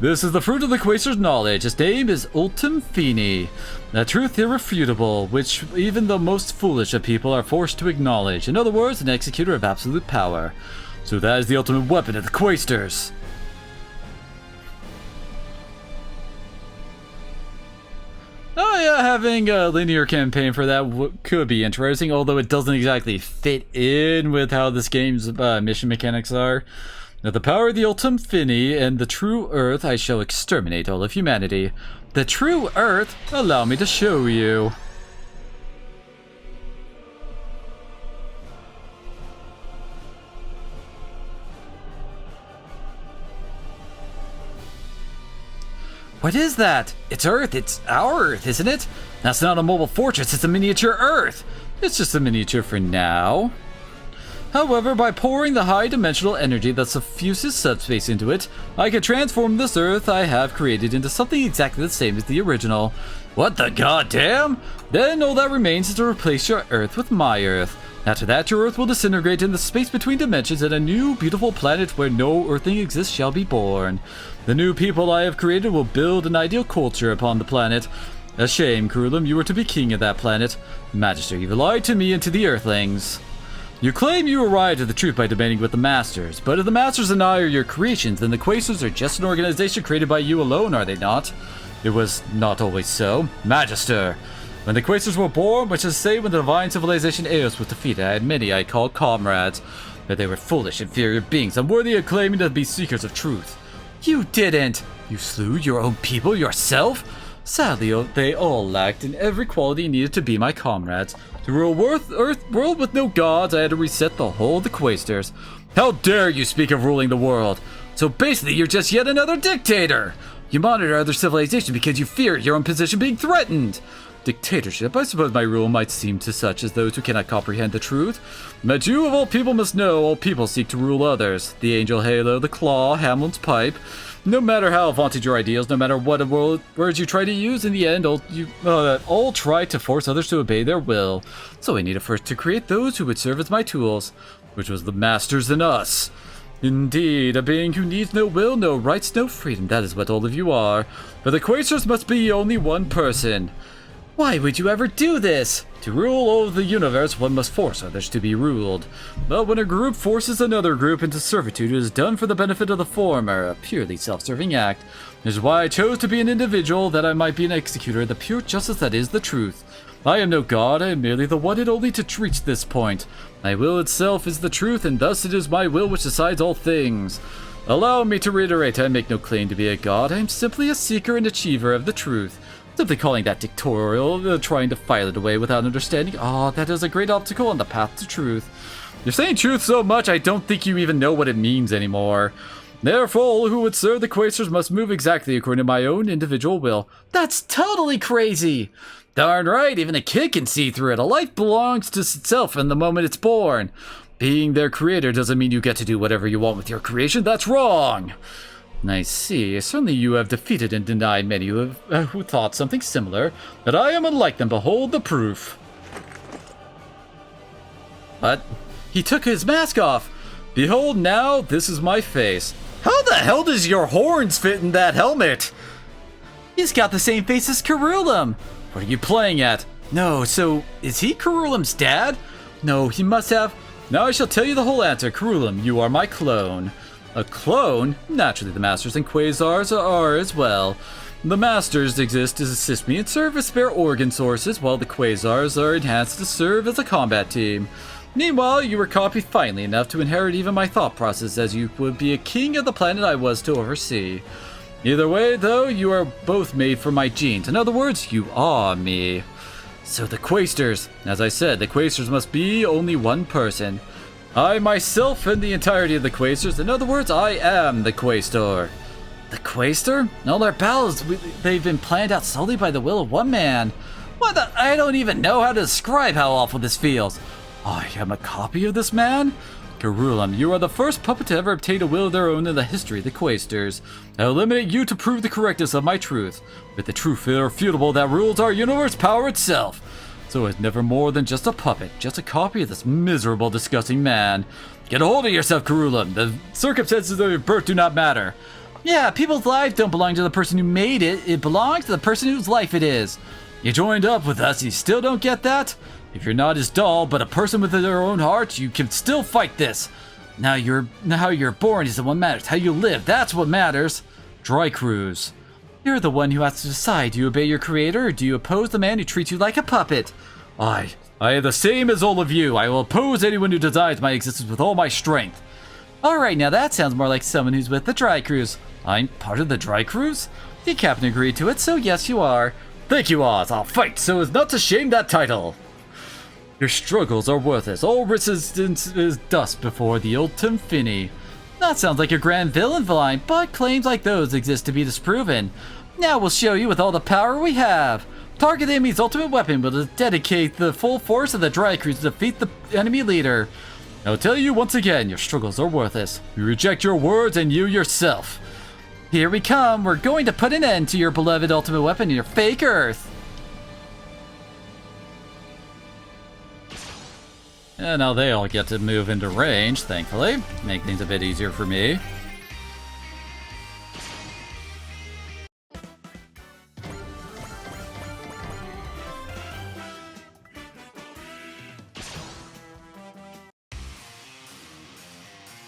This is the fruit of the Quasar's knowledge. Its name is Ultim Fini. The truth irrefutable, which even the most foolish of people are forced to acknowledge. In other words, an executor of absolute power. So that is the ultimate weapon of the Quasars. Oh yeah, having a linear campaign for that could be interesting, although it doesn't exactly fit in with how this game's mission mechanics are. Now, the power of the Ultim Fini and the true Earth, I shall exterminate all of humanity. The true Earth? Allow me to show you. What is that? It's Earth. It's our Earth, isn't it? That's not a mobile fortress. It's a miniature Earth. It's just a miniature for now. However, by pouring the high-dimensional energy that suffuses subspace into it, I can transform this Earth I have created into something exactly the same as the original. What the goddamn? Then all that remains is to replace your Earth with my Earth. After that, your Earth will disintegrate in the space between dimensions, and a new, beautiful planet where no Earthling exists shall be born. The new people I have created will build an ideal culture upon the planet. A shame, Kurulim, you were to be king of that planet. Magister, you've lied to me and to the Earthlings. You claim you arrived at the truth by debating with the Masters, but if the Masters and I are your creations, then the Quasars are just an organization created by you alone, are they not? It was not always so. Magister! When the Quasars were born, which is to say when the divine civilization Eos was defeated, I had many I called comrades, but they were foolish, inferior beings, unworthy of claiming to be seekers of truth. You didn't! You slew your own people yourself? Sadly, they all lacked in every quality needed to be my comrades. To rule world with no gods, I had to reset the whole of the Quasars. How dare you speak of ruling the world? So basically, you're just yet another dictator! You monitor other civilizations because you fear your own position being threatened! Dictatorship, I suppose my rule might seem to such as those who cannot comprehend the truth. But you of all people must know, all people seek to rule others. The angel halo, the claw, Hamlin's pipe. No matter how vaunted your ideals, no matter what words you try to use, in the end, all try to force others to obey their will. So I needed first to create those who would serve as my tools, which was the Masters and us. Indeed, a being who needs no will, no rights, no freedom, that is what all of you are. But the Quasars must be only one person. Why would you ever do this? To rule all the universe, one must force others to be ruled. But when a group forces another group into servitude, it is done for the benefit of the former, a purely self-serving act. This is why I chose to be an individual, that I might be an executor of the pure justice that is the truth. I am no god, I am merely the one and only to reach this point. My will itself is the truth, and thus it is my will which decides all things. Allow me to reiterate, I make no claim to be a god, I am simply a seeker and achiever of the truth. Simply calling that dictatorial, trying to file it away without understanding, that is a great obstacle on the path to truth. You're saying truth so much, I don't think you even know what it means anymore. Therefore, all who would serve the Quasars must move exactly according to my own individual will. That's totally crazy! Darn right, even a kid can see through it. A life belongs to itself from the moment it's born. Being their creator doesn't mean you get to do whatever you want with your creation. That's wrong! I see. Certainly you have defeated and denied many who thought something similar, but I am unlike them. Behold the proof. What? He took his mask off. Behold now, this is my face. How the hell does your horns fit in that helmet? He's got the same face as Kurulim. What are you playing at? No, so is he Kurulim's dad? No, he must have. Now I shall tell you the whole answer. Kurulim, you are my clone. A clone? Naturally, the Masters and Quasars are as well. The Masters exist to assist me and serve as spare organ sources, while the Quasars are enhanced to serve as a combat team. Meanwhile, you were copied finely enough to inherit even my thought process, as you would be a king of the planet I was to oversee. Either way, though, you are both made from my genes. In other words, you are me. So the Quaestors. As I said, the Quaestors must be only one person. I myself and the entirety of the Quaestors. In other words, I am the Quaestor. The Quaestor? All our battles, they've been planned out solely by the will of one man. What the? I don't even know how to describe how awful this feels. I am a copy of this man? Garulam, you are the first puppet to ever obtain a will of their own in the history of the Quaestors. I will eliminate you to prove the correctness of my truth, with the truth irrefutable that rules our universe power itself. So it's never more than just a puppet, just a copy of this miserable, disgusting man. Get a hold of yourself, Garulam. The circumstances of your birth do not matter. Yeah, people's lives don't belong to the person who made it. It belongs to the person whose life it is. You joined up with us, you still don't get that? If you're not his doll, but a person with their own heart, you can still fight this. Now how you're born isn't what matters. How you live, that's what matters. Dry Cruise. You're the one who has to decide. Do you obey your creator, or do you oppose the man who treats you like a puppet? I am the same as all of you. I will oppose anyone who denies my existence with all my strength. Alright, now that sounds more like someone who's with the Dry Cruise. I'm part of the Dry Cruise? The captain agreed to it, so yes you are. Thank you, Oz. I'll fight so as not to shame that title. Your struggles are worthless. All resistance is dust before the ultimate Finny. That sounds like a grand villain line, but claims like those exist to be disproven. Now we'll show you with all the power we have. Target the enemy's ultimate weapon will dedicate the full force of the Dry Cruise to defeat the enemy leader. I'll tell you once again, your struggles are worthless. We reject your words and you yourself. Here we come. We're going to put an end to your beloved ultimate weapon in your fake Earth. And now they all get to move into range, thankfully. Make things a bit easier for me.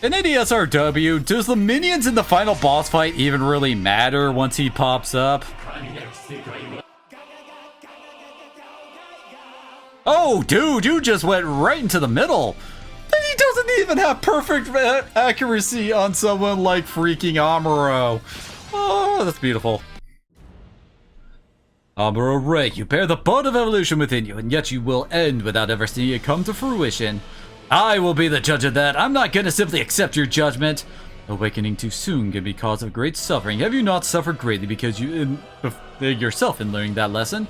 In any SRW, does the minions in the final boss fight even really matter once he pops up? Oh, dude, you just went right into the middle. And he doesn't even have perfect accuracy on someone like freaking Amuro. Oh, that's beautiful. Amuro Ray, you bear the bud of evolution within you, and yet you will end without ever seeing it come to fruition. I will be the judge of that. I'm not going to simply accept your judgment. Awakening too soon can be cause of great suffering. Have you not suffered greatly because you yourself in learning that lesson?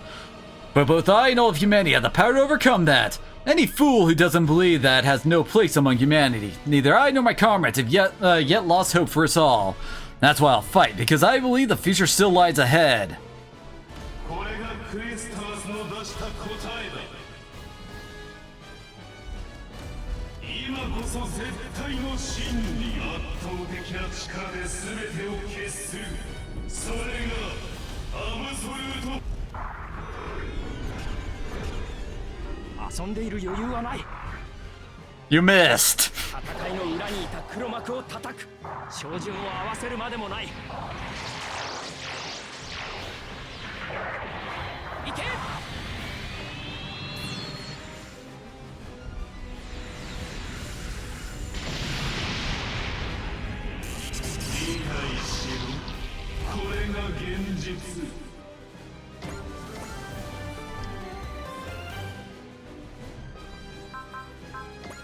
But both I and all of humanity have the power to overcome that. Any fool who doesn't believe that has no place among humanity. Neither I nor my comrades have yet lost hope for us all. That's why I'll fight, because I believe the future still lies ahead. You missed.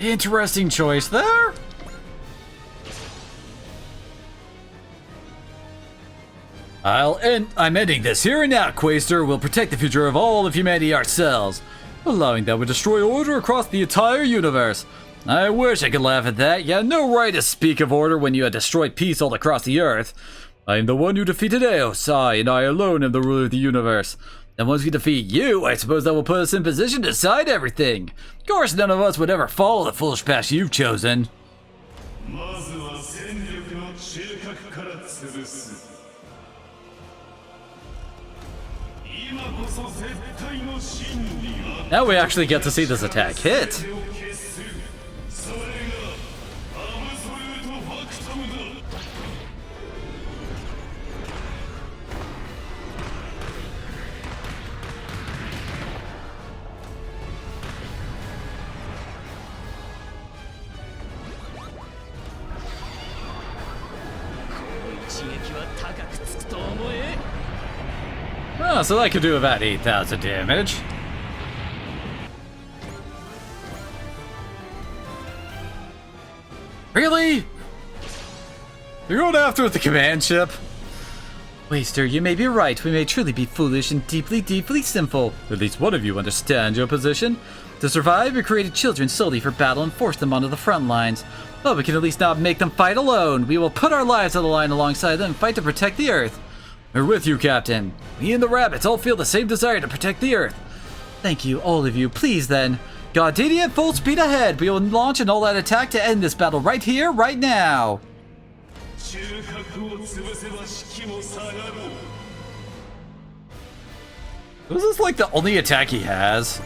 Interesting choice there. I'm ending this here and now, Quaestor. We'll protect the future of all of humanity ourselves. Allowing that would destroy order across the entire universe. I wish I could laugh at that. You had no right to speak of order when you had destroyed peace all across the earth. I am the one who defeated Eos, and I alone am the ruler of the universe. And once we defeat you, I suppose that will put us in position to decide everything. Of course, none of us would ever follow the foolish path you've chosen. Now we actually get to see this attack hit. Oh, so that could do about 8,000 damage. Really? You're going after the command ship? Waster, you may be right. We may truly be foolish and deeply, deeply sinful. At least one of you understands your position. To survive, we created children solely for battle and forced them onto the front lines. But we can at least not make them fight alone. We will put our lives on the line alongside them and fight to protect the Earth. We're with you, Captain. We and the rabbits all feel the same desire to protect the Earth. Thank you, all of you. Please, then. Gardenia, full speed ahead. We will launch an all-out attack to end this battle right here, right now. Was this like the only attack he has?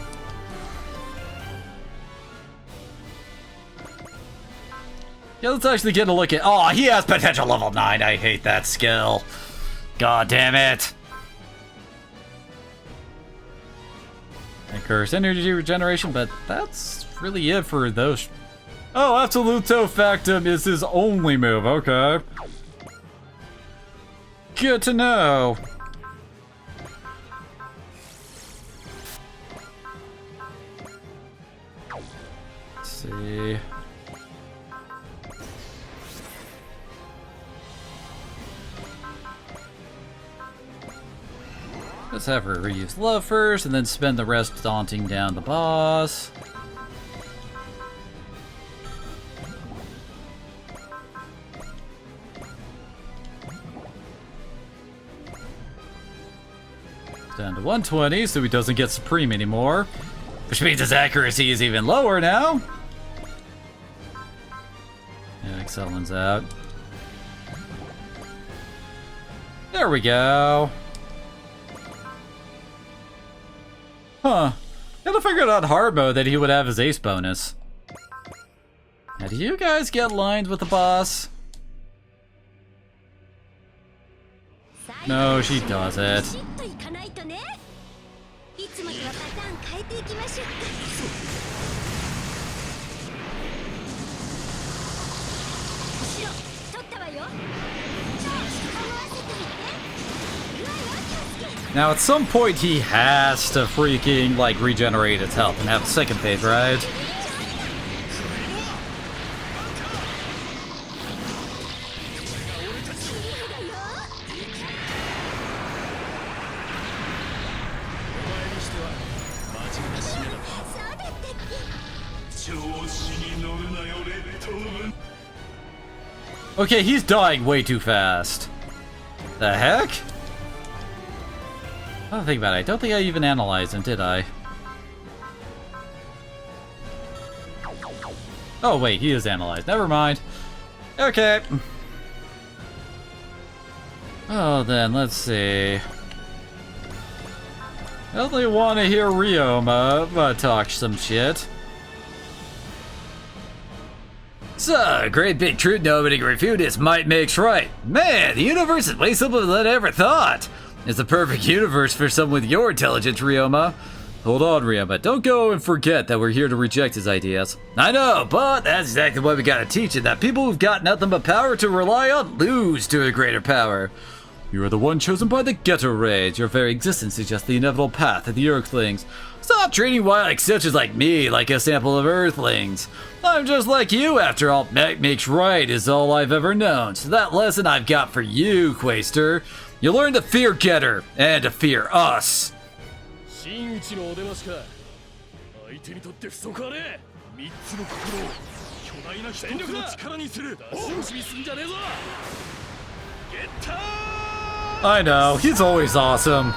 Yeah, let's actually get a look at... Oh, he has potential level 9. I hate that skill. God damn it. Incurs energy regeneration, but that's really it for those. Oh, Absoluto Factum is his only move. Okay. Good to know. Let's see. Let's have her reuse love first, and then spend the rest daunting down the boss. Down to 120, so he doesn't get Supreme anymore. Which means his accuracy is even lower now. Yeah, Excellen's out. There we go. Huh. Gotta figure out on hard mode that he would have his ace bonus. Now, do you guys get lined with the boss? No, she doesn't. Now, at some point, he has to freaking, like, regenerate his health and have a second phase, right? Okay, he's dying way too fast. The heck? I don't think about it. I don't think I even analyzed him, did I? Oh wait, he is analyzed. Never mind. Okay. Oh, then let's see. I only want to hear Ryoma talk some shit. So, great big truth nobody can refute is might makes right. Man, the universe is way simpler than I ever thought. It's the perfect universe for someone with your intelligence, Ryoma. Hold on, Ryoma. Don't go and forget that we're here to reject his ideas. I know, but that's exactly what we gotta teach it, that people who've got nothing but power to rely on lose to a greater power. You are the one chosen by the Ghetto Rage. Your very existence suggests the inevitable path of the Earthlings. Stop treating wild exceptions like me like a sample of Earthlings. I'm just like you, after all. Might makes right is all I've ever known. So that lesson I've got for you, Quaster. You learn to fear Getter and to fear us. I know, he's always awesome.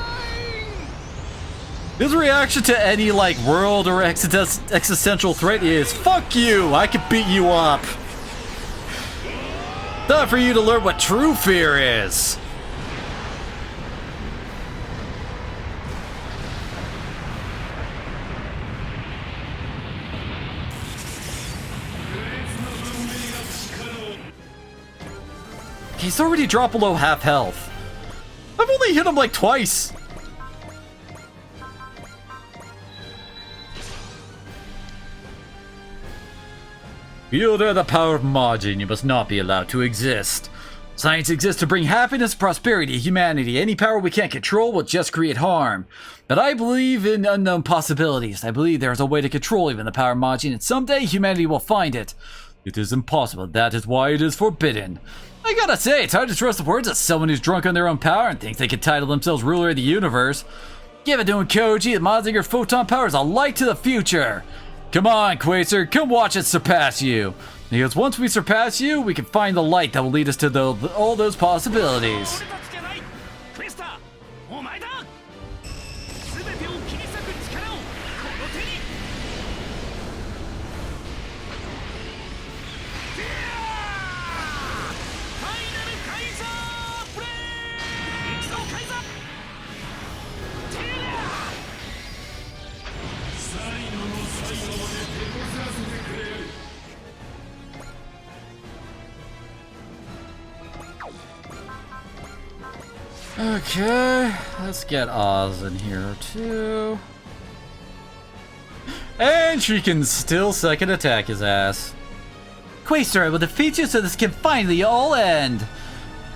His reaction to any, like, world or existential threat is, fuck you, I can beat you up. Time for you to learn what true fear is. He's already dropped below half health. I've only hit him like twice. Wielder the power of margin, you must not be allowed to exist. Science exists to bring happiness and prosperity to humanity. Any power we can't control will just create harm. But I believe in unknown possibilities. I believe there is a way to control even the power of margin, and someday humanity will find it. It is impossible. That is why it is forbidden. I gotta say, it's hard to trust the words of someone who's drunk on their own power and thinks they can title themselves ruler of the universe. Give it to him, Koji. The Mazinger photon power is a light to the future. Come on, Quasar. Come watch us surpass you. Because once we surpass you, we can find the light that will lead us to all those possibilities. Okay, let's get Oz in here too. And she can still second attack his ass. Quasar, I will defeat you so this can finally all end.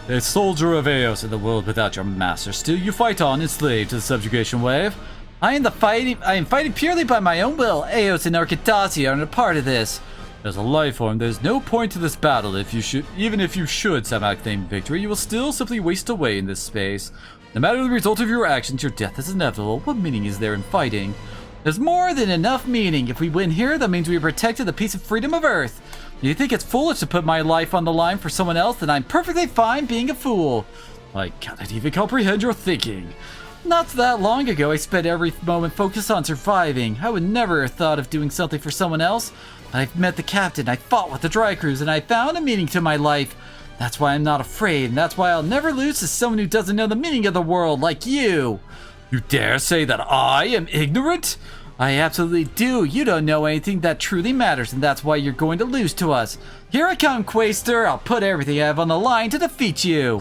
A soldier of Eos in the world without your master. Still you fight on, enslaved to the subjugation wave. I am fighting purely by my own will. Eos and Arcadasi are a part of this. As a life form, there's no point to this battle. Even if you should somehow claim victory, you will still simply waste away in this space. No matter the result of your actions, your death is inevitable. What meaning is there in fighting? There's more than enough meaning. If we win here, that means we have protected the peace and freedom of Earth. Do you think it's foolish to put my life on the line for someone else? Then I'm perfectly fine being a fool. I cannot even comprehend your thinking. Not that long ago, I spent every moment focused on surviving. I would never have thought of doing something for someone else. I've met the captain, I fought with the dry crews, and I found a meaning to my life. That's why I'm not afraid, and that's why I'll never lose to someone who doesn't know the meaning of the world like you. You dare say that I am ignorant? I absolutely do. You don't know anything that truly matters, and that's why you're going to lose to us. Here I come, Quasar. I'll put everything I have on the line to defeat you.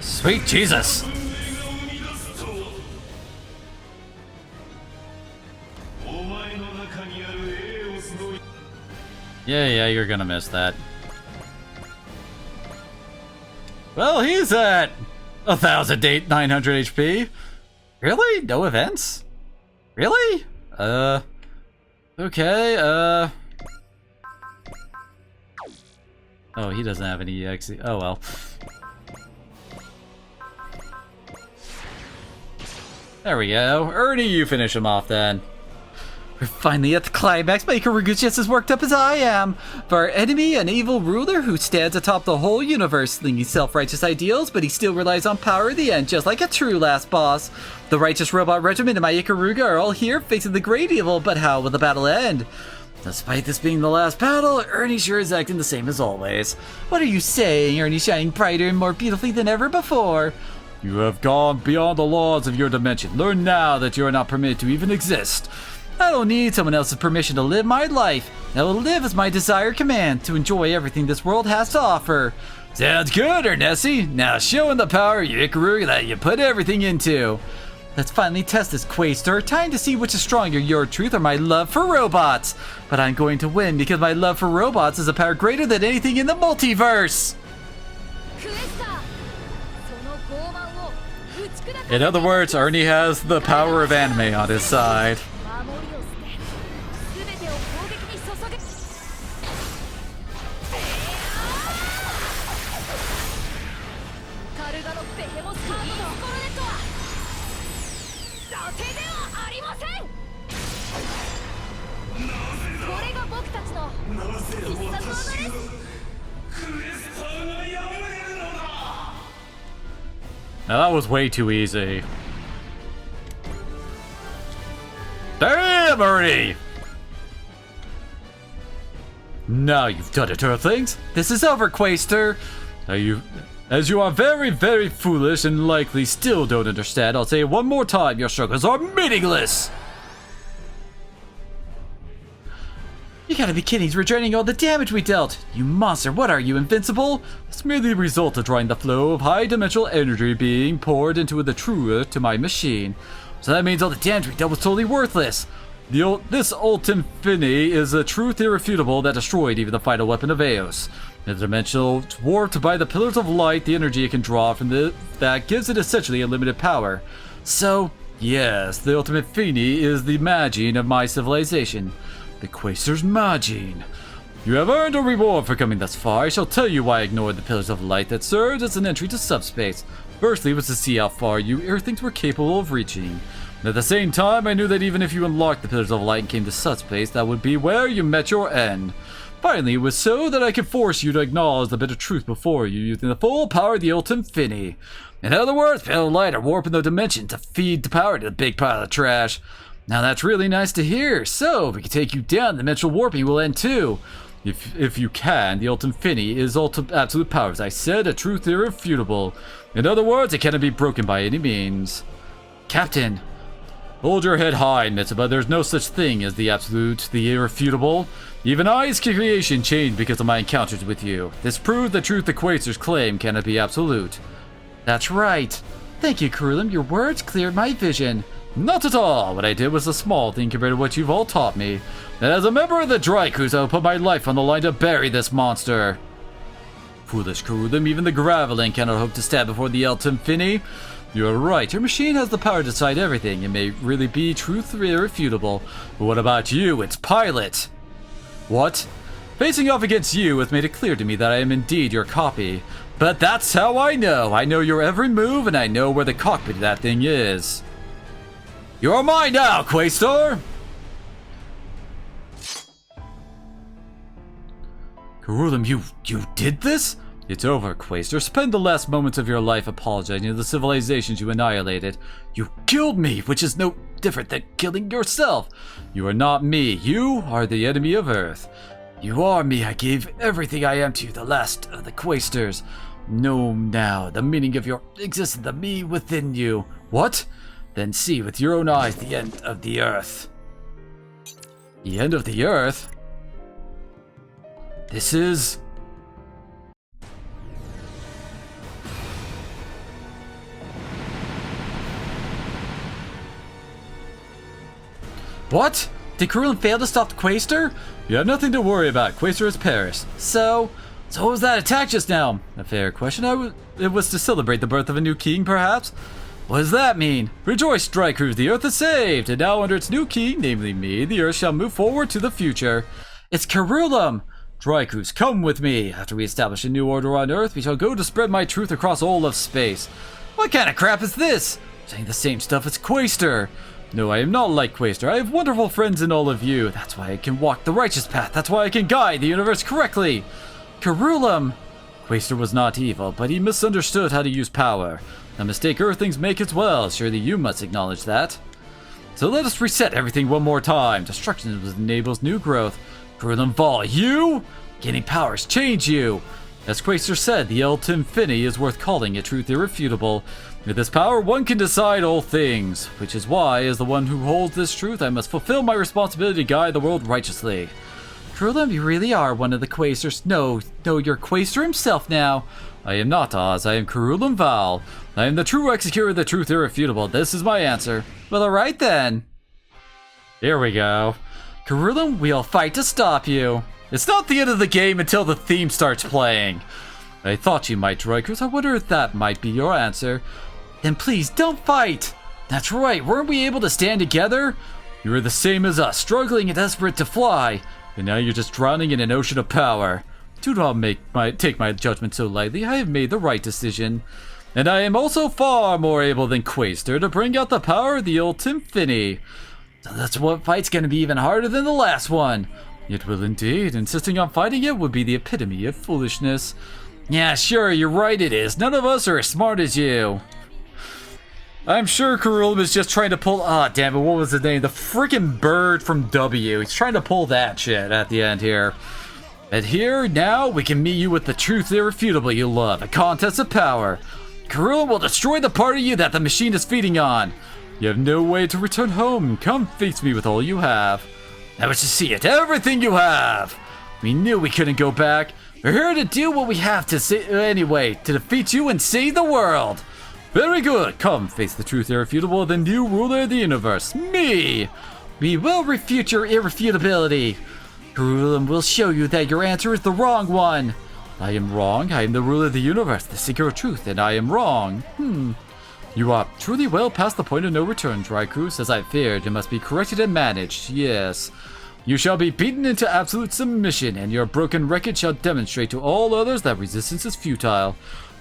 Sweet Jesus! Yeah, you're gonna miss that. Well, he's at 1,900 HP. Really? No events? Really? Okay, oh, he doesn't have any EXE. Oh, well. There we go. Ernie, you finish him off then. We're finally at the climax. My Ikaruga's just as worked up as I am. For our enemy, an evil ruler who stands atop the whole universe, slinging self-righteous ideals, but he still relies on power in the end, just like a true last boss. The righteous robot regiment and my Ikaruga are all here facing the great evil, but how will the battle end? Despite this being the last battle, Ernie sure is acting the same as always. What are you saying, Ernie, shining brighter and more beautifully than ever before? You have gone beyond the laws of your dimension. Learn now that you are not permitted to even exist. I don't need someone else's permission to live my life. I will live as my desire commands, to enjoy everything this world has to offer. Sounds good, Ernessi. Now show him the power of your Ikaruga that you put everything into. Let's finally test this, Quasar. Time to see which is stronger, your truth or my love for robots. But I'm going to win because my love for robots is a power greater than anything in the multiverse. In other words, Ernie has the power of anime on his side. Now that was way too easy. Damn, Ernie! Now you've done it, Earthlings. This is over, Quasar. As you are very, very foolish and likely still don't understand, I'll say it one more time, your struggles are meaningless! You gotta be kidding, he's regenerating all the damage we dealt! You monster, what are you, invincible? It's merely the result of drawing the flow of high-dimensional energy being poured into the true to my machine. So that means all the damage we dealt was totally worthless! This Ultim Fini is a truth irrefutable that destroyed even the final weapon of Eos. The dimensional warped by the pillars of light, the energy it can draw from that gives it essentially unlimited power. So, yes, the Ultimate Fini is the Magine of my civilization. The Quaestor's Magine. You have earned a reward for coming thus far. I shall tell you why I ignored the pillars of light that served as an entry to subspace. Firstly was to see how far you Earthlings were capable of reaching. And at the same time, I knew that even if you unlocked the pillars of light and came to subspace, that would be where you met your end. Finally, it was so that I could force you to acknowledge the bitter truth before you, using the full power of the Ultim Fini. In other words, pillars of light are warping the dimension to feed the power to the big pile of trash. Now that's really nice to hear. So, if we can take you down, the dimensional warping will end too. If you can, the Ultim Fini is absolute power. As I said, a truth irrefutable. In other words, it cannot be broken by any means. Captain, hold your head high, Mitsuba. There's no such thing as the absolute, the irrefutable. Even I's creation changed because of my encounters with you. This proves the truth the Quasars claim cannot be absolute. That's right. Thank you, Kurulam. Your words cleared my vision. Not at all. What I did was a small thing compared to what you've all taught me. And as a member of the Dry Crews, I will put my life on the line to bury this monster. Foolish Kurulam, even the Gravelin cannot hope to stand before the Ultim Fini. You are right, your machine has the power to decide everything. It may really be truth irrefutable. But what about you, its pilot? What? Facing off against you has made it clear to me that I am indeed your copy. But that's how I know. I know your every move, and I know where the cockpit of that thing is. You're mine now, Quaestor! Kurulam, you did this? It's over, Quaestor. Spend the last moments of your life apologizing to the civilizations you annihilated. You killed me, which is no different than killing yourself. You are not me. You are the enemy of Earth. You are me. I gave everything I am to you, the last of the Quaestors. Know now the meaning of your existence, the me within you. What? Then see with your own eyes the end of the Earth. The end of the Earth? This is... What? Did Kurulam fail to stop the Quaestor? You have nothing to worry about. Quaestor has perished. So what was that attack just now? A fair question. It was to celebrate the birth of a new king, perhaps? What does that mean? Rejoice, Dry Crews, the Earth is saved, and now under its new king, namely me, the Earth shall move forward to the future. It's Kurulam! Dry Crews, come with me. After we establish a new order on Earth, we shall go to spread my truth across all of space. What kind of crap is this? Saying the same stuff as Quaestor. No, I am not like Quaestor. I have wonderful friends in all of you. That's why I can walk the righteous path. That's why I can guide the universe correctly. Kurulam! Quaestor was not evil, but he misunderstood how to use power. A mistake Earthlings make as well. Surely you must acknowledge that. So let us reset everything one more time. Destruction enables new growth. Kurulam Vol, you? Gaining powers change you. As Quaestor said, the Ultim Fini is worth calling a truth irrefutable. With this power, one can decide all things, which is why, as the one who holds this truth, I must fulfill my responsibility to guide the world righteously. Kurulam, you really are one of the Quaestors. No, you're Quaestor himself now. I am not Oz, I am Kurulam Val. I am the true executor of the truth irrefutable. This is my answer. Well, alright then. Here we go. Kurulam, we'll fight to stop you. It's not the end of the game until the theme starts playing. I thought you might, Drykers. I wonder if that might be your answer. Then please, don't fight! That's right, weren't we able to stand together? You were the same as us, struggling and desperate to fly. And now you're just drowning in an ocean of power. Do not take my judgment so lightly. I have made the right decision. And I am also far more able than Quaestor to bring out the power of the Ultim Fini. So that's what fight's gonna be even harder than the last one. It will indeed. Insisting on fighting it would be the epitome of foolishness. Yeah, sure, you're right it is. None of us are as smart as you. I'm sure Kurulam is just trying to pull... Ah, damn it, what was his name? The freaking bird from W. He's trying to pull that shit at the end here. And here, now, we can meet you with the truth irrefutable you love. A contest of power. Kurulam will destroy the part of you that the machine is feeding on. You have no way to return home. Come face me with all you have. Now it's to see it, everything you have. We knew we couldn't go back. We're here to do what we have to say anyway, to defeat you and save the world. Very good. Come, face the truth irrefutable, the new ruler of the universe, me. We will refute your irrefutability. Curulum will show you that your answer is the wrong one. I am wrong. I am the ruler of the universe, the seeker of truth, and I am wrong. You are truly well past the point of no return, Dreykrus. As I feared, you must be corrected and managed. Yes. You shall be beaten into absolute submission, and your broken record shall demonstrate to all others that resistance is futile.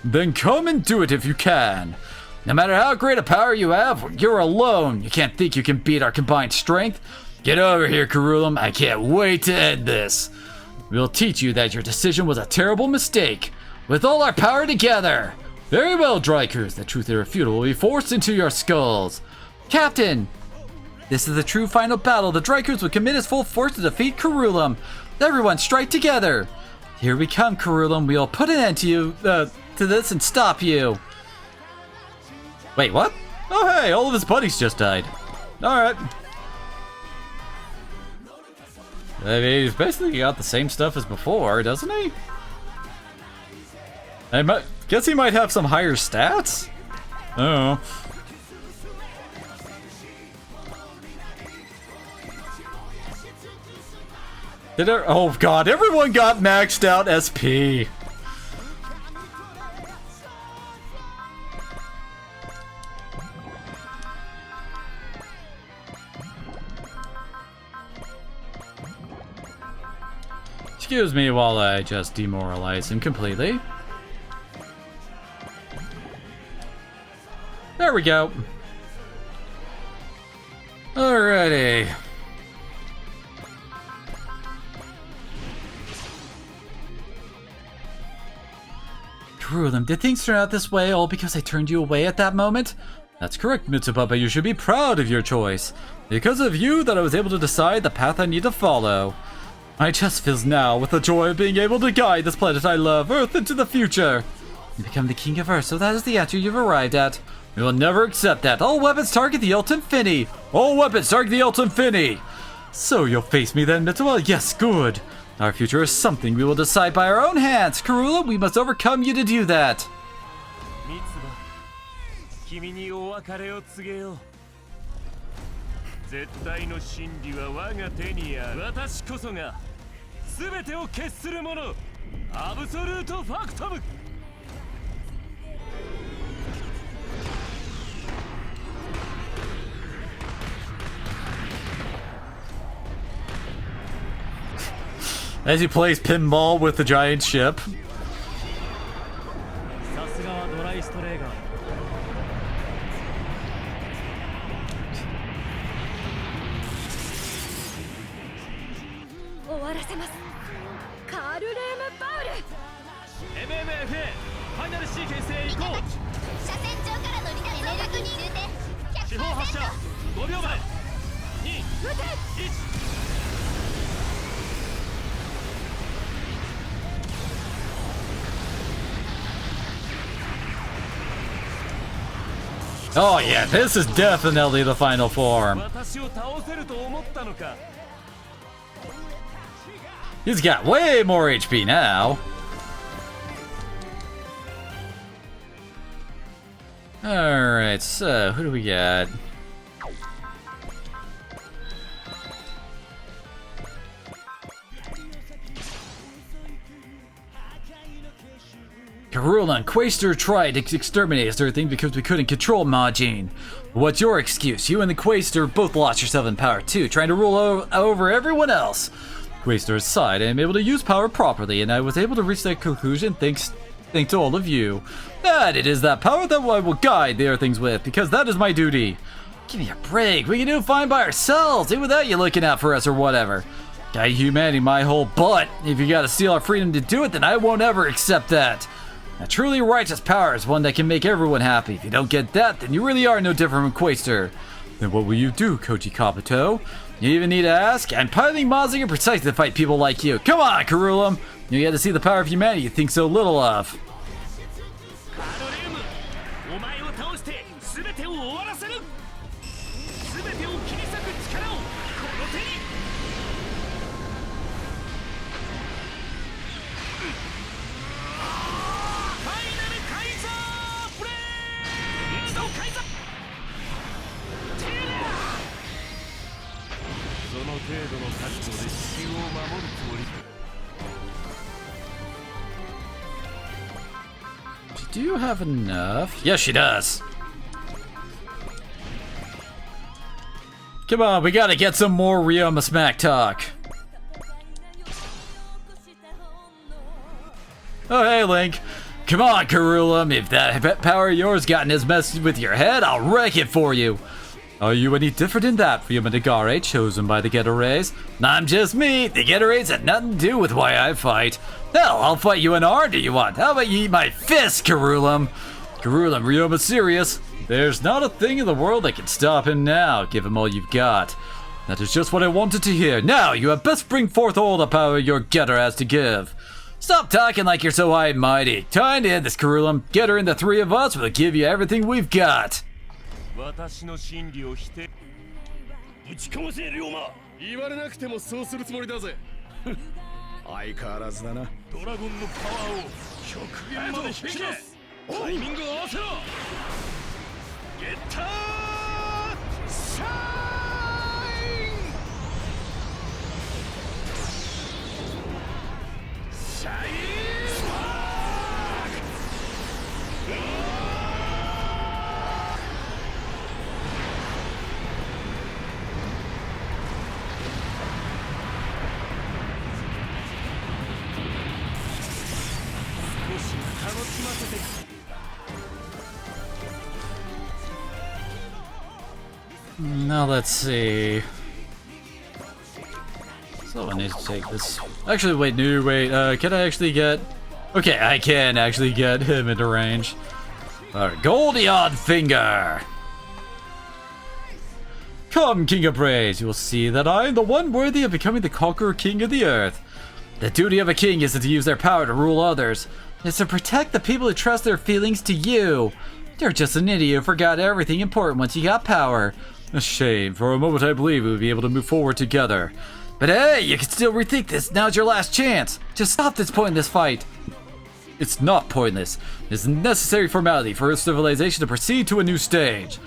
Then come and do it if you can. No matter how great a power you have, you're alone. You can't think you can beat our combined strength. Get over here, Curulum. I can't wait to end this. We'll teach you that your decision was a terrible mistake. With all our power together. Very well, Dreykrus. The truth irrefutable will be forced into your skulls. Captain! This is the true final battle. The Dreykrus will commit his full force to defeat Curulum. Everyone strike together. Here we come, Curulum. We'll put an end to you, to this and stop you. Wait, what? Oh, hey, all of his buddies just died. Alright. I mean, he's basically got the same stuff as before, doesn't he? I guess he might have some higher stats? Oh. Oh god, everyone got maxed out SP. Excuse me while I just demoralize him completely. There we go. Alrighty. Curulum, did things turn out this way all because I turned you away at that moment? That's correct, Mitsubaba. You should be proud of your choice. Because of you that I was able to decide the path I need to follow. My chest fills now with the joy of being able to guide this planet I love, Earth, into the future. You become the king of Earth, so that is the answer you've arrived at. We will never accept that. All weapons target the Ultim Finny. All weapons target the Ultim Finny. So you'll face me then, Mitsubaba? Yes, good. Our future is something we will decide by our own hands. Curulum, we must overcome you to do that. As he plays pinball with the giant ship. Oh yeah, this is definitely the final form. He's got way more HP now. Alright, so who do we got? Curulum and Quaestor tried to exterminate us everything because we couldn't control Majin. What's your excuse? You and the Quaestor both lost yourself in power too, trying to rule over everyone else. Quaestor aside, I am able to use power properly, and I was able to reach that conclusion thanks to all of you. And it is that power that I will guide the Earthlings with, because that is my duty. Give me a break. We can do fine by ourselves, even without you looking out for us or whatever. Guide humanity my whole butt. If you gotta steal our freedom to do it, then I won't ever accept that. A truly righteous power is one that can make everyone happy. If you don't get that, then you really are no different from Quaestor. Then what will you do, Koji Kabuto? You even need to ask? I'm piloting Mazinger precisely to fight people like you. Come on, Curulum! You get to see the power of humanity you think so little of. Do you have enough? Yes, she does. Come on, we gotta get some more Ryoma smack talk. Oh, hey, Link. Come on, Karulum. If that power of yours gotten as messy with your head, I'll wreck it for you. Are you any different in that, Ryoma Nagare, chosen by the Getter Rays? I'm just me. The Getter Rays had nothing to do with why I fight. Hell, I'll fight you unarmed if you want. How about you eat my fist, Karulum? Karulum, Ryoma's serious. There's not a thing in the world that can stop him now. Give him all you've got. That is just what I wanted to hear. Now, you had best bring forth all the power your Getter has to give. Stop talking like you're so high and mighty. Time to end this, Karulum. Getter and the three of us will give you everything we've got. 私の真理を否定ぶちかませ龍馬言われなくてもそうするつもりだぜ相変わらずだなドラゴンのパワーを極限まで引き出すタイミングを合わせろゲッターシャインシャインスパーク Now let's see. So I need to take this. Actually, wait, no, wait. Can I actually get? Okay, I can actually get him into range. Alright, Goldion Finger. Come, King of Praise. You will see that I am the one worthy of becoming the conqueror king of the earth. The duty of a king isn't to use their power to rule others. It's to protect the people who trust their feelings to you. You're just an idiot who forgot everything important once you got power. A shame. For a moment I believe we would be able to move forward together. But hey, you can still rethink this. Now's your last chance. Just stop this pointless fight. It's not pointless. It's a necessary formality for Earth civilization to proceed to a new stage.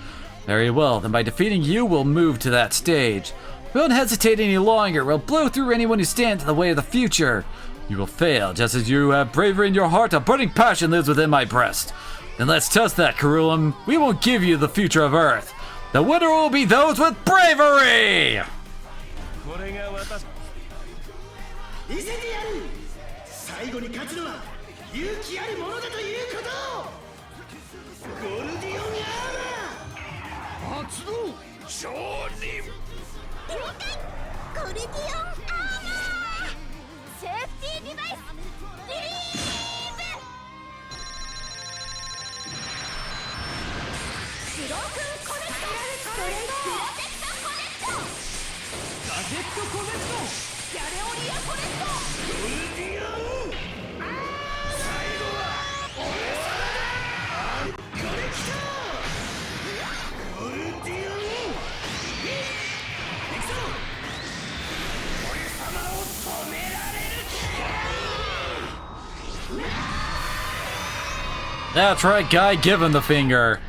Very well, then by defeating you, we'll move to that stage. We won't hesitate any longer. We'll blow through anyone who stands in the way of the future. You will fail, just as you have bravery in your heart. A burning passion lives within my breast. Then let's test that, Karulum. We won't give you the future of Earth. The winner will be those with bravery! That's right, guy, give him the finger.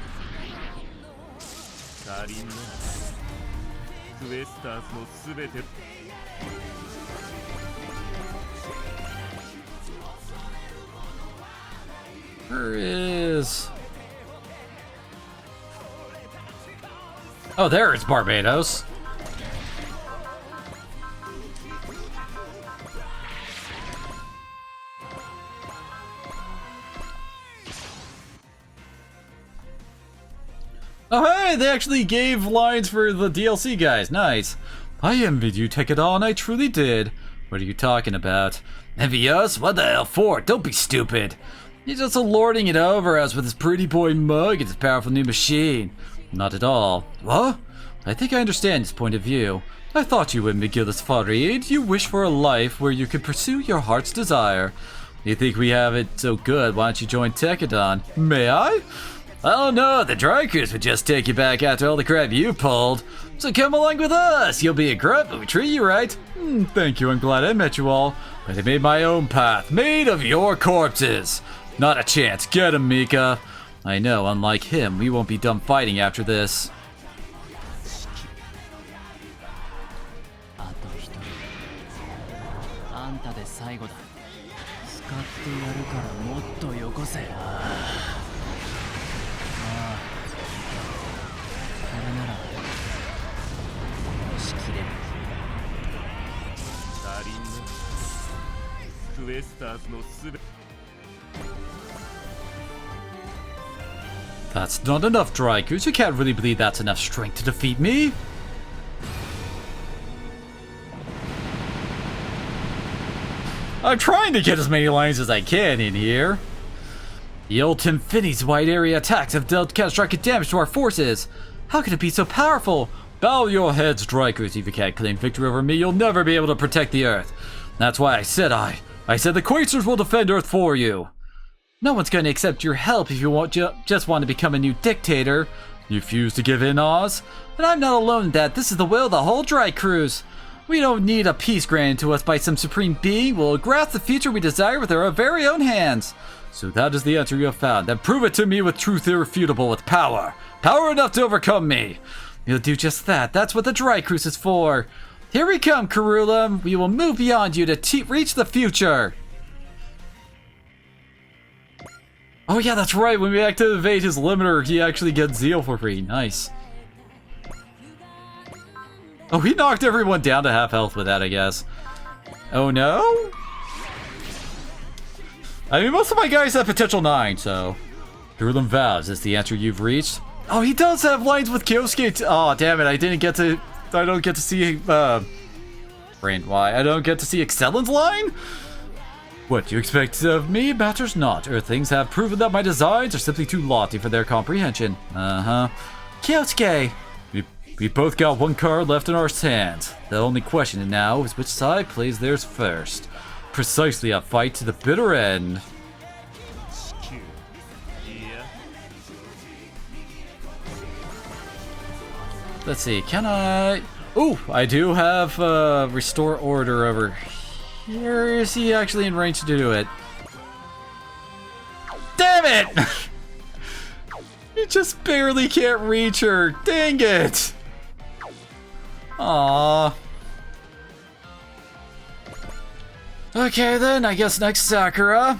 Where is... Oh, there is Barbados. Oh hey, they actually gave lines for the DLC guys, nice. I envied you, take it on, I truly did. What are you talking about? Envy us? What the hell for? Don't be stupid. He's just lording it over us with his pretty boy mug and his powerful new machine. Not at all. What? I think I understand his point of view. I thought you would, McGillis Farid. You wish for a life where you could pursue your heart's desire. You think we have it so good, why don't you join Tekadon? May I? Oh no, the Drykers would just take you back after all the crap you pulled. So come along with us. You'll be a grunt, but we treat you right. Thank you, I'm glad I met you all. But I made my own path, made of your corpses. Not a chance. Get him, Mika. I know, unlike him, we won't be done fighting after this. あんたで最後だ。使ってやるからもっとよこせ。ああ、これなら押し切れる。足りんな。クエスターズのすべ That's not enough, Drykers. You can't really believe that's enough strength to defeat me. I'm trying to get as many lines as I can in here. The old Tim Finney's wide area attacks have dealt catastrophic damage to our forces. How can it be so powerful? Bow your heads, Drykers. If you can't claim victory over me, you'll never be able to protect the Earth. That's why I said the Quasters will defend Earth for you. No one's going to accept your help if you just want to become a new dictator. You refuse to give in, Oz? And I'm not alone in that. This is the will of the whole Dry Cruise. We don't need a peace granted to us by some supreme being. We'll grasp the future we desire with our very own hands. So that is the answer you have found. Then prove it to me with truth irrefutable, with power. Power enough to overcome me. You'll do just that. That's what the Dry Cruise is for. Here we come, Karula. We will move beyond you to reach the future. Oh yeah, that's right. When we activate his limiter, he actually gets Zeal for free. Nice. Oh, he knocked everyone down to half health with that, I guess. Oh no? I mean, most of my guys have potential 9, so... Karula vows is the answer you've reached. Oh, he does have lines with Kyosuke. Oh, damn it. I don't get to see, Brain, why? I don't get to see Excellen's line? What you expect of me matters not. Earthlings have proven that my designs are simply too lofty for their comprehension. Kyosuke! We both got one card left in our hands. The only question now is which side plays theirs first. Precisely a fight to the bitter end. Let's see, can I... Ooh, I do have Restore Order over here. Is he actually in range to do it? Damn it! You just barely can't reach her. Dang it! Aww. Okay then, I guess next Sakura.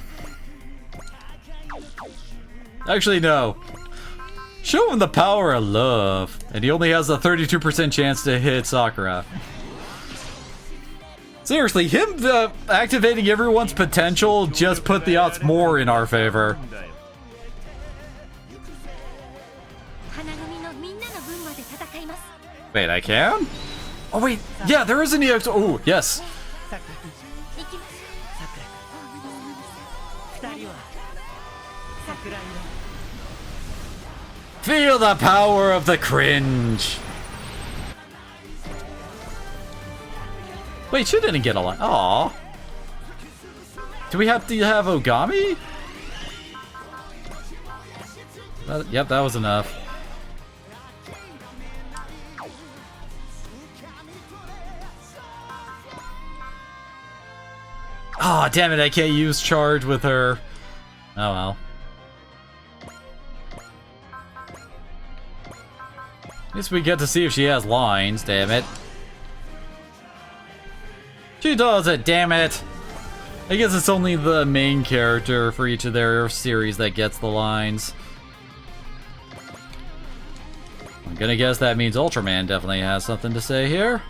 Actually, no. Show him the power of love. And he only has a 32% chance to hit Sakura. Seriously, him activating everyone's potential just put the odds more in our favor. Wait, I can? Oh wait, yeah, there is an EX. Oh, yes. Feel the power of the cringe. Wait, she didn't get a line. Aww. Do we have to have Ogami? Yep, that was enough. Oh, damn it, I can't use charge with her. Oh well. At least we get to see if she has lines, damn it. She does it, damn it! I guess it's only the main character for each of their series that gets the lines. I'm gonna guess that means Ultraman definitely has something to say here.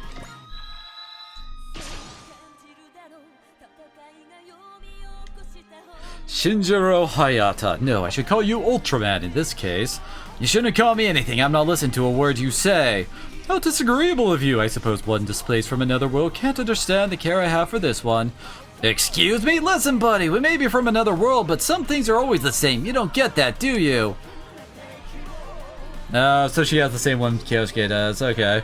Shinjiro Hayata. No, I should call you Ultraman in this case. You shouldn't call me anything. I'm not listening to a word you say. How disagreeable of you. I suppose one displaced from another world can't understand the care I have for this one. Excuse me? Listen, buddy. We may be from another world, but some things are always the same. You don't get that, do you? So she has the same one Kyosuke does. Okay.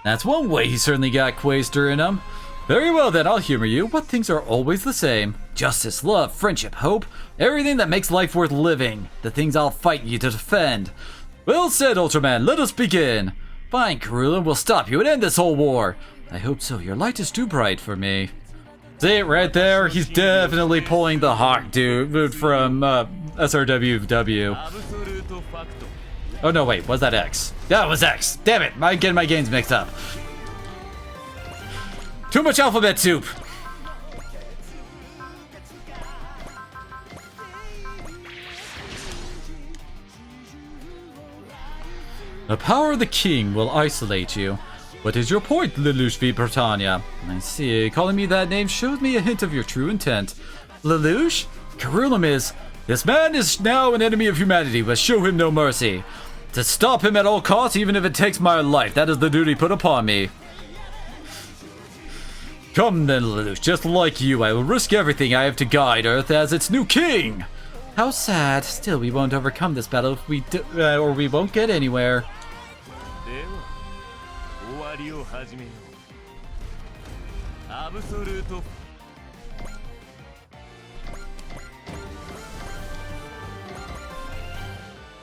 That's one way he certainly got Quaster in him. Very well then, I'll humor you. What things are always the same? Justice, love, friendship, hope. Everything that makes life worth living. The things I'll fight you to defend. Well said, Ultraman. Let us begin. Fine, Karula. We'll stop you and end this whole war. I hope so. Your light is too bright for me. See it right there? He's definitely pulling the Hawk dude from SRW. Oh no, wait. Was that X? That was X. Damn it. I'm getting my games mixed up. Too much alphabet soup. The power of the king will isolate you. What is your point, Lelouch v. Britannia? I see. Calling me that name shows me a hint of your true intent. Lelouch? Carulum is... This man is now an enemy of humanity, but show him no mercy. To stop him at all costs, even if it takes my life. That is the duty put upon me. Come then, Lelouch. Just like you, I will risk everything I have to guide Earth as its new king. How sad. Still, we won't overcome this battle if we do, or we won't get anywhere.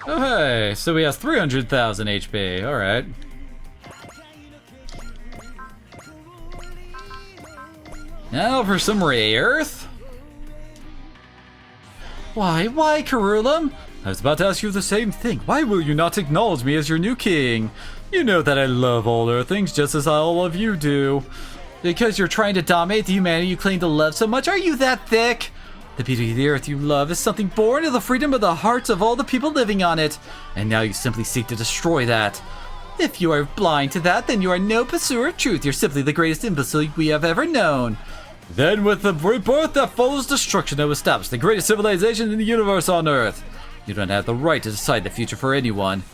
Oh hey, so he has 300,000 HP, alright. Now for some Ray Earth. Why, Carulum? I was about to ask you the same thing. Why will you not acknowledge me as your new king? You know that I love all Earthlings just as all of you do. Because you're trying to dominate the humanity you claim to love so much, are you that thick? The beauty of the Earth you love is something born of the freedom of the hearts of all the people living on it. And now you simply seek to destroy that. If you are blind to that, then you are no pursuer of truth. You're simply the greatest imbecile we have ever known. Then with the rebirth that follows destruction that will establish the greatest civilization in the universe on Earth. You don't have the right to decide the future for anyone.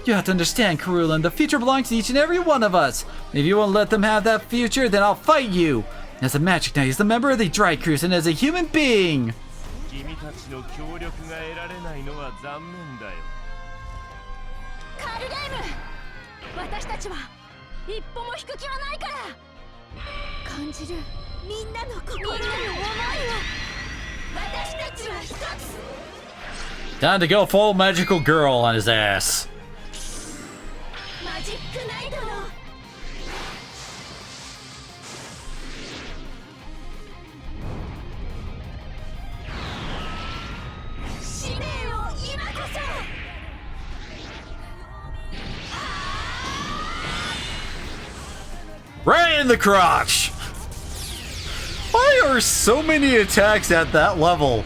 You have to understand, Carulum, the future belongs to each and every one of us. If you won't let them have that future, then I'll fight you. As a magic knight, as a member of the Dry Cruise, and as a human being. Time to go full magical girl on his ass. Right in the crotch! Why are so many attacks at that level?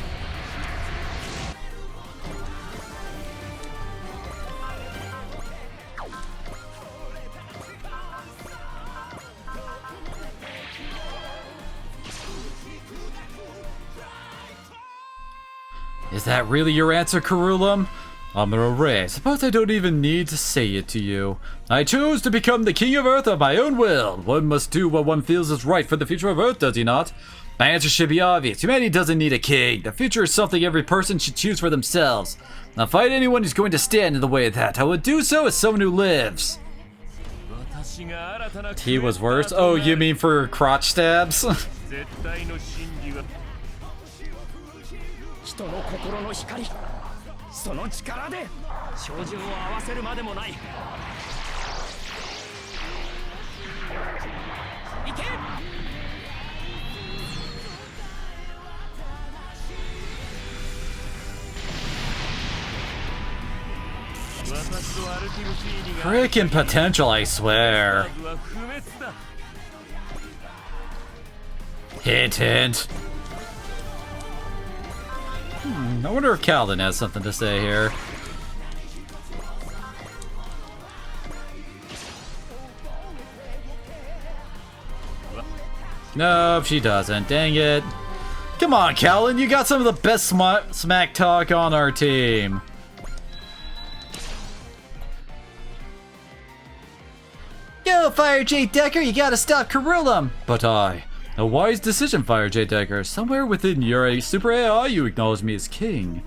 Is that really your answer, Carulum? Amara, suppose I don't even need to say it to you. I choose to become the king of Earth of my own will. One must do what one feels is right for the future of Earth, does he not? My answer should be obvious. Humanity doesn't need a king. The future is something every person should choose for themselves. I'll fight anyone who's going to stand in the way of that. I will do so as someone who lives. He was worse? Oh, you mean for crotch stabs? Freaking potential, I swear. Hint, hint. I wonder if Calvin has something to say here. Nope, she doesn't. Dang it. Come on, Calvin, you got some of the best smack talk on our team. Yo, Fire J. Decker, you gotta stop Carulum! But a wise decision, Fire J. Decker. Somewhere within your super AI, you acknowledge me as king.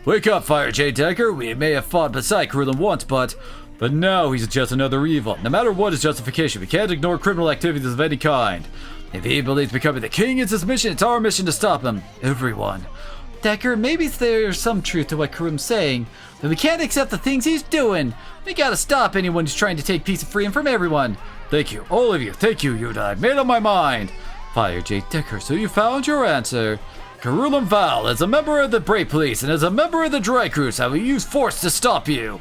Wake up, Fire J. Decker. We may have fought beside Carulum once, but now he's just another evil. No matter what his justification, we can't ignore criminal activities of any kind. If he believes becoming the king is his mission, it's our mission to stop him. Everyone. Decker, maybe there's some truth to what Carulum's saying, but we can't accept the things he's doing. We gotta stop anyone who's trying to take peace and freedom from everyone. Thank you, all of you. Thank you, Yuda. I've made up my mind. Fire J. Decker, so you found your answer. Carulum Val, as a member of the Brave Police and as a member of the Dry Cruise, I will use force to stop you.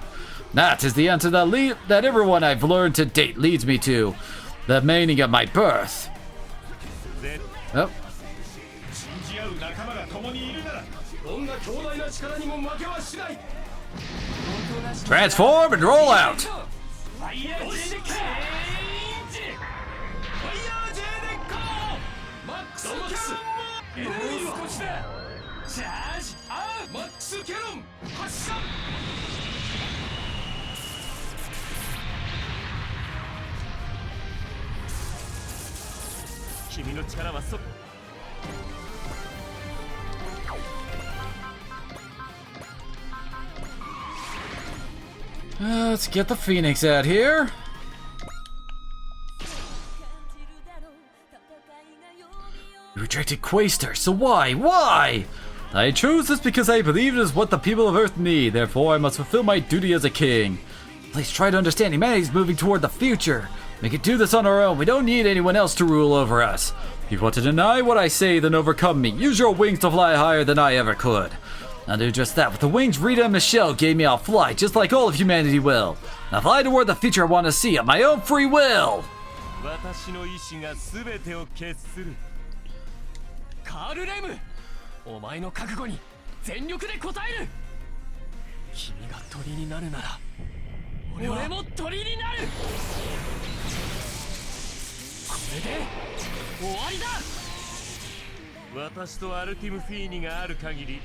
That is the answer that everyone I've learned to date leads me to. The meaning of my birth. Oh. Transform and roll out. 君の力はそ Let's get the Phoenix out here. You rejected Quaestor, so why? Why? I chose this because I believe it is what the people of Earth need, therefore I must fulfill my duty as a king. Please try to understand, humanity is moving toward the future. We can do this on our own, we don't need anyone else to rule over us. If you want to deny what I say, then overcome me. Use your wings to fly higher than I ever could. I'll do just that. With the wings Rita and Michelle gave me, I'll fly, just like all of humanity will. I'll fly toward the future I want to see of my own free will. 私の意志が全てを決する。カール・レム、お前の覚悟に全力で応える。君が鳥になるなら、俺も鳥になる。これで終わりだ。私とアルティム・フィーニがある限り。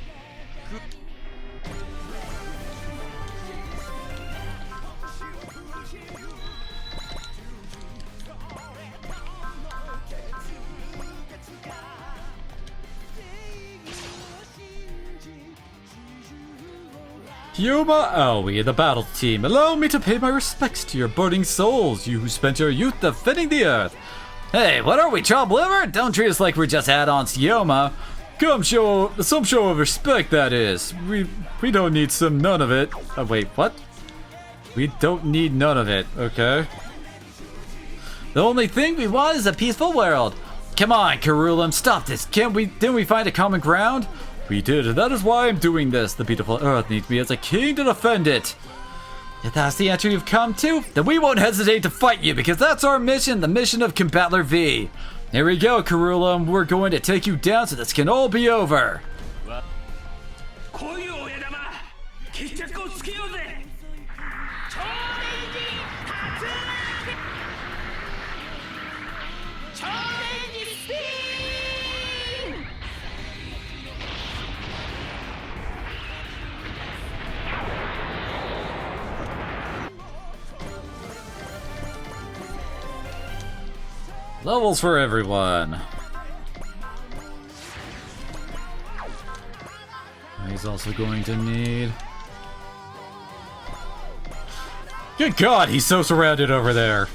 Yuma Aoi, the battle team, allow me to pay my respects to your burning souls, you who spent your youth defending the earth. Hey, what are we, chopped liver? Don't treat us like we're just add-ons to Yoma. Come show some show of respect, that is. We don't need none of it. Oh, wait, what? We don't need none of it, okay. The only thing we want is a peaceful world. Come on, Karulum, stop this. Didn't we find a common ground? We did, and that is why I'm doing this. The beautiful earth needs me as a king to defend it. If that's the answer you've come to, then we won't hesitate to fight you, because that's our mission, the mission of Combattler V. Here we go, Karulum. We're going to take you down so this can all be over. Levels for everyone. He's also going to need... Good God, he's so surrounded over there.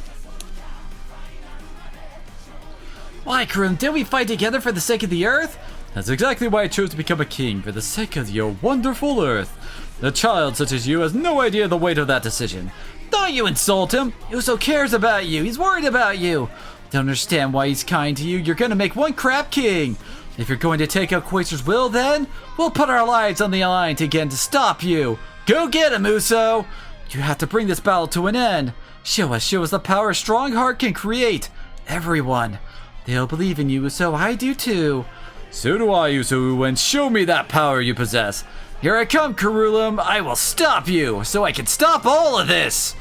Why, Karun, did we fight together for the sake of the Earth? That's exactly why I chose to become a king, for the sake of your wonderful Earth. A child such as you has no idea the weight of that decision. Don't you insult him! Uso cares about you, he's worried about you. Don't understand why he's kind to you. You're gonna make one crap king. If you're going to take out Quaestor's will, then we'll put our lives on the line again to stop you. Go get him, Uso. You have to bring this battle to an end. Show us the power a strong heart can create. Everyone, they'll believe in you, Uso. I do too. So do I, Uso, and show me that power you possess. Here I come, Karulum. I will stop you, so I can stop all of this.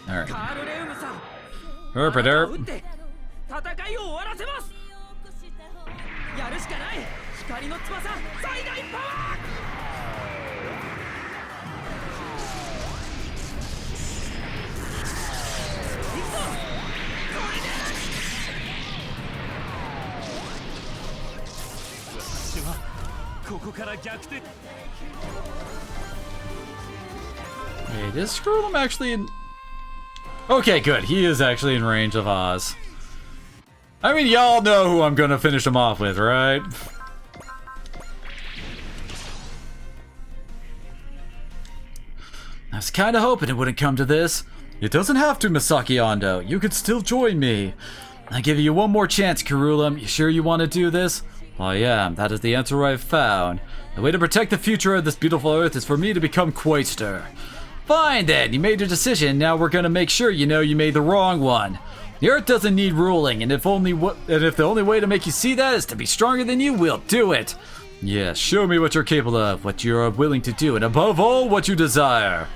Alright. Herpader. Wait, is Scrotum actually in... Okay, good. He is actually in range of Oz. I mean, y'all know who I'm gonna finish him off with, right? I was kinda hoping it wouldn't come to this. It doesn't have to, Misaki Ando. You could still join me. I give you one more chance, Karulum. You sure you want to do this? Well, yeah, that is the answer I've found. The way to protect the future of this beautiful Earth is for me to become Quaestor. Fine then, you made your decision, now we're gonna make sure you know you made the wrong one. The Earth doesn't need ruling, and if the only way to make you see that is to be stronger than you, we'll do it. Yes, show me what you're capable of, what you are willing to do, and above all, what you desire.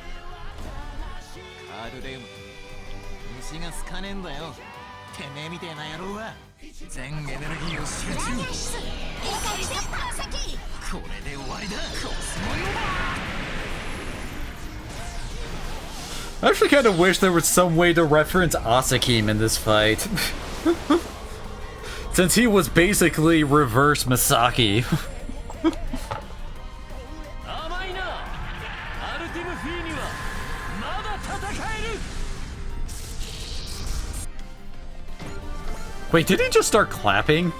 カードレーム虫が好かねえんだよ。てめえみてえな野郎は全エネルギーを集中。これで終わりだ。コスモノだ。 I actually kind of wish there was some way to reference Asakim in this fight. Since he was basically reverse Masaki. Wait, did he just start clapping?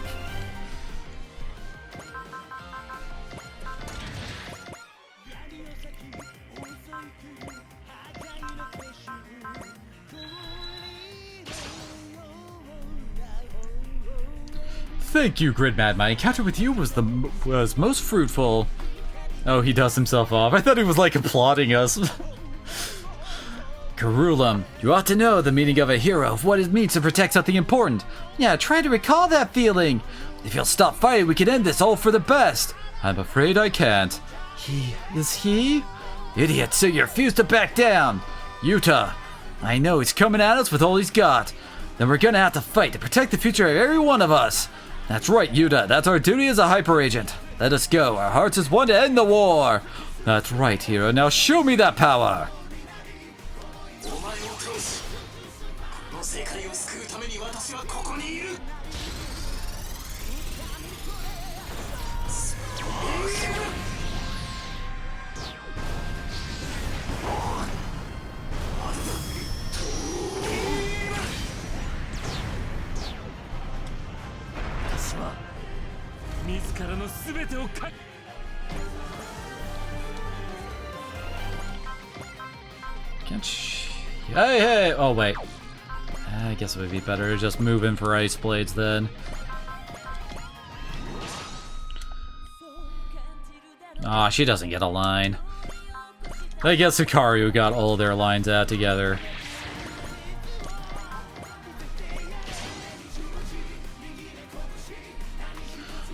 Thank you, Gridmad. My encounter with you was most fruitful. Oh, he does himself off. I thought he was like applauding us. Karulum, you ought to know the meaning of a hero, of what it means to protect something important. Yeah, try to recall that feeling. If you'll stop fighting, we can end this all for the best. I'm afraid I can't. Is he? Idiot, so you refuse to back down. Yuta, I know he's coming at us with all he's got. Then we're gonna have to fight to protect the future of every one of us. That's right, Yuta, that's our duty as a hyper agent. Let us go, our hearts is one to end the war. That's right, hero, now show me that power. 世界を救うために私はここにいる。私は自らのすべてをか。Hey, hey! Oh, wait. I guess it would be better to just move in for Ice Blades then. Aw, she doesn't get a line. I guess Hikaru got all their lines out together.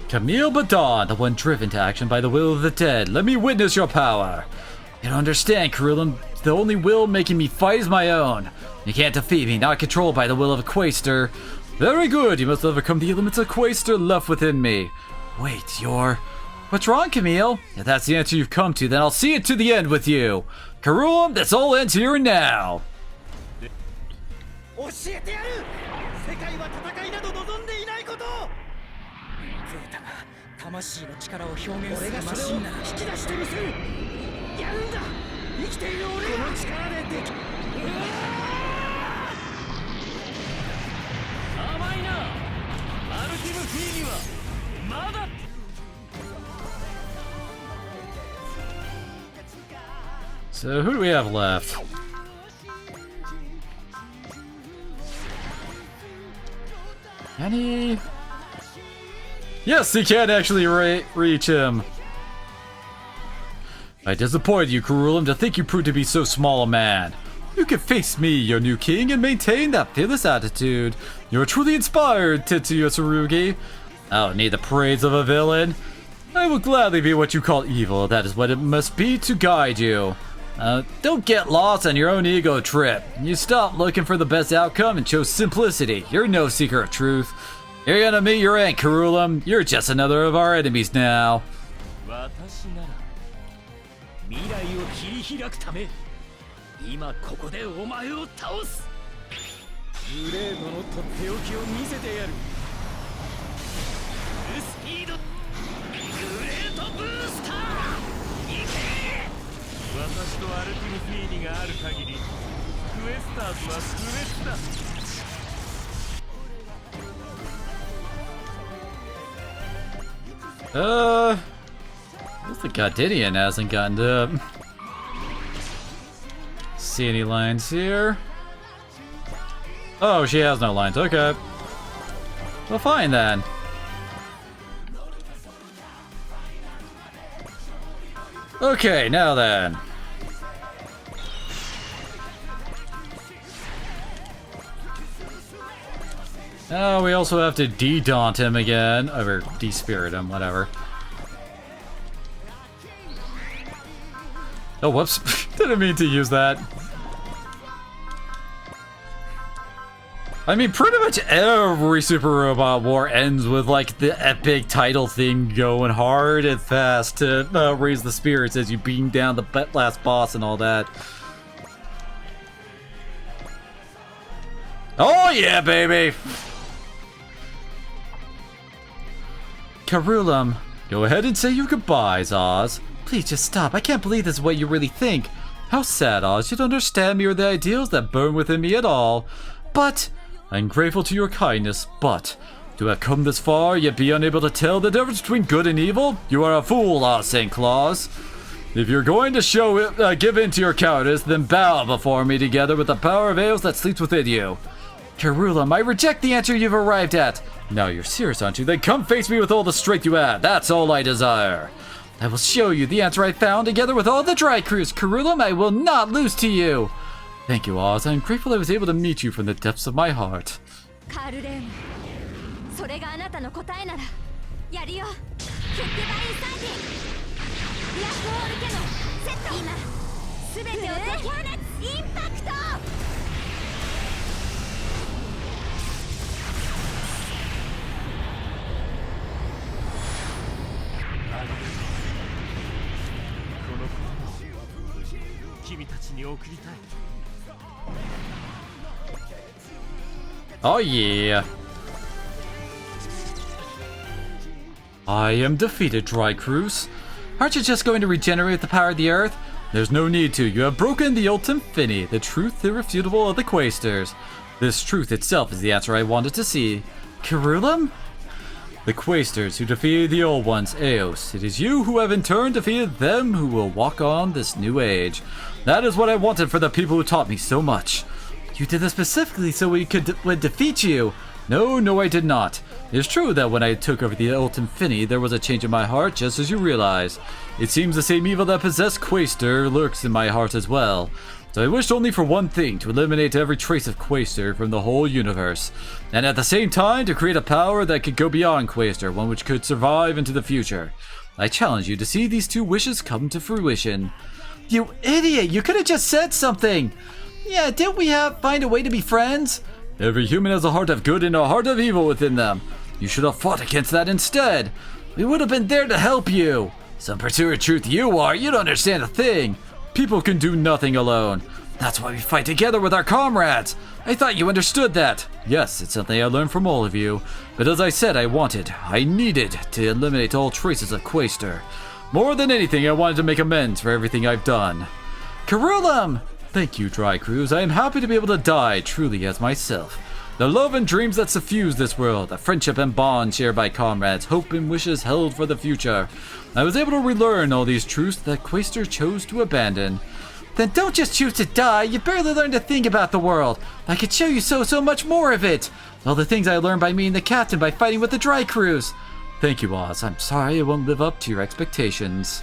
Camille Badon, the one driven to action by the will of the dead. Let me witness your power. You don't understand, Karulum. The only will making me fight is my own. You can't defeat me, not controlled by the will of a Quaestor. Very good, you must have overcome the elements of Quaestor left within me. Wait, you're... What's wrong, Camille? If that's the answer you've come to, then I'll see it to the end with you. Karulum, this all ends here and now. 教えてやる。世界は戦いなど望んでいないこと。ゼータが魂の力を表現するマシンなら引き出してみせる。やるんだ。生きている俺がこの力ででき。甘いな。アルティムフィーにはまだ。So who do we have left? Any? Yes, he can actually reach him. I disappoint you, Karulum, to think you proved to be so small a man. You can face me, your new king, and maintain that fearless attitude. You're truly inspired, Tetsuya Tsurugi. I don't need the praise of a villain. I will gladly be what you call evil. That is what it must be to guide you. Don't get lost on your own ego trip. You stopped looking for the best outcome and chose simplicity. You're no seeker of truth. You're gonna meet your end, Karulum. You're just another of our enemies now. 未来を切り開くため今ここでお前を倒すグレードのとっておきを見せてやるスピードグレートブースター行け私とアルティムフィーニがある限りクエスターズは不滅だthe Godinian hasn't gotten up. See any lines here? Oh, she has no lines. Okay. Well, fine then. Okay, now then. Now we also have to de-daunt him again, or de-spirit him, whatever. Oh, whoops. Didn't mean to use that. I mean, pretty much every Super Robot War ends with, like, the epic title thing going hard and fast to raise the spirits as you beam down the last boss and all that. Oh, yeah, baby! Karulum, go ahead and say your goodbyes, Oz. Please just stop. I can't believe this is what you really think. How sad, Oz. You don't understand me or the ideals that burn within me at all. But I'm grateful to your kindness, but to have come this far yet be unable to tell the difference between good and evil? You are a fool, Oz St. Claus. If you're going to show it, give in to your cowardice, then bow before me together with the power of Eos that sleeps within you. Karulum, I reject the answer you've arrived at. Now you're serious, aren't you? Then come face me with all the strength you have. That's all I desire. I will show you the answer I found together with all the dry crews. Karulum, I will not lose to you. Thank you, Oz. I'm grateful I was able to meet you from the depths of my heart. Oh yeah. I am defeated, Dry Cruise. Aren't you just going to regenerate the power of the earth? There's no need to. You have broken the ultimate Finny, the truth irrefutable of the Quasters. This truth itself is the answer I wanted to see. Karulum? The Quasters who defeated the old ones, Eos. It is you who have in turn defeated them who will walk on this new age. That is what I wanted for the people who taught me so much. You did this specifically so we could defeat you. No, I did not. It is true that when I took over the Ultimate Finny, there was a change in my heart, just as you realize. It seems the same evil that possessed Quaster lurks in my heart as well. So I wished only for one thing, to eliminate every trace of Quaster from the whole universe. And at the same time, to create a power that could go beyond Quaster, one which could survive into the future. I challenge you to see these two wishes come to fruition. You idiot! You could have just said something! Yeah, didn't we find a way to be friends? Every human has a heart of good and a heart of evil within them. You should have fought against that instead. We would have been there to help you. Some pursuer of truth you are, you don't understand a thing. People can do nothing alone. That's why we fight together with our comrades. I thought you understood that. Yes, it's something I learned from all of you. But as I said, I needed to eliminate all traces of Quaster. More than anything, I wanted to make amends for everything I've done. Karulum! Thank you, Dry Cruise. I am happy to be able to die truly as myself. The love and dreams that suffuse this world, the friendship and bond shared by comrades, hope and wishes held for the future. I was able to relearn all these truths that Quaster chose to abandon. Then don't just choose to die, you barely learned to think about the world. I could show you so much more of it. All the things I learned by meeting the captain by fighting with the Dry Crews. Thank you, Oz. I'm sorry I won't live up to your expectations.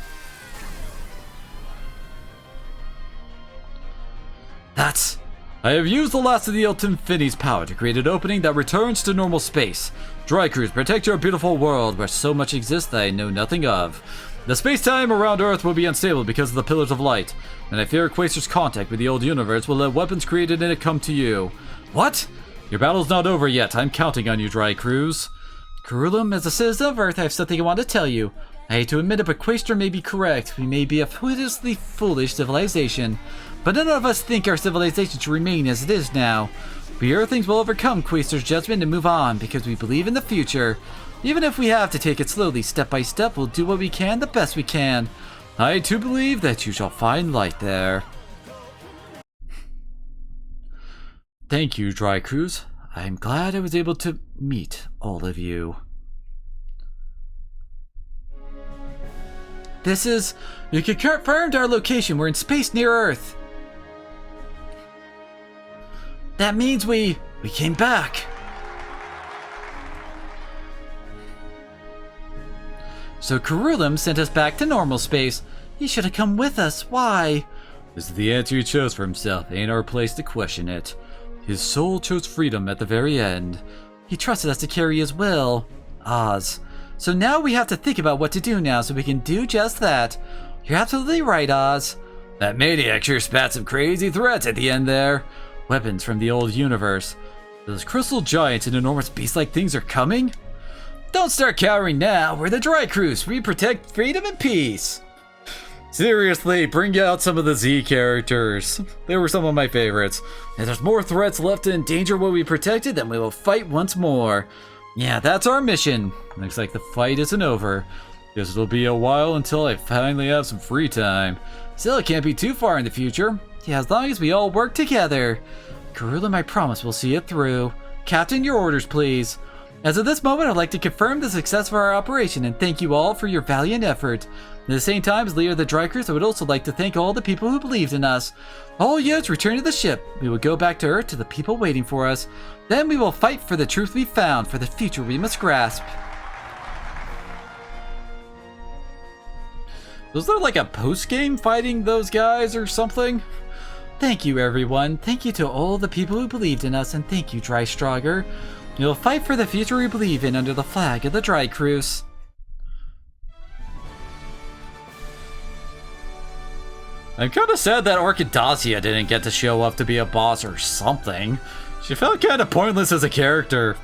I have used the last of the Ultimate Finny's power to create an opening that returns to normal space. Dry Crews, protect your beautiful world where so much exists that I know nothing of. The space-time around Earth will be unstable because of the Pillars of Light, and I fear Quaster's contact with the old universe will let weapons created in it come to you. What? Your battle's not over yet. I'm counting on you, Dry Crews. Karulum, as a citizen of Earth, I have something I want to tell you. I hate to admit it, but Quaster may be correct. We may be a hideously foolish civilization, but none of us think our civilization should remain as it is now. We Earthlings will overcome Quaster's judgment and move on because we believe in the future. Even if we have to take it slowly, step by step, we'll do what we can the best we can. I too believe that you shall find light there. Thank you, Dry Crews. I'm glad I was able to meet all of you. You confirmed our location. We're in space near Earth. That means we came back. So Karulum sent us back to normal space. He should have come with us. Why? This is the answer he chose for himself. Ain't our place to question it. His soul chose freedom at the very end. He trusted us to carry his will. Oz. So now we have to think about what to do now so we can do just that. You're absolutely right, Oz. That maniac sure spat some crazy threats at the end there. Weapons from the old universe. Those crystal giants and enormous beast-like things are coming? Don't start cowering now. We're the Dry Cruise. We protect freedom and peace. Seriously, bring out some of the Z characters. They were some of my favorites. If there's more threats left to endanger what we protected, then we will fight once more. Yeah, that's our mission. Looks like the fight isn't over. Guess it'll be a while until I finally have some free time. Still, it can't be too far in the future. Yeah, as long as we all work together. Kurulum, I promise we'll see it through. Captain, your orders, please. As of this moment, I'd like to confirm the success of our operation and thank you all for your valiant effort. At the same time, as leader of the Dry Cruise, I would also like to thank all the people who believed in us. All units return to the ship. We will go back to Earth to the people waiting for us. Then we will fight for the truth we found, for the future we must grasp. Was there like a post-game fighting those guys or something? Thank you, everyone. Thank you to all the people who believed in us, and thank you, Dry Strogger. We will fight for the future we believe in under the flag of the Dry Cruise. I'm kind of sad that Orchidacia didn't get to show up to be a boss or something. She felt kind of pointless as a character.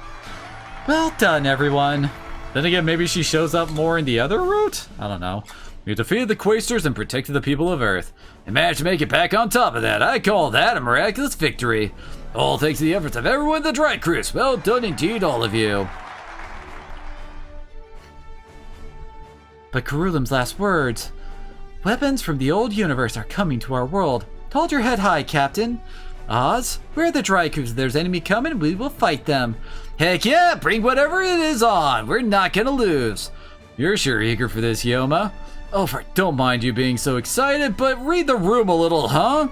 Well done, everyone. Then again, maybe she shows up more in the other route? I don't know. We defeated the Quasters and protected the people of Earth. And managed to make it back on top of that. I call that a miraculous victory. All thanks to the efforts of everyone in the Dry Cruise. Well done indeed, all of you. But Kurulum's last words. Weapons from the old universe are coming to our world. Hold your head high, Captain. Oz, we're the Dry Cruise. If there's an enemy coming, we will fight them. Heck yeah, bring whatever it is on. We're not gonna lose. You're sure eager for this, Yoma. Oh, don't mind you being so excited, but read the room a little, huh?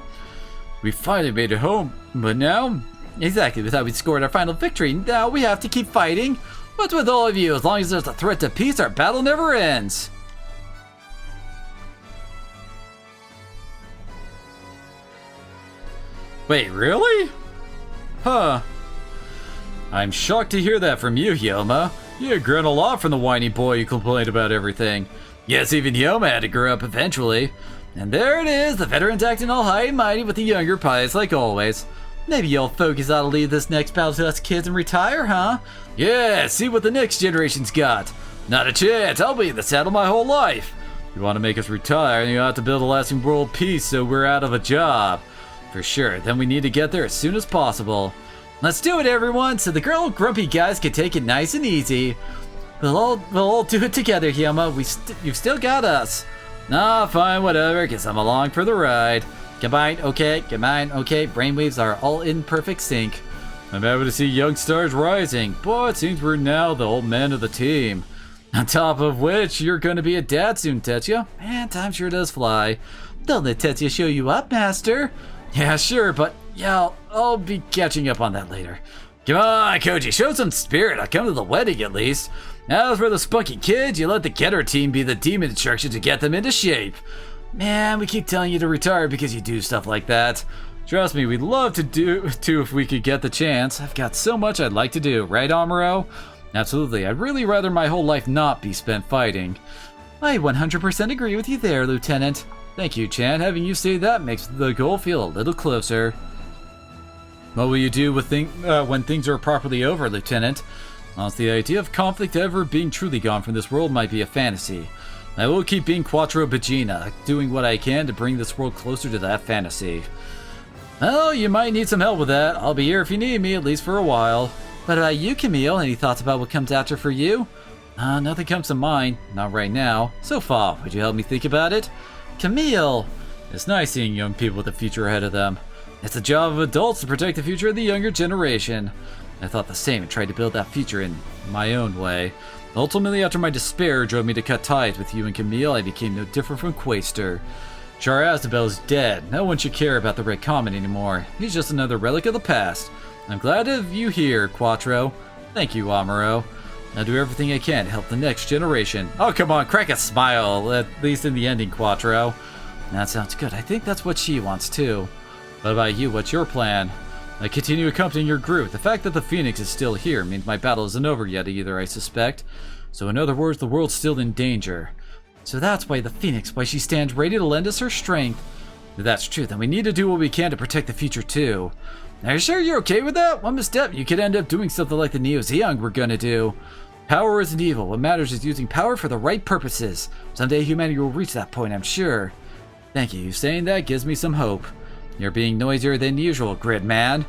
We finally made it home, but now... Exactly, we thought we'd scored our final victory. Now we have to keep fighting. What's with all of you? As long as there's a threat to peace, our battle never ends. Wait, really? Huh. I'm shocked to hear that from you, Yoma. You grown a lot from the whiny boy who complained about everything. Yes, even Yoma had to grow up eventually. And there it is, the veterans acting all high and mighty with the younger pies like always. Maybe you'll focus on to leave this next battle to us kids and retire, huh? Yeah, see what the next generation's got. Not a chance, I'll be in the saddle my whole life. You want to make us retire, and you have to build a lasting world peace so we're out of a job. For sure, then we need to get there as soon as possible. Let's do it, everyone, so the girl grumpy guys can take it nice and easy. We'll all do it together, Yoma. You've still got us. Nah, fine, whatever. Guess I'm along for the ride. Combined, okay. Brainwaves are all in perfect sync. I'm happy to see young stars rising. Boy, it seems we're now the old men of the team. On top of which, you're going to be a dad soon, Tetsuya. Man, time sure does fly. Don't let Tetsuya show you up, Master. Yeah, sure, but yeah, I'll be catching up on that later. Come on, Koji, show some spirit. I'll come to the wedding at least. As for the spunky kids, you let the Getter team be the demon instruction to get them into shape. Man, we keep telling you to retire because you do stuff like that. Trust me, we'd love to do too if we could get the chance. I've got so much I'd like to do, right, Amuro? Absolutely, I'd really rather my whole life not be spent fighting. I 100% agree with you there, Lieutenant. Thank you, Chan. Having you say that makes the goal feel a little closer. What will you do with when things are properly over, Lieutenant? Honestly, the idea of conflict ever being truly gone from this world might be a fantasy. I will keep being Quattro Bagina, doing what I can to bring this world closer to that fantasy. Well, you might need some help with that. I'll be here if you need me, at least for a while. What about you, Camille? Any thoughts about what comes after for you? Nothing comes to mind. Not right now. So far, would you help me think about it? Camille! It's nice seeing young people with a future ahead of them. It's the job of adults to protect the future of the younger generation. I thought the same and tried to build that future in my own way. Ultimately, after my despair drove me to cut ties with you and Camille, I became no different from Quaster. Char Azdabel is dead. No one should care about the Red Comet anymore. He's just another relic of the past. I'm glad to have you here, Quattro. Thank you, Amuro. I'll do everything I can to help the next generation. Oh, come on, crack a smile, at least in the ending, Quattro. That sounds good. I think that's what she wants, too. What about you? What's your plan? I continue accompanying your group. The fact that the Phoenix is still here means my battle isn't over yet either, I suspect. So in other words, the world's still in danger. So that's why the Phoenix, why she stands ready to lend us her strength. If that's true, then we need to do what we can to protect the future too. Are you sure you're okay with that? One misstep, you could end up doing something like the Neo Zeon we're gonna do. Power isn't evil. What matters is using power for the right purposes. Someday humanity will reach that point, I'm sure. Thank you. Saying that gives me some hope. You're being noisier than usual, Gridman.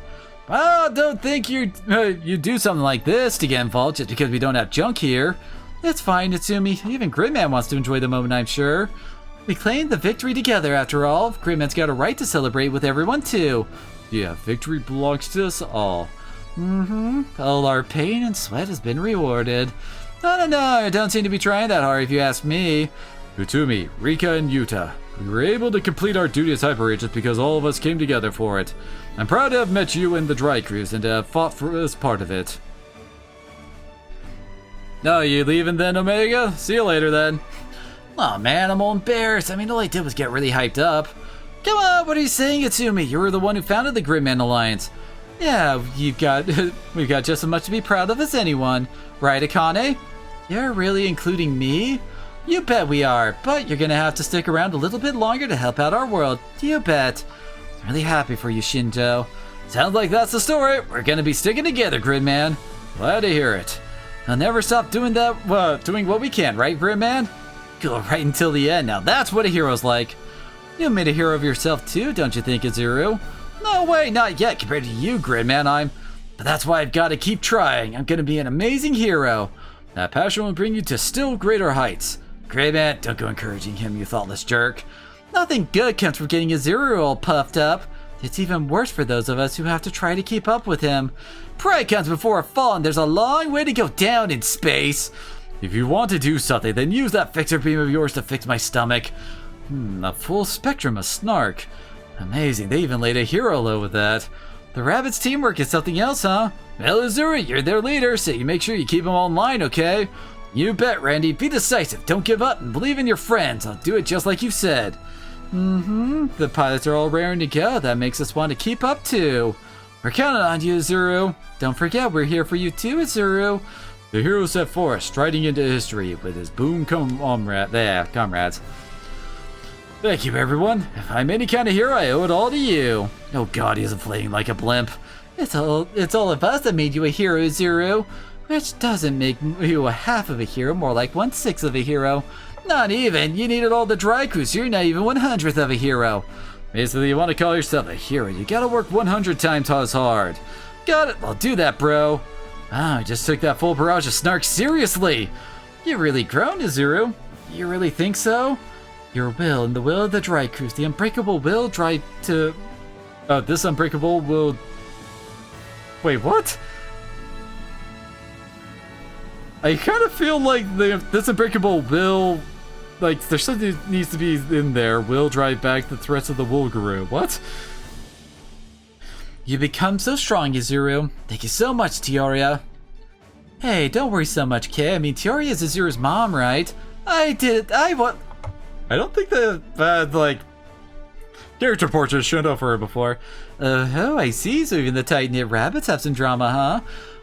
Well, don't think you do something like this to get involved just because we don't have junk here. It's fine, Natsumi. Even Gridman wants to enjoy the moment, I'm sure. We claimed the victory together, after all. Gridman's got a right to celebrate with everyone, too. Yeah, victory belongs to us all. All our pain and sweat has been rewarded. No, I don't seem to be trying that hard if you ask me. Utumi, Rika, and Yuta. We were able to complete our duty as Hyper Agents because all of us came together for it. I'm proud to have met you in the Dry Cruise and to have fought for as part of it. No, you leaving then, Omega? See you later then. Oh man, I'm all embarrassed. I mean, all I did was get really hyped up. Come on, what are you saying, Itsumi? You were the one who founded the Gridman Alliance. Yeah, we've got just as much to be proud of as anyone. Right, Akane? You're really including me? You bet we are, but you're gonna have to stick around a little bit longer to help out our world. You bet. I'm really happy for you, Shinjo. Sounds like that's the story. We're gonna be sticking together, Gridman. Glad to hear it. I'll never stop doing doing what we can, right, Gridman? Go right until the end. Now that's what a hero's like. You made a hero of yourself too, don't you think, Izuru? No way, not yet compared to you, Gridman. But that's why I've got to keep trying. I'm gonna be an amazing hero. That passion will bring you to still greater heights. Gridman, don't go encouraging him, you thoughtless jerk. Nothing good comes from getting Izuru all puffed up. It's even worse for those of us who have to try to keep up with him. Pride comes before a fall, and there's a long way to go down in space. If you want to do something, then use that fixer beam of yours to fix my stomach. A full spectrum of snark. Amazing, they even laid a hero low with that. The rabbits' teamwork is something else, huh? Well, Izuru, you're their leader, so you make sure you keep them all in line, okay? You bet, Randy. Be decisive, don't give up, and believe in your friends. I'll do it just like you said. The pilots are all raring to go. That makes us want to keep up, too. We're counting on you, Izuru. Don't forget, we're here for you, too, Izuru. The hero set forth, striding into history with his boon comrades. Thank you, everyone. If I'm any kind of hero, I owe it all to you. Oh god, he is inflating like a blimp. It's all of us that made you a hero, Izuru. Which doesn't make you a half of a hero, more like 1/6 of a hero. Not even. You needed all the Dry Cruise. You're not even 1/100th of a hero. Basically, you want to call yourself a hero, you gotta work 100 times as hard. Got it. I'll do that, bro. Wow, I just took that full barrage of snark seriously. You've really grown, Izuru. You really think so? Your will and the will of the Dry Cruise, the unbreakable will drive to... this unbreakable will... Wait, what? I kind of feel like this unbreakable will... Like, there's something that needs to be in there. Will drive back the threats of the Wolguru. What? You become so strong, Izuru. Thank you so much, Teoria. Hey, don't worry so much, Kay. I mean, Teoria is Izuru's mom, right? I don't think that, character portraits shown up for her before. Oh, I see. So even the tight-knit rabbits have some drama, huh?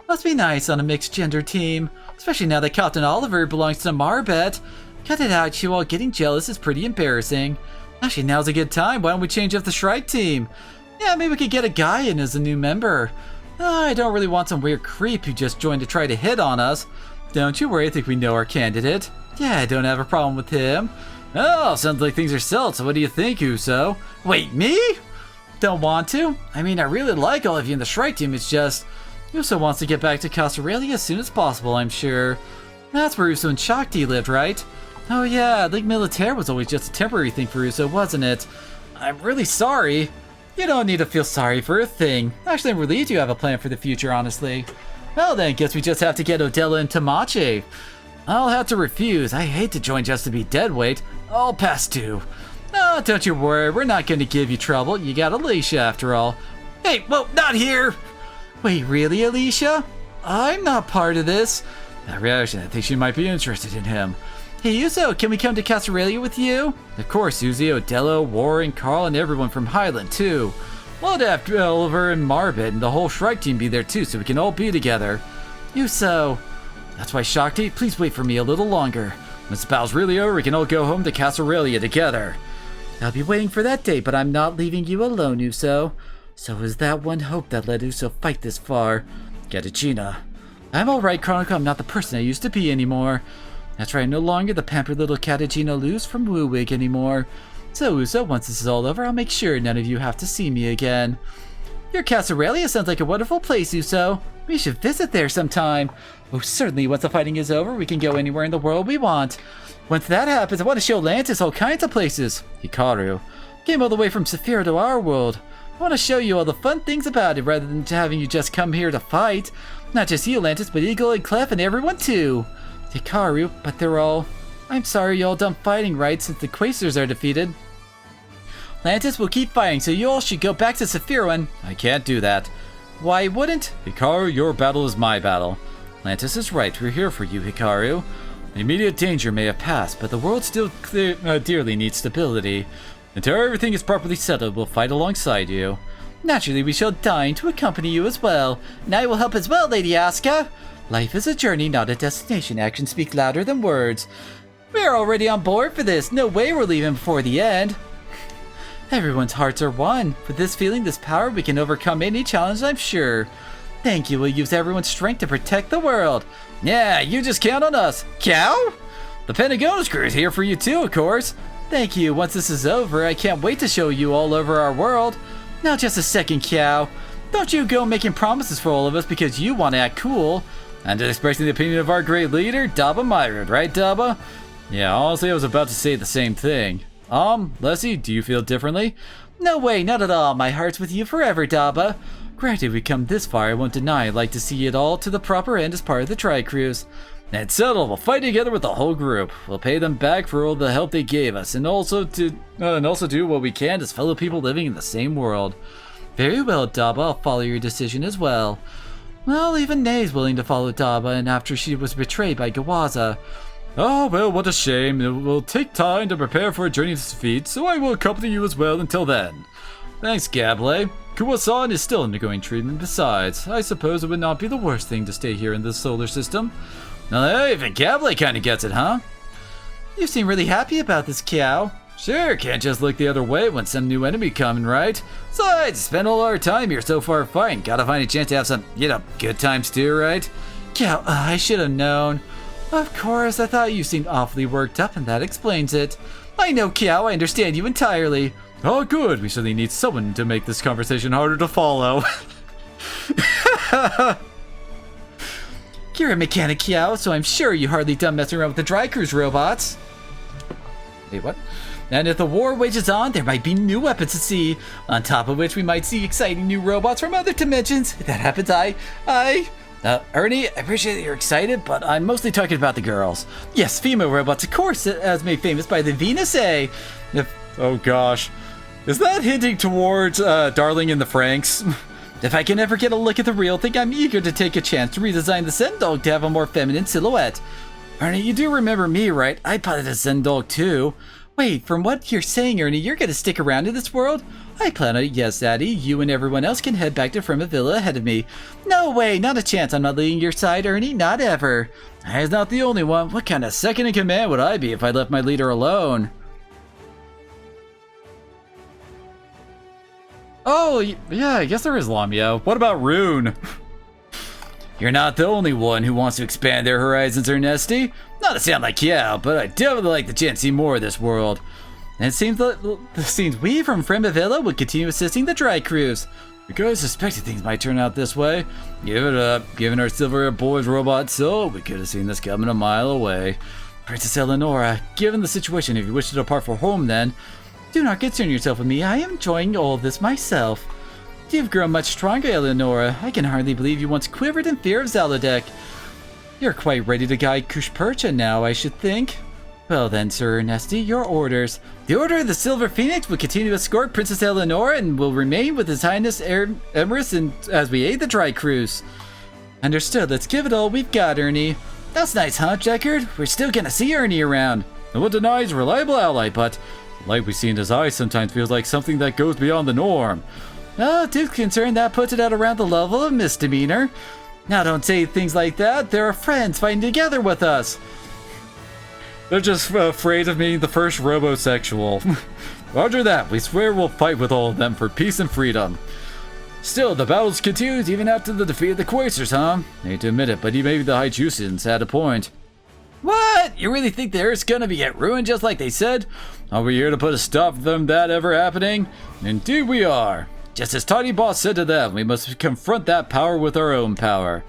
Must be nice on a mixed-gender team. Especially now that Captain Oliver belongs to Marbet. Cut it out, you all getting jealous is pretty embarrassing. Actually, now's a good time. Why don't we change up the Shrike team? Yeah, maybe we could get a guy in as a new member. I don't really want some weird creep who just joined to try to hit on us. Don't you worry, I think we know our candidate. Yeah, I don't have a problem with him. Oh, sounds like things are settled, so what do you think, Uso? Wait, me? Don't want to? I mean, I really like all of you in the Shrike team, it's just... Uso wants to get back to Casarelia as soon as possible, I'm sure. That's where Uso and Shakti lived, right? Oh yeah, League Militaire was always just a temporary thing for Uso, wasn't it? I'm really sorry. You don't need to feel sorry for a thing. Actually, I'm relieved you have a plan for the future, honestly. Well then, guess we just have to get Odella and Tamache. I'll have to refuse. I hate to join just to be deadweight. I'll pass too. Oh, don't you worry. We're not going to give you trouble. You got Alicia after all. Hey, whoa, not here! Wait, really, Alicia? I'm not part of this. That reaction, I think she might be interested in him. Hey, Yuzo, can we come to Casarelia with you? Of course, Suzy, Odella, Warren, Carl, and everyone from Highland, too. We'll have Oliver and Marbet and the whole Shrike team be there, too, so we can all be together. Yuzo. That's why, Shakti, please wait for me a little longer. When this battle's really over, we can all go home to Casarelia together. I'll be waiting for that day, but I'm not leaving you alone, Uso. So is that one hope that let Uso fight this far. Catachina. I'm alright, Chronicle. I'm not the person I used to be anymore. That's right, no longer the pampered little Catachina Luz from Woowig anymore. So, Uso, once this is all over, I'll make sure none of you have to see me again. Your Casarelia sounds like a wonderful place, Uso. We should visit there sometime. Oh, certainly, once the fighting is over, we can go anywhere in the world we want. Once that happens, I want to show Lantis all kinds of places. Hikaru came all the way from Saphira to our world. I want to show you all the fun things about it rather than having you just come here to fight. Not just you, Lantis, but Eagle and Clef and everyone too. Hikaru, but they're all... I'm sorry, you all done fighting, right, since the Quasters are defeated? Lantis will keep fighting, so you all should go back to Saphira and... I can't do that. Why wouldn't? Hikaru, your battle is my battle. Lantis is right, we're here for you, Hikaru. The immediate danger may have passed, but the world still dearly needs stability. Until everything is properly settled, we'll fight alongside you. Naturally, we shall dine to accompany you as well, and I will help as well, Lady Asuka. Life is a journey, not a destination. Actions speak louder than words. We're already on board for this. No way we're leaving before the end. Everyone's hearts are one. With this feeling, this power, we can overcome any challenge, I'm sure. Thank you. We'll use everyone's strength to protect the world. Yeah, you just count on us. Cow? The Pentagonus crew is here for you too, of course. Thank you. Once this is over, I can't wait to show you all over our world. Now just a second, Cow. Don't you go making promises for all of us because you want to act cool. I'm just expressing the opinion of our great leader, Daba Myrod, right, Daba? Yeah, honestly, I was about to say the same thing. Leslie, do you feel differently? No way, not at all. My heart's with you forever, Daba. Granted, we come this far, I won't deny I'd like to see it all to the proper end as part of the Tri-Cruise. That's settled. We'll fight together with the whole group. We'll pay them back for all the help they gave us, and also do what we can as fellow people living in the same world. Very well, Daba. I'll follow your decision as well. Well, even Nei's willing to follow Daba, and after she was betrayed by Gawaza. Oh, well, what a shame. It will take time to prepare for a journey to defeat, so I will accompany you as well until then. Thanks, Gable. Kuwa-san is still undergoing treatment besides. I suppose it would not be the worst thing to stay here in this solar system. Now, even Gable kinda gets it, huh? You seem really happy about this, Cow. Sure, can't just look the other way when some new enemy coming, right? Besides, spend all our time here so far fighting. Gotta find a chance to have some, good times too, right? Cow, I should have known. Of course, I thought you seemed awfully worked up, and that explains it. I know, Cow, I understand you entirely. Oh, good. We certainly need someone to make this conversation harder to follow. You're a mechanic, Cow, so I'm sure you're hardly done messing around with the Dry Cruise robots. Wait, what? And if the war wages on, there might be new weapons to see. On top of which, we might see exciting new robots from other dimensions. If that happens, Ernie, I appreciate that you're excited, but I'm mostly talking about the girls. Yes, female robots, of course, as made famous by the Venus A. Oh gosh. Is that hinting towards Darling in the Franxx? If I can ever get a look at the real thing, I'm eager to take a chance to redesign the Zendog to have a more feminine silhouette. Ernie, you do remember me, right? I piloted a Zendog too. Wait, from what you're saying, Ernie, you're gonna stick around in this world? I plan on it, yes, Daddy. You and everyone else can head back to Fremavilla ahead of me. No way, not a chance. I'm not leaving your side, Ernie, not ever. I was not the only one. What kind of second in command would I be if I left my leader alone? Oh, yeah, I guess there is Lamia. What about Rune? You're not the only one who wants to expand their horizons, Ernesty. Not to sound like yeah, but I definitely like the chance to see more of this world. And it seems we from Fremavilla would continue assisting the Dry Cruise. We could have suspected things might turn out this way. Give it up. Given our Silver Boy's robot soul, we could have seen this coming a mile away. Princess Eleonora, given the situation, if you wish to depart for home then, do not concern yourself with me. I am enjoying all of this myself. You've grown much stronger, Eleonora. I can hardly believe you once quivered in fear of Zalodek. You're quite ready to guide Kushpercha now, I should think. Well then, Sir Ernesty, your orders. The Order of the Silver Phoenix will continue to escort Princess Eleonora and will remain with His Highness Emrys as we aid the Dry Cruise. Understood. Let's give it all we've got, Ernie. That's nice, huh, Deckard? We're still gonna see Ernie around. No one denies a reliable ally, but the light we see in his eyes sometimes feels like something that goes beyond the norm. Duke's concerned that puts it at around the level of misdemeanor. Now don't say things like that. There are friends fighting together with us. They're just afraid of being the first robosexual. Roger that. We swear we'll fight with all of them for peace and freedom. Still, the battles continued even after the defeat of the Quasters, huh? I hate to admit it, but maybe the Hyjusians had a point. What? You really think the Earth's gonna be get ruined just like they said? Are we here to put a stop to them that ever happening? Indeed we are. Just as Tiny Boss said to them, we must confront that power with our own power.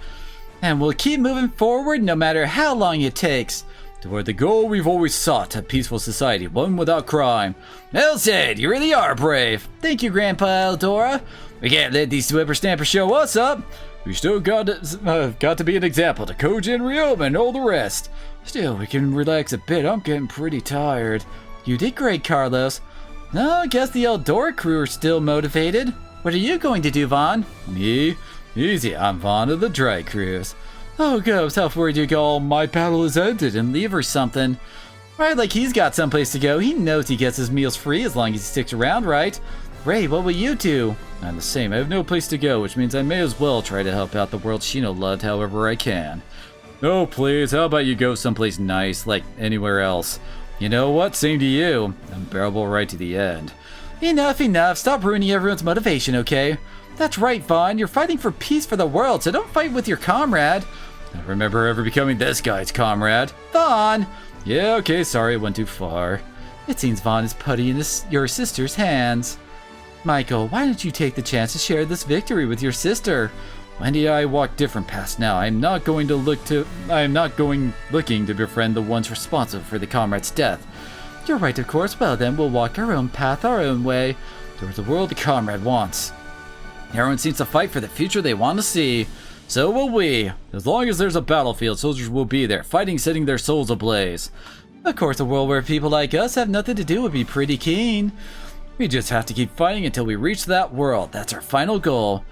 And we'll keep moving forward no matter how long it takes. Toward the goal we've always sought, a peaceful society, one without crime. Well said, you really are brave. Thank you, Grandpa Eldora. We can't let these whippersnappers show us up. We still got to be an example to Koji and Ryoma and all the rest. Still, we can relax a bit. I'm getting pretty tired. You did great, Carlos. No, I guess the Eldora crew are still motivated. What are you going to do, Vaughn? Me? Easy, I'm Vaughn of the Dry Cruise. Oh, go, self worried you go, my battle is ended and leave or something. Right, like he's got someplace to go. He knows he gets his meals free as long as he sticks around, right? Ray, what will you do? I'm the same. I have no place to go, which means I may as well try to help out the world Shino loved however I can. Oh, please, how about you go someplace nice, like anywhere else? You know what? Same to you. Unbearable right to the end. Enough, enough. Stop ruining everyone's motivation, okay? That's right, Vaughn. You're fighting for peace for the world, so don't fight with your comrade. I don't remember ever becoming this guy's comrade. Vaughn! Yeah, okay, sorry, I went too far. It seems Vaughn is putty in your sister's hands. Michael, why don't you take the chance to share this victory with your sister? Wendy and I walk different paths now. I am not going looking to befriend the ones responsible for the comrade's death. You're right, of course. Well then, we'll walk our own path, our own way, towards the world the comrade wants. Everyone seems to fight for the future they want to see. So will we. As long as there's a battlefield, soldiers will be there, fighting, setting their souls ablaze. Of course, a world where people like us have nothing to do would be pretty keen. We just have to keep fighting until we reach that world. That's our final goal.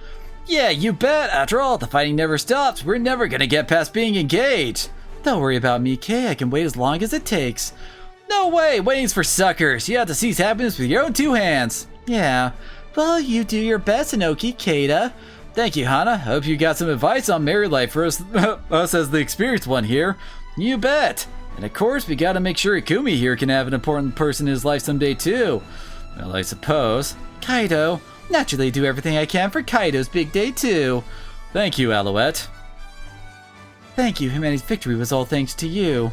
Yeah, you bet. After all, the fighting never stops. We're never gonna get past being engaged. Don't worry about me, Kay. I can wait as long as it takes. No way. Waiting's for suckers. You have to seize happiness with your own two hands. Yeah. Well, you do your best, Inoki Keita. Thank you, Hana. Hope you got some advice on married life for us as the experienced one here. You bet. And of course, we gotta make sure Ikumi here can have an important person in his life someday too. Well, I suppose. Kaido. Naturally do everything I can for Kaido's big day too. Thank you, Alouette. Thank you. Humanity's victory was all thanks to you.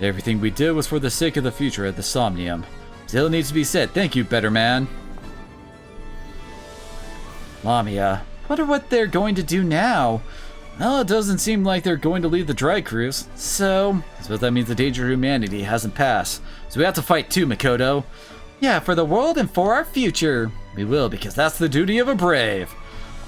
Everything we did was for the sake of the future at the Somnium. Still needs to be said. Thank you, better man. Lamia. Wonder what they're going to do now. Well, it doesn't seem like they're going to leave the Dry Cruise. So, I suppose that means the danger to humanity hasn't passed. So we have to fight too, Makoto. Yeah, for the world and for our future. We will, because that's the duty of a brave.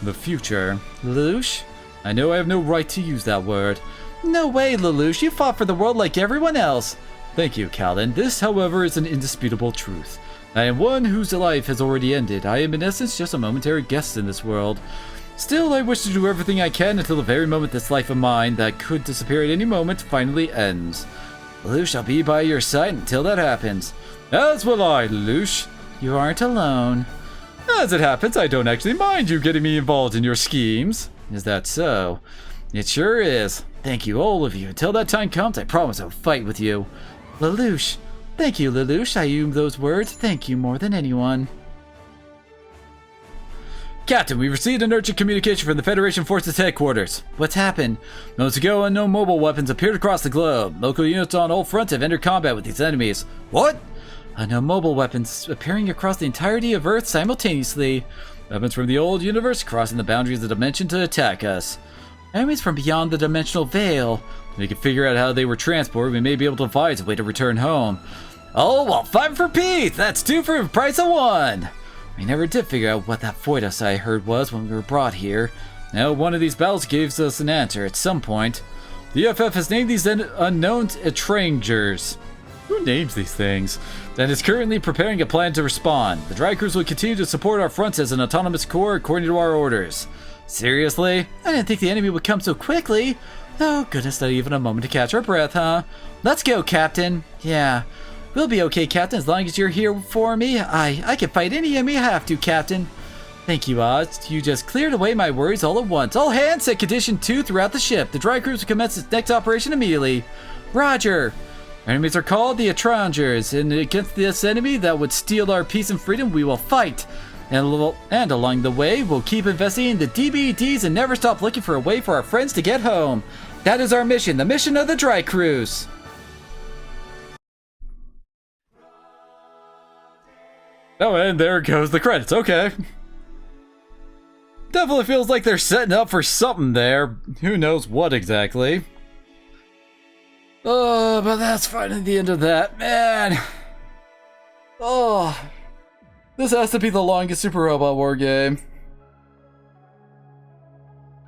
The future. Lelouch? I know I have no right to use that word. No way, Lelouch. You fought for the world like everyone else. Thank you, Callan. This, however, is an indisputable truth. I am one whose life has already ended. I am in essence just a momentary guest in this world. Still, I wish to do everything I can until the very moment this life of mine that could disappear at any moment finally ends. Lelouch, I'll be by your side until that happens. As will I, Lelouch. You aren't alone. As it happens, I don't actually mind you getting me involved in your schemes. Is that so? It sure is. Thank you, all of you. Until that time comes, I promise I'll fight with you. Lelouch. Thank you, Lelouch. I owe those words. Thank you more than anyone. Captain, we received an urgent communication from the Federation Forces headquarters. What's happened? Moments ago, unknown mobile weapons appeared across the globe. Local units on all fronts have entered combat with these enemies. What? Unknown mobile weapons appearing across the entirety of Earth simultaneously. Weapons from the old universe crossing the boundaries of the dimension to attack us. Enemies from beyond the dimensional veil. If we can figure out how they were transported, we may be able to devise a way to return home. Oh, well, 5 for peace! That's 2 for the price of 1! We never did figure out what that foetus I heard was when we were brought here. Now, one of these battles gives us an answer at some point. The FF has named these unknown strangers. Who names these things? And is currently preparing a plan to respond. The Dry Cruise will continue to support our fronts as an autonomous corps according to our orders. Seriously? I didn't think the enemy would come so quickly. Oh, goodness, not even a moment to catch our breath, huh? Let's go, Captain. Yeah. We'll be okay, Captain, as long as you're here for me. I can fight any enemy I have to, Captain. Thank you, Oz. You just cleared away my worries all at once. All hands set condition 2 throughout the ship. The Dry Cruise will commence its next operation immediately. Roger. Enemies are called the Etrangers, and against this enemy that would steal our peace and freedom, we will fight. And along the way, we'll keep investigating the DBDs and never stop looking for a way for our friends to get home. That is our mission, the mission of the Dry Cruise. Oh, and there goes the credits. Okay. Definitely feels like they're setting up for something there. Who knows what exactly. Oh, but that's finally the end of that. Man. Oh. This has to be the longest Super Robot War game.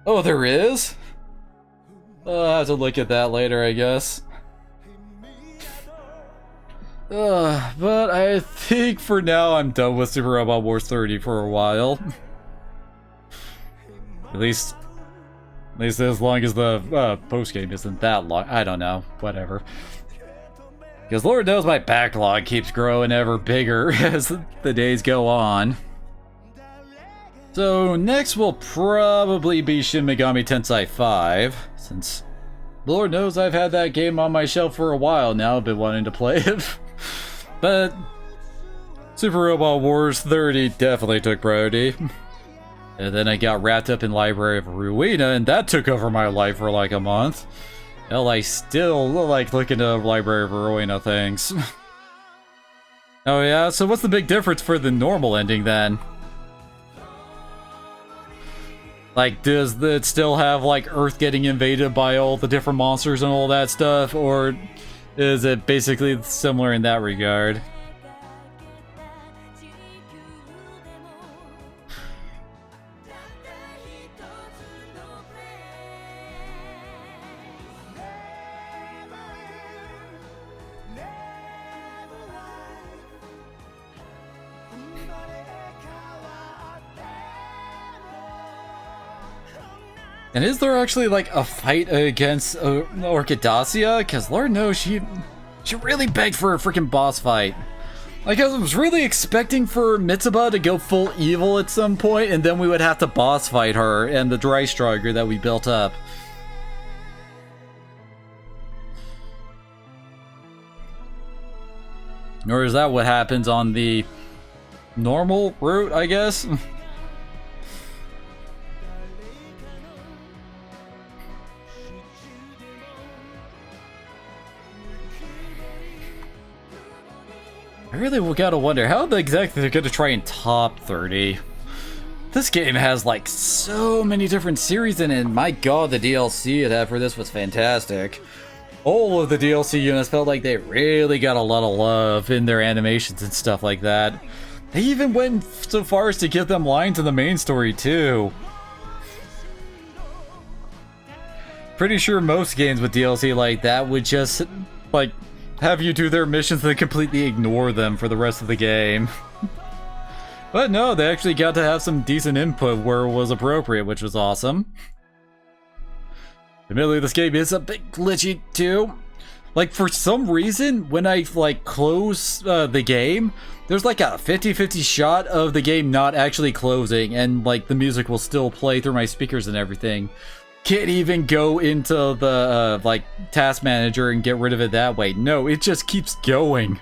Oh, there is? I'll have to look at that later, I guess. But I think for now I'm done with Super Robot Wars 30 for a while. At least as long as the post-game isn't that long. I don't know. Whatever. Because Lord knows my backlog keeps growing ever bigger as the days go on. So next will probably be Shin Megami Tensei 5, since Lord knows I've had that game on my shelf for a while now. I've been wanting to play it. But Super Robot Wars 30 definitely took priority. And then I got wrapped up in Library of Ruina, and that took over my life for like a month. Hell, I still like looking at Library of Ruina things. Oh yeah, so what's the big difference for the normal ending then? Like, does it still have like Earth getting invaded by all the different monsters and all that stuff, or is it basically similar in that regard? And is there actually like a fight against Orchidacia? Because Lord knows she really begged for a freaking boss fight. Like, I was really expecting for Mitsuba to go full evil at some point, and then we would have to boss fight her and the Dry Striker that we built up. Or is that what happens on the normal route, I guess? I really gotta wonder how exactly they're gonna try and top 30. This game has like so many different series in it, and my god, the DLC it had for this was fantastic. All of the DLC units felt like they really got a lot of love in their animations and stuff like that. They even went so far as to give them lines in the main story too. Pretty sure most games with DLC like that would just like have you do their missions and then completely ignore them for the rest of the game. But no, they actually got to have some decent input where it was appropriate, which was awesome. Admittedly, this game is a bit glitchy too. Like, for some reason, when I like close the game, there's like a 50-50 shot of the game not actually closing, and like the music will still play through my speakers and everything. Can't even go into the like task manager and get rid of it that way. No, it just keeps going.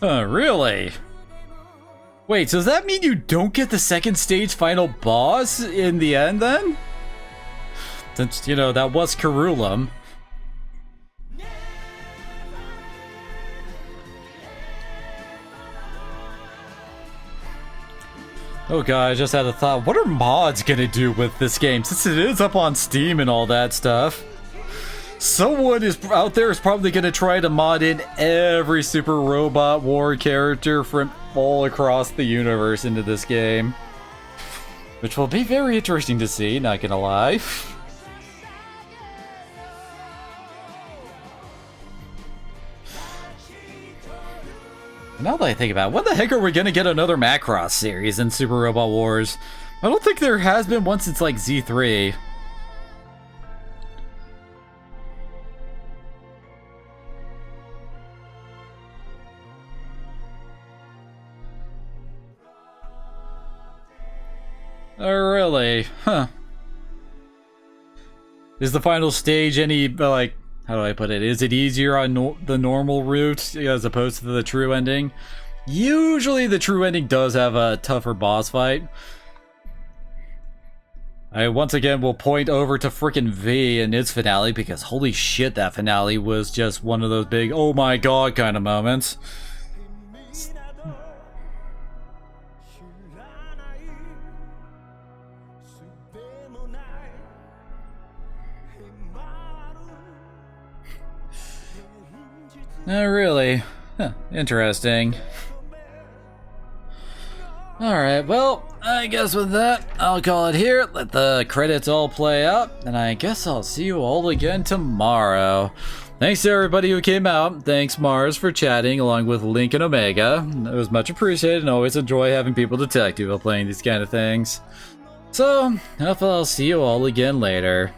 Really? Wait, so does that mean you don't get the second stage final boss in the end then? Since, you know, that was Karulum. Oh god, I just had a thought. What are mods gonna do with this game? Since it is up on Steam and all that stuff. Someone out there is probably gonna try to mod in every Super Robot War character from all across the universe into this game. Which will be very interesting to see, not gonna lie. Now that I think about it, when the heck are we gonna get another Macross series in Super Robot Wars? I don't think there has been one since like Z3. Oh, really? Huh. Is the final stage any, like, how do I put it? Is it easier on the normal route as opposed to the true ending? Usually the true ending does have a tougher boss fight. I once again will point over to frickin' V and its finale because holy shit, that finale was just one of those big oh my god kind of moments. Oh, really? Huh, interesting. Alright, well, I guess with that, I'll call it here, let the credits all play out, and I guess I'll see you all again tomorrow. Thanks to everybody who came out. Thanks, Mars, for chatting along with Link and Omega. It was much appreciated and always enjoy having people to talk to while playing these kind of things. So, hopefully I'll see you all again later.